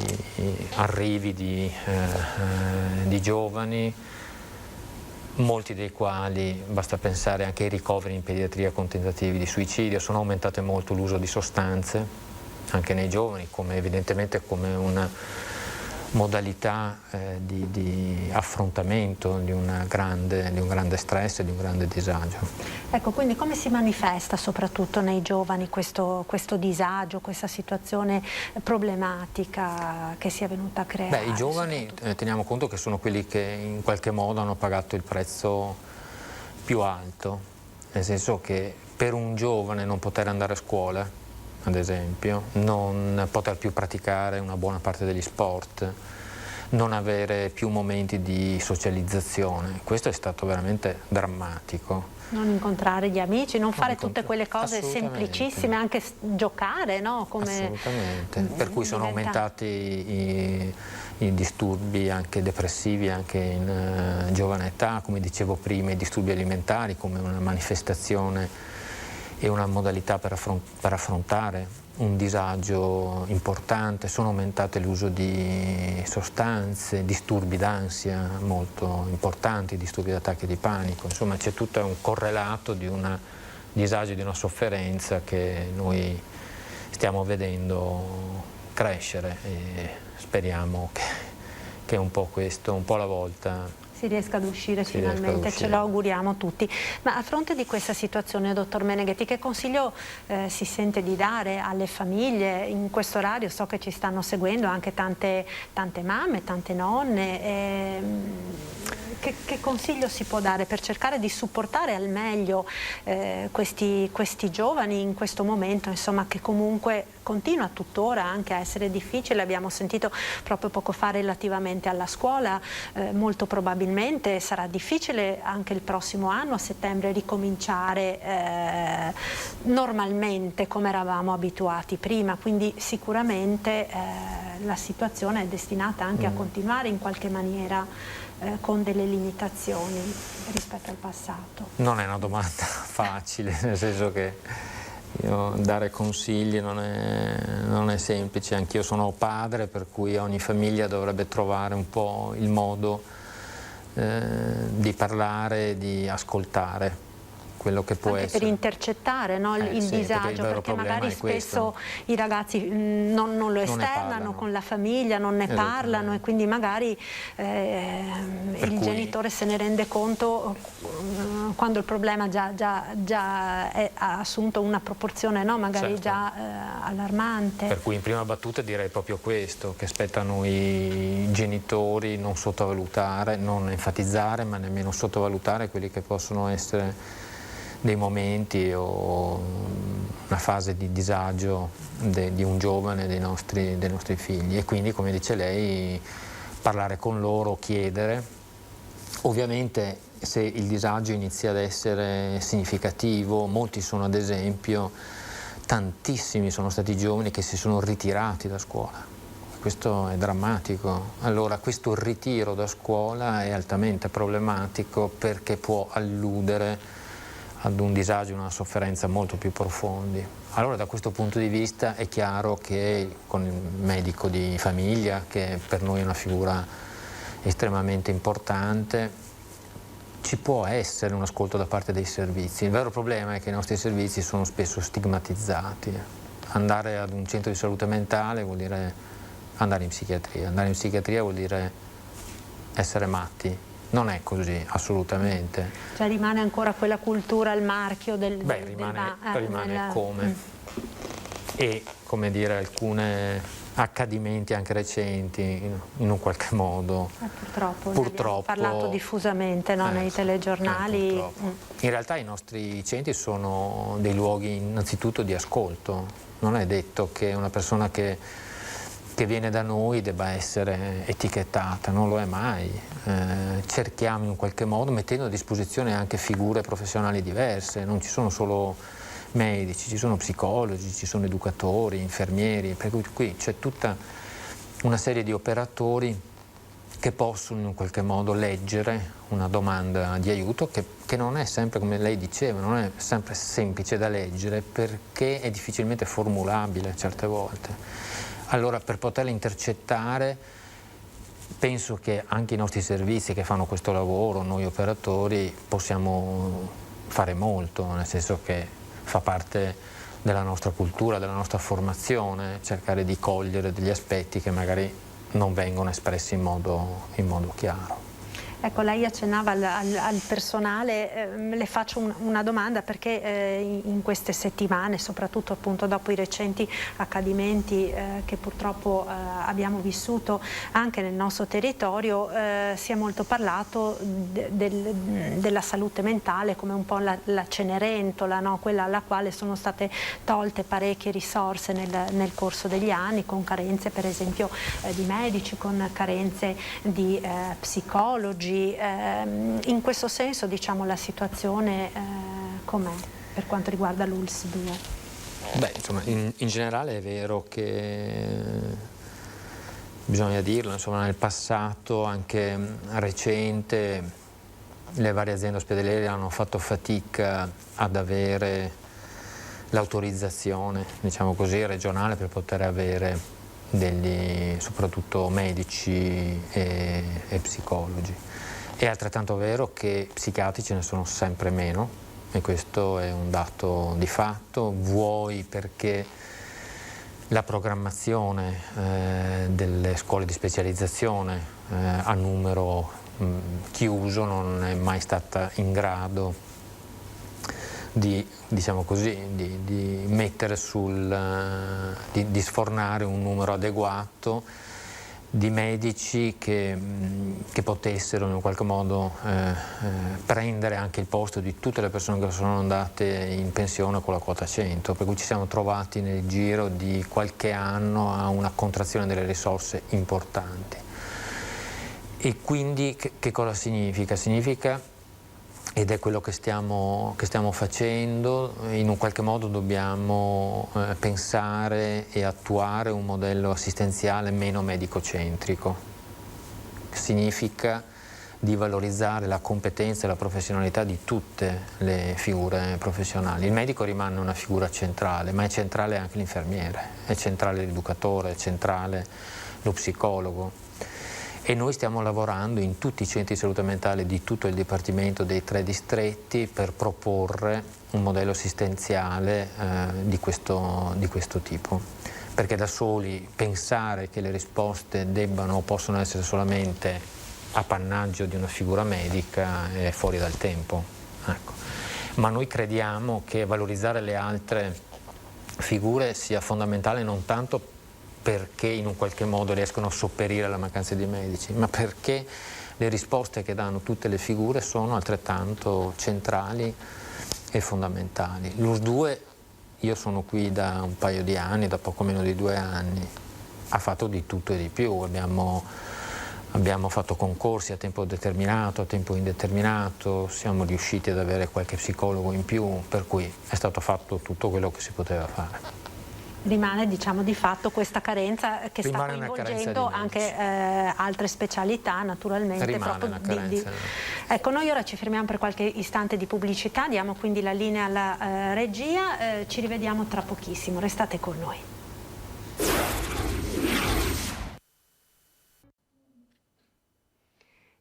Speaker 15: arrivi di giovani, molti dei quali, basta pensare anche ai ricoveri in pediatria con tentativi di suicidio, sono aumentate molto l'uso di sostanze anche nei giovani, evidentemente come una modalità di affrontamento di un grande stress e di un grande disagio.
Speaker 1: Ecco, quindi come si manifesta soprattutto nei giovani questo disagio, questa situazione problematica che si è venuta a creare?
Speaker 15: I giovani teniamo conto che sono quelli che in qualche modo hanno pagato il prezzo più alto, nel senso che per un giovane non poter andare a scuola, ad esempio, non poter più praticare una buona parte degli sport, non avere più momenti di socializzazione, questo è stato veramente drammatico.
Speaker 1: Non incontrare gli amici, non fare tutte quelle cose semplicissime, anche giocare, no?
Speaker 15: Assolutamente, per cui sono aumentati i disturbi anche depressivi anche in giovane età, come dicevo prima, i disturbi alimentari come una manifestazione e una modalità per affrontare un disagio importante, sono aumentate l'uso di sostanze, disturbi d'ansia molto importanti, disturbi d'attacchi di panico, insomma c'è tutto un correlato di un disagio, di una sofferenza che noi stiamo vedendo crescere e speriamo che un po' questo, un po' alla volta,
Speaker 1: si riesca ad uscire finalmente, ce lo auguriamo tutti. Ma a fronte di questa situazione, dottor Meneghetti, che consiglio si sente di dare alle famiglie in questo orario? So che ci stanno seguendo anche tante mamme, tante nonne. Che consiglio si può dare per cercare di supportare al meglio questi giovani in questo momento, insomma, che comunque continua tuttora anche a essere difficile? Abbiamo sentito proprio poco fa relativamente alla scuola, molto probabilmente sarà difficile anche il prossimo anno, a settembre, ricominciare normalmente come eravamo abituati prima, quindi sicuramente la situazione è destinata anche a continuare in qualche maniera con delle limitazioni rispetto al passato.
Speaker 15: Non è una domanda facile, nel senso che dare consigli non è semplice. Anch'io sono padre, per cui ogni famiglia dovrebbe trovare un po' il modo di parlare, di ascoltare quello che può
Speaker 1: anche
Speaker 15: essere.
Speaker 1: Per intercettare, no? Il disagio, perché magari spesso i ragazzi non lo esternano con la famiglia, non ne parlano, e quindi magari il genitore se ne rende conto quando il problema già ha assunto una proporzione, no? Magari già allarmante.
Speaker 15: Per cui in prima battuta direi proprio questo, che spetta a noi genitori non sottovalutare, non enfatizzare, ma nemmeno sottovalutare quelli che possono essere dei momenti o una fase di disagio di un giovane, dei nostri figli, e quindi, come dice lei, parlare con loro, chiedere. Ovviamente se il disagio inizia ad essere significativo, molti sono, ad esempio, tantissimi sono stati i giovani che si sono ritirati da scuola, questo è drammatico. Allora questo ritiro da scuola è altamente problematico perché può alludere ad un disagio, una sofferenza molto più profondi. Allora da questo punto di vista è chiaro che con il medico di famiglia, che per noi è una figura estremamente importante, ci può essere un ascolto da parte dei servizi. Il vero problema è che i nostri servizi sono spesso stigmatizzati. Andare ad un centro di salute mentale vuol dire andare in psichiatria. Andare in psichiatria vuol dire essere matti. Non è così, assolutamente.
Speaker 1: Cioè rimane ancora quella cultura, il marchio del...
Speaker 15: rimane come. E, come dire, alcune accadimenti anche recenti in un qualche modo
Speaker 1: purtroppo ne abbiamo parlato diffusamente, no? Nei telegiornali.
Speaker 15: In realtà i nostri centri sono dei luoghi innanzitutto di ascolto. Non è detto che una persona che viene da noi debba essere etichettata, non lo è mai. Cerchiamo in un qualche modo, mettendo a disposizione anche figure professionali diverse, non ci sono solo medici, ci sono psicologi, ci sono educatori, infermieri, per cui qui c'è tutta una serie di operatori che possono in un qualche modo leggere una domanda di aiuto che non è sempre, come lei diceva, non è sempre semplice da leggere perché è difficilmente formulabile certe volte. Allora per poterla intercettare penso che anche i nostri servizi che fanno questo lavoro, noi operatori, possiamo fare molto, nel senso che fa parte della nostra cultura, della nostra formazione, cercare di cogliere degli aspetti che magari non vengono espressi in modo chiaro.
Speaker 1: Ecco, lei accennava al personale, le faccio una domanda perché in queste settimane, soprattutto appunto dopo i recenti accadimenti che purtroppo abbiamo vissuto anche nel nostro territorio, si è molto parlato della salute mentale come un po' la Cenerentola, no? Quella alla quale sono state tolte parecchie risorse nel corso degli anni, con carenze per esempio di medici, con carenze di psicologi. In questo senso, diciamo, la situazione com'è per quanto riguarda l'ULSS 2?
Speaker 15: Beh, insomma, in generale è vero che bisogna dirlo, insomma, nel passato anche recente le varie aziende ospedaliere hanno fatto fatica ad avere l'autorizzazione, diciamo così, regionale per poter avere soprattutto medici e psicologi. È altrettanto vero che psichiatri ce ne sono sempre meno e questo è un dato di fatto, vuoi perché la programmazione delle scuole di specializzazione a numero chiuso non è mai stata in grado di, diciamo così, di mettere di sfornare un numero adeguato di medici che potessero in qualche modo prendere anche il posto di tutte le persone che sono andate in pensione con la quota 100, per cui ci siamo trovati nel giro di qualche anno a una contrazione delle risorse importanti. E quindi che cosa significa? Significa, ed è quello che stiamo facendo, in un qualche modo dobbiamo pensare e attuare un modello assistenziale meno medico-centrico. Significa di valorizzare la competenza e la professionalità di tutte le figure professionali. Il medico rimane una figura centrale, ma è centrale anche l'infermiere, è centrale l'educatore, è centrale lo psicologo. E noi stiamo lavorando in tutti i centri di salute mentale di tutto il Dipartimento dei 3 distretti per proporre un modello assistenziale di questo tipo. Perché da soli pensare che le risposte debbano o possono essere solamente appannaggio di una figura medica è fuori dal tempo. Ecco. Ma noi crediamo che valorizzare le altre figure sia fondamentale non tanto perché in un qualche modo riescono a sopperire alla mancanza di medici, ma perché le risposte che danno tutte le figure sono altrettanto centrali e fondamentali. L'ULSS 2, io sono qui da un paio di anni, da poco meno di 2 anni, ha fatto di tutto e di più, abbiamo fatto concorsi a tempo determinato, a tempo indeterminato, siamo riusciti ad avere qualche psicologo in più, per cui è stato fatto tutto quello che si poteva fare.
Speaker 1: Rimane, diciamo, di fatto questa carenza che sta coinvolgendo anche altre specialità, naturalmente. Ecco, noi ora ci fermiamo per qualche istante di pubblicità, diamo quindi la linea alla regia, ci rivediamo tra pochissimo, restate con noi.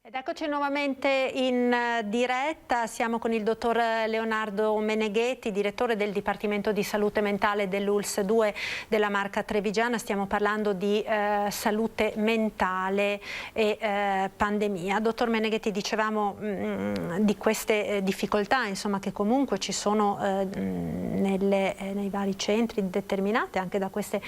Speaker 1: Ed eccoci nuovamente in diretta, siamo con il dottor Leonardo Meneghetti, direttore del Dipartimento di Salute Mentale dell'ULSS 2 della Marca Trevigiana. Stiamo parlando di salute mentale e pandemia. Dottor Meneghetti, dicevamo di queste difficoltà, insomma, che comunque ci sono nei vari centri, determinate anche da queste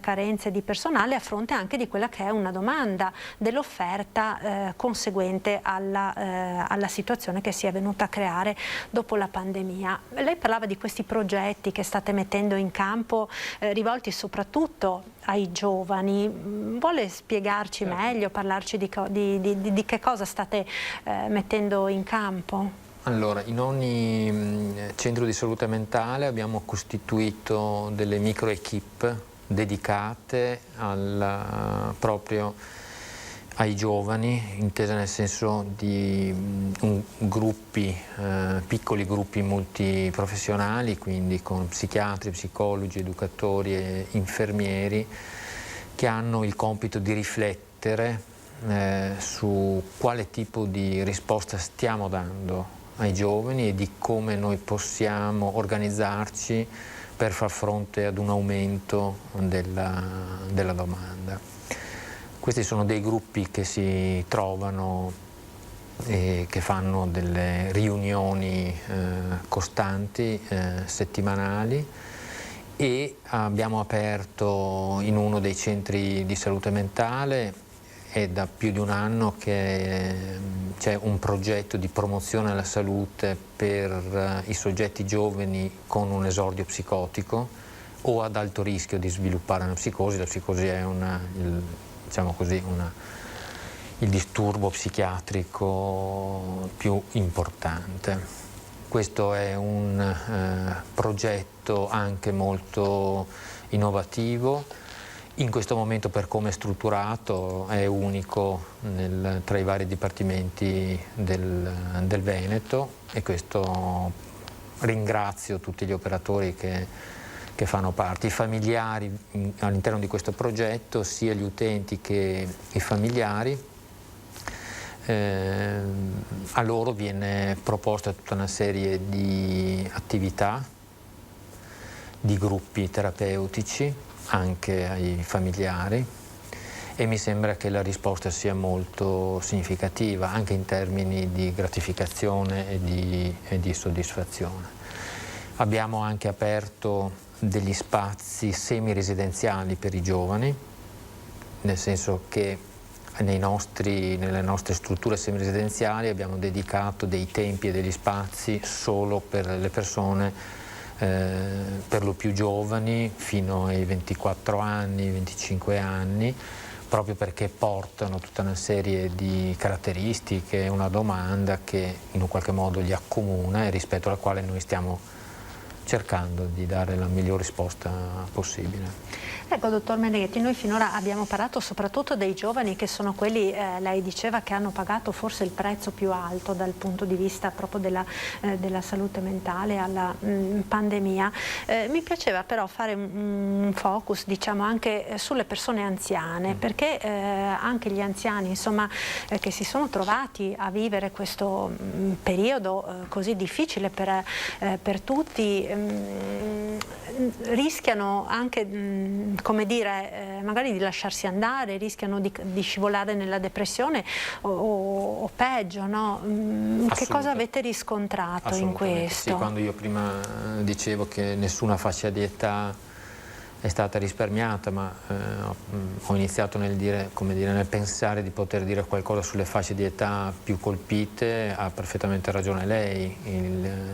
Speaker 1: carenze di personale, a fronte anche di quella che è una domanda dell'offerta conseguente alla situazione che si è venuta a creare dopo la pandemia. Lei parlava di questi progetti che state mettendo in campo, rivolti soprattutto ai giovani. Vuole spiegarci meglio, parlarci di che cosa state mettendo in campo?
Speaker 15: Allora, in ogni centro di salute mentale abbiamo costituito delle micro equip dedicate proprio ai giovani, intesa nel senso di piccoli gruppi multiprofessionali, quindi con psichiatri, psicologi, educatori e infermieri, che hanno il compito di riflettere su quale tipo di risposta stiamo dando ai giovani e di come noi possiamo organizzarci per far fronte ad un aumento della domanda. Questi sono dei gruppi che si trovano e che fanno delle riunioni costanti, settimanali, e abbiamo aperto in uno dei centri di salute mentale, è da più di un anno che c'è un progetto di promozione alla salute per i soggetti giovani con un esordio psicotico o ad alto rischio di sviluppare una psicosi. La psicosi è diciamo così, il disturbo psichiatrico più importante. Questo è un progetto anche molto innovativo. In questo momento, per come è strutturato, è unico tra i vari dipartimenti del Veneto, e questo ringrazio tutti gli operatori che fanno parte, i familiari all'interno di questo progetto, sia gli utenti che i familiari. A loro viene proposta tutta una serie di attività, di gruppi terapeutici anche ai familiari, e mi sembra che la risposta sia molto significativa anche in termini di gratificazione e di soddisfazione. Abbiamo anche aperto degli spazi semi-residenziali per i giovani, nel senso che nelle nostre strutture semi-residenziali abbiamo dedicato dei tempi e degli spazi solo per le persone per lo più giovani, fino ai 24 anni, 25 anni, proprio perché portano tutta una serie di caratteristiche, una domanda che in un qualche modo li accomuna e rispetto alla quale noi stiamo cercando di dare la miglior risposta possibile.
Speaker 1: Ecco, dottor Meneghetti, noi finora abbiamo parlato soprattutto dei giovani, che sono quelli, lei diceva, che hanno pagato forse il prezzo più alto dal punto di vista proprio della salute mentale alla pandemia. Mi piaceva però fare un focus, diciamo, anche sulle persone anziane, perché anche gli anziani, insomma, che si sono trovati a vivere questo periodo così difficile per tutti, rischiano anche, come dire, magari di lasciarsi andare, rischiano di scivolare nella depressione o peggio, no? Che cosa avete riscontrato in questo?
Speaker 15: Sì, quando io prima dicevo che nessuna fascia di età è stata risparmiata, ma ho iniziato nel pensare di poter dire qualcosa sulle fasce di età più colpite. Ha perfettamente ragione lei,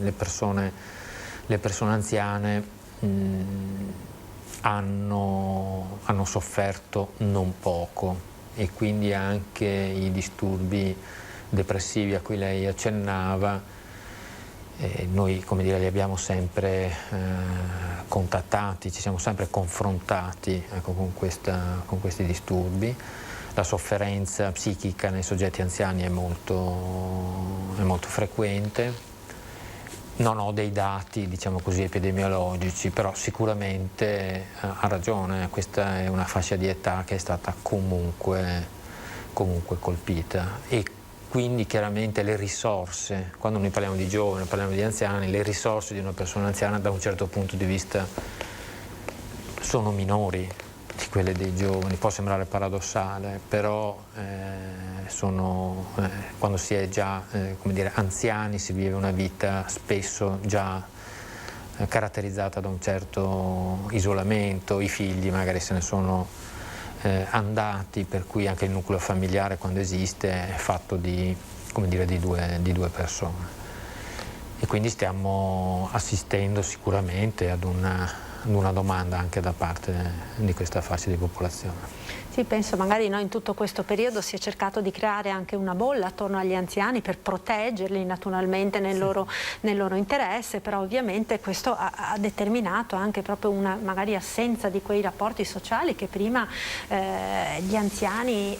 Speaker 15: le persone anziane hanno sofferto non poco, e quindi anche i disturbi depressivi a cui lei accennava Noi, come dire, li abbiamo sempre contattati, ci siamo sempre confrontati, ecco, con questi disturbi. La sofferenza psichica nei soggetti anziani è molto frequente. Non ho dei dati, diciamo così, epidemiologici, però sicuramente ha ragione, questa è una fascia di età che è stata comunque colpita, e quindi chiaramente le risorse, quando noi parliamo di giovani, parliamo di anziani, le risorse di una persona anziana da un certo punto di vista sono minori di quelle dei giovani. Può sembrare paradossale, però quando si è già come dire, anziani, si vive una vita spesso già caratterizzata da un certo isolamento, i figli magari se ne sono andati, per cui anche il nucleo familiare, quando esiste, è fatto di due persone. E quindi stiamo assistendo sicuramente ad una domanda anche da parte di questa fascia di popolazione.
Speaker 1: Sì, penso magari in tutto questo periodo si è cercato di creare anche una bolla attorno agli anziani per proteggerli naturalmente nel loro interesse, però ovviamente questo ha determinato anche proprio una magari assenza di quei rapporti sociali che prima gli anziani,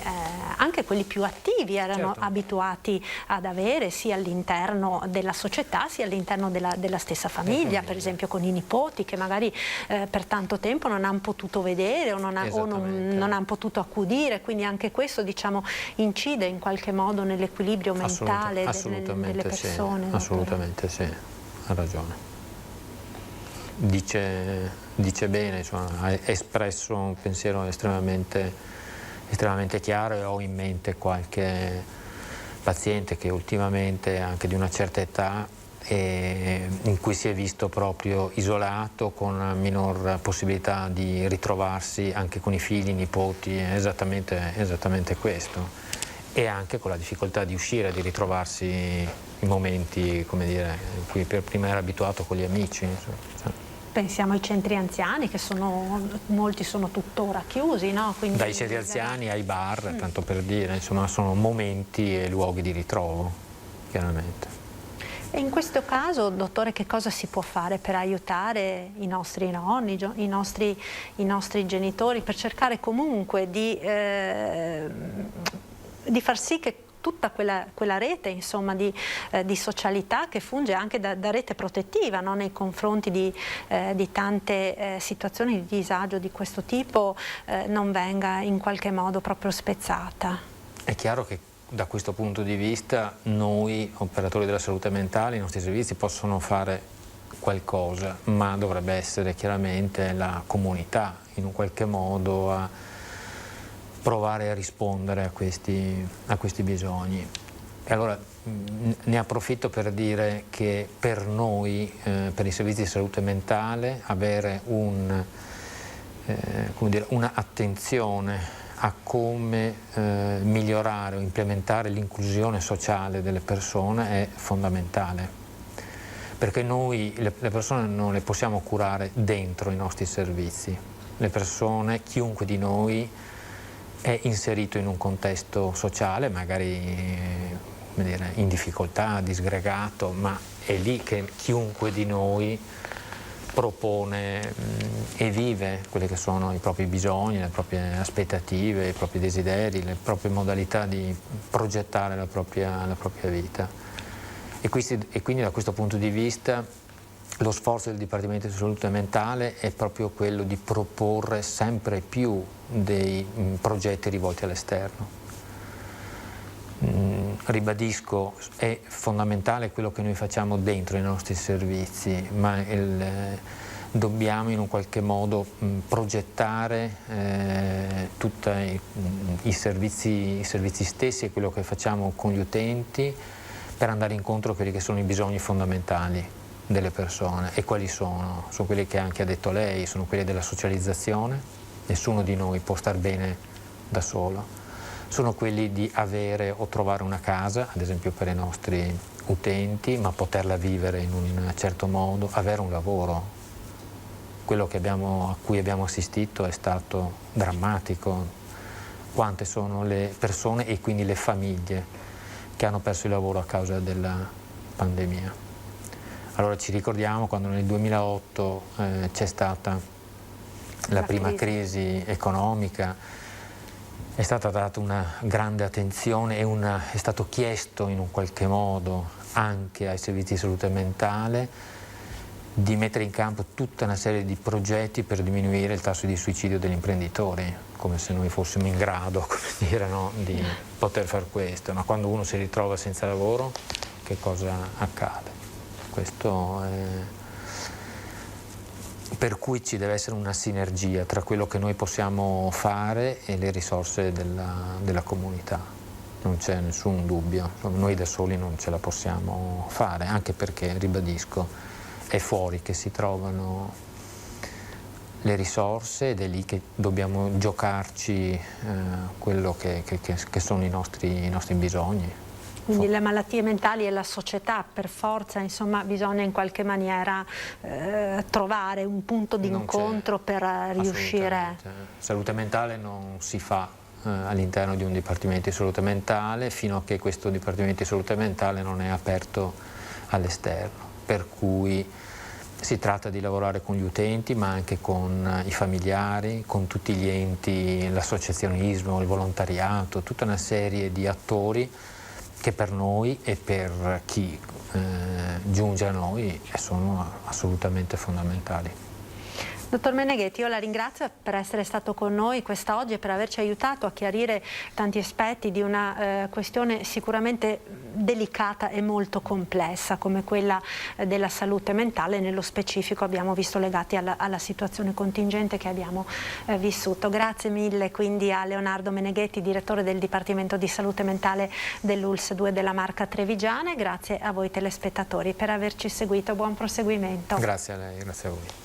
Speaker 1: anche quelli più attivi, erano abituati ad avere sia all'interno della società sia all'interno della stessa famiglia, per esempio con i nipoti che magari per tanto tempo non hanno potuto vedere o non hanno potuto accudire, quindi anche questo, diciamo, incide in qualche modo nell'equilibrio mentale delle persone.
Speaker 15: Assolutamente sì, ha ragione. Dice bene, insomma, ha espresso un pensiero estremamente chiaro, e ho in mente qualche paziente che ultimamente, anche di una certa età, in cui si è visto proprio isolato, con minor possibilità di ritrovarsi anche con i figli, i nipoti, esattamente questo, e anche con la difficoltà di uscire, di ritrovarsi in momenti, come dire, in cui per prima era abituato con gli amici.
Speaker 1: Pensiamo ai centri anziani, che molti sono tuttora chiusi, no? Quindi
Speaker 15: dai centri anziani ai bar, tanto per dire, insomma, sono momenti e luoghi di ritrovo, chiaramente.
Speaker 1: E in questo caso, dottore, che cosa si può fare per aiutare i nostri nonni, i nostri genitori, per cercare comunque di far sì che tutta quella rete, insomma, di socialità, che funge anche da rete protettiva, no? Nei confronti di tante situazioni di disagio di questo tipo, non venga in qualche modo proprio spezzata?
Speaker 15: È chiaro che da questo punto di vista noi, operatori della salute mentale, i nostri servizi possono fare qualcosa, ma dovrebbe essere chiaramente la comunità in un qualche modo a provare a rispondere a questi bisogni. E allora ne approfitto per dire che per noi, per i servizi di salute mentale, avere una attenzione a come migliorare o implementare l'inclusione sociale delle persone è fondamentale, perché noi le persone non le possiamo curare dentro i nostri servizi. Le persone, chiunque di noi, è inserito in un contesto sociale, magari in difficoltà, disgregato, ma è lì che chiunque di noi propone e vive quelli che sono i propri bisogni, le proprie aspettative, i propri desideri, le proprie modalità di progettare la propria vita. E quindi da questo punto di vista lo sforzo del Dipartimento di Salute Mentale è proprio quello di proporre sempre più dei progetti rivolti all'esterno. Ribadisco, è fondamentale quello che noi facciamo dentro i nostri servizi, ma dobbiamo in un qualche modo progettare tutti i servizi stessi e quello che facciamo con gli utenti per andare incontro a quelli che sono i bisogni fondamentali delle persone. E quali sono? Sono quelli che anche ha detto lei, sono quelli della socializzazione. Nessuno di noi può star bene da solo. Sono quelli di avere o trovare una casa, ad esempio per i nostri utenti, ma poterla vivere in un certo modo, avere un lavoro. Quello a cui abbiamo assistito è stato drammatico. Quante sono le persone e quindi le famiglie che hanno perso il lavoro a causa della pandemia. Allora ci ricordiamo quando nel 2008 c'è stata la prima crisi economica, è stata data una grande attenzione e è stato chiesto in un qualche modo anche ai servizi di salute mentale di mettere in campo tutta una serie di progetti per diminuire il tasso di suicidio degli imprenditori, come se noi fossimo in grado, come dire, no, di poter fare questo. Ma quando uno si ritrova senza lavoro, che cosa accade? Questo è... Per cui ci deve essere una sinergia tra quello che noi possiamo fare e le risorse della comunità. Non c'è nessun dubbio, noi da soli non ce la possiamo fare, anche perché, ribadisco, è fuori che si trovano le risorse ed è lì che dobbiamo giocarci quello che sono i nostri bisogni.
Speaker 1: Quindi le malattie mentali e la società, per forza, insomma, bisogna in qualche maniera trovare un punto di incontro per riuscire.
Speaker 15: Salute mentale non si fa all'interno di un dipartimento di salute mentale fino a che questo dipartimento di salute mentale non è aperto all'esterno. Per cui si tratta di lavorare con gli utenti, ma anche con i familiari, con tutti gli enti, l'associazionismo, il volontariato, tutta una serie di attori che per noi e per chi giunge a noi sono assolutamente fondamentali.
Speaker 1: Dottor Meneghetti, io la ringrazio per essere stato con noi quest'oggi e per averci aiutato a chiarire tanti aspetti di una questione sicuramente delicata e molto complessa come quella della salute mentale, nello specifico abbiamo visto legati alla situazione contingente che abbiamo vissuto. Grazie mille quindi a Leonardo Meneghetti, direttore del Dipartimento di Salute Mentale dell'ULSS 2 della Marca Trevigiana, e grazie a voi telespettatori per averci seguito. Buon proseguimento.
Speaker 15: Grazie a lei, grazie a voi.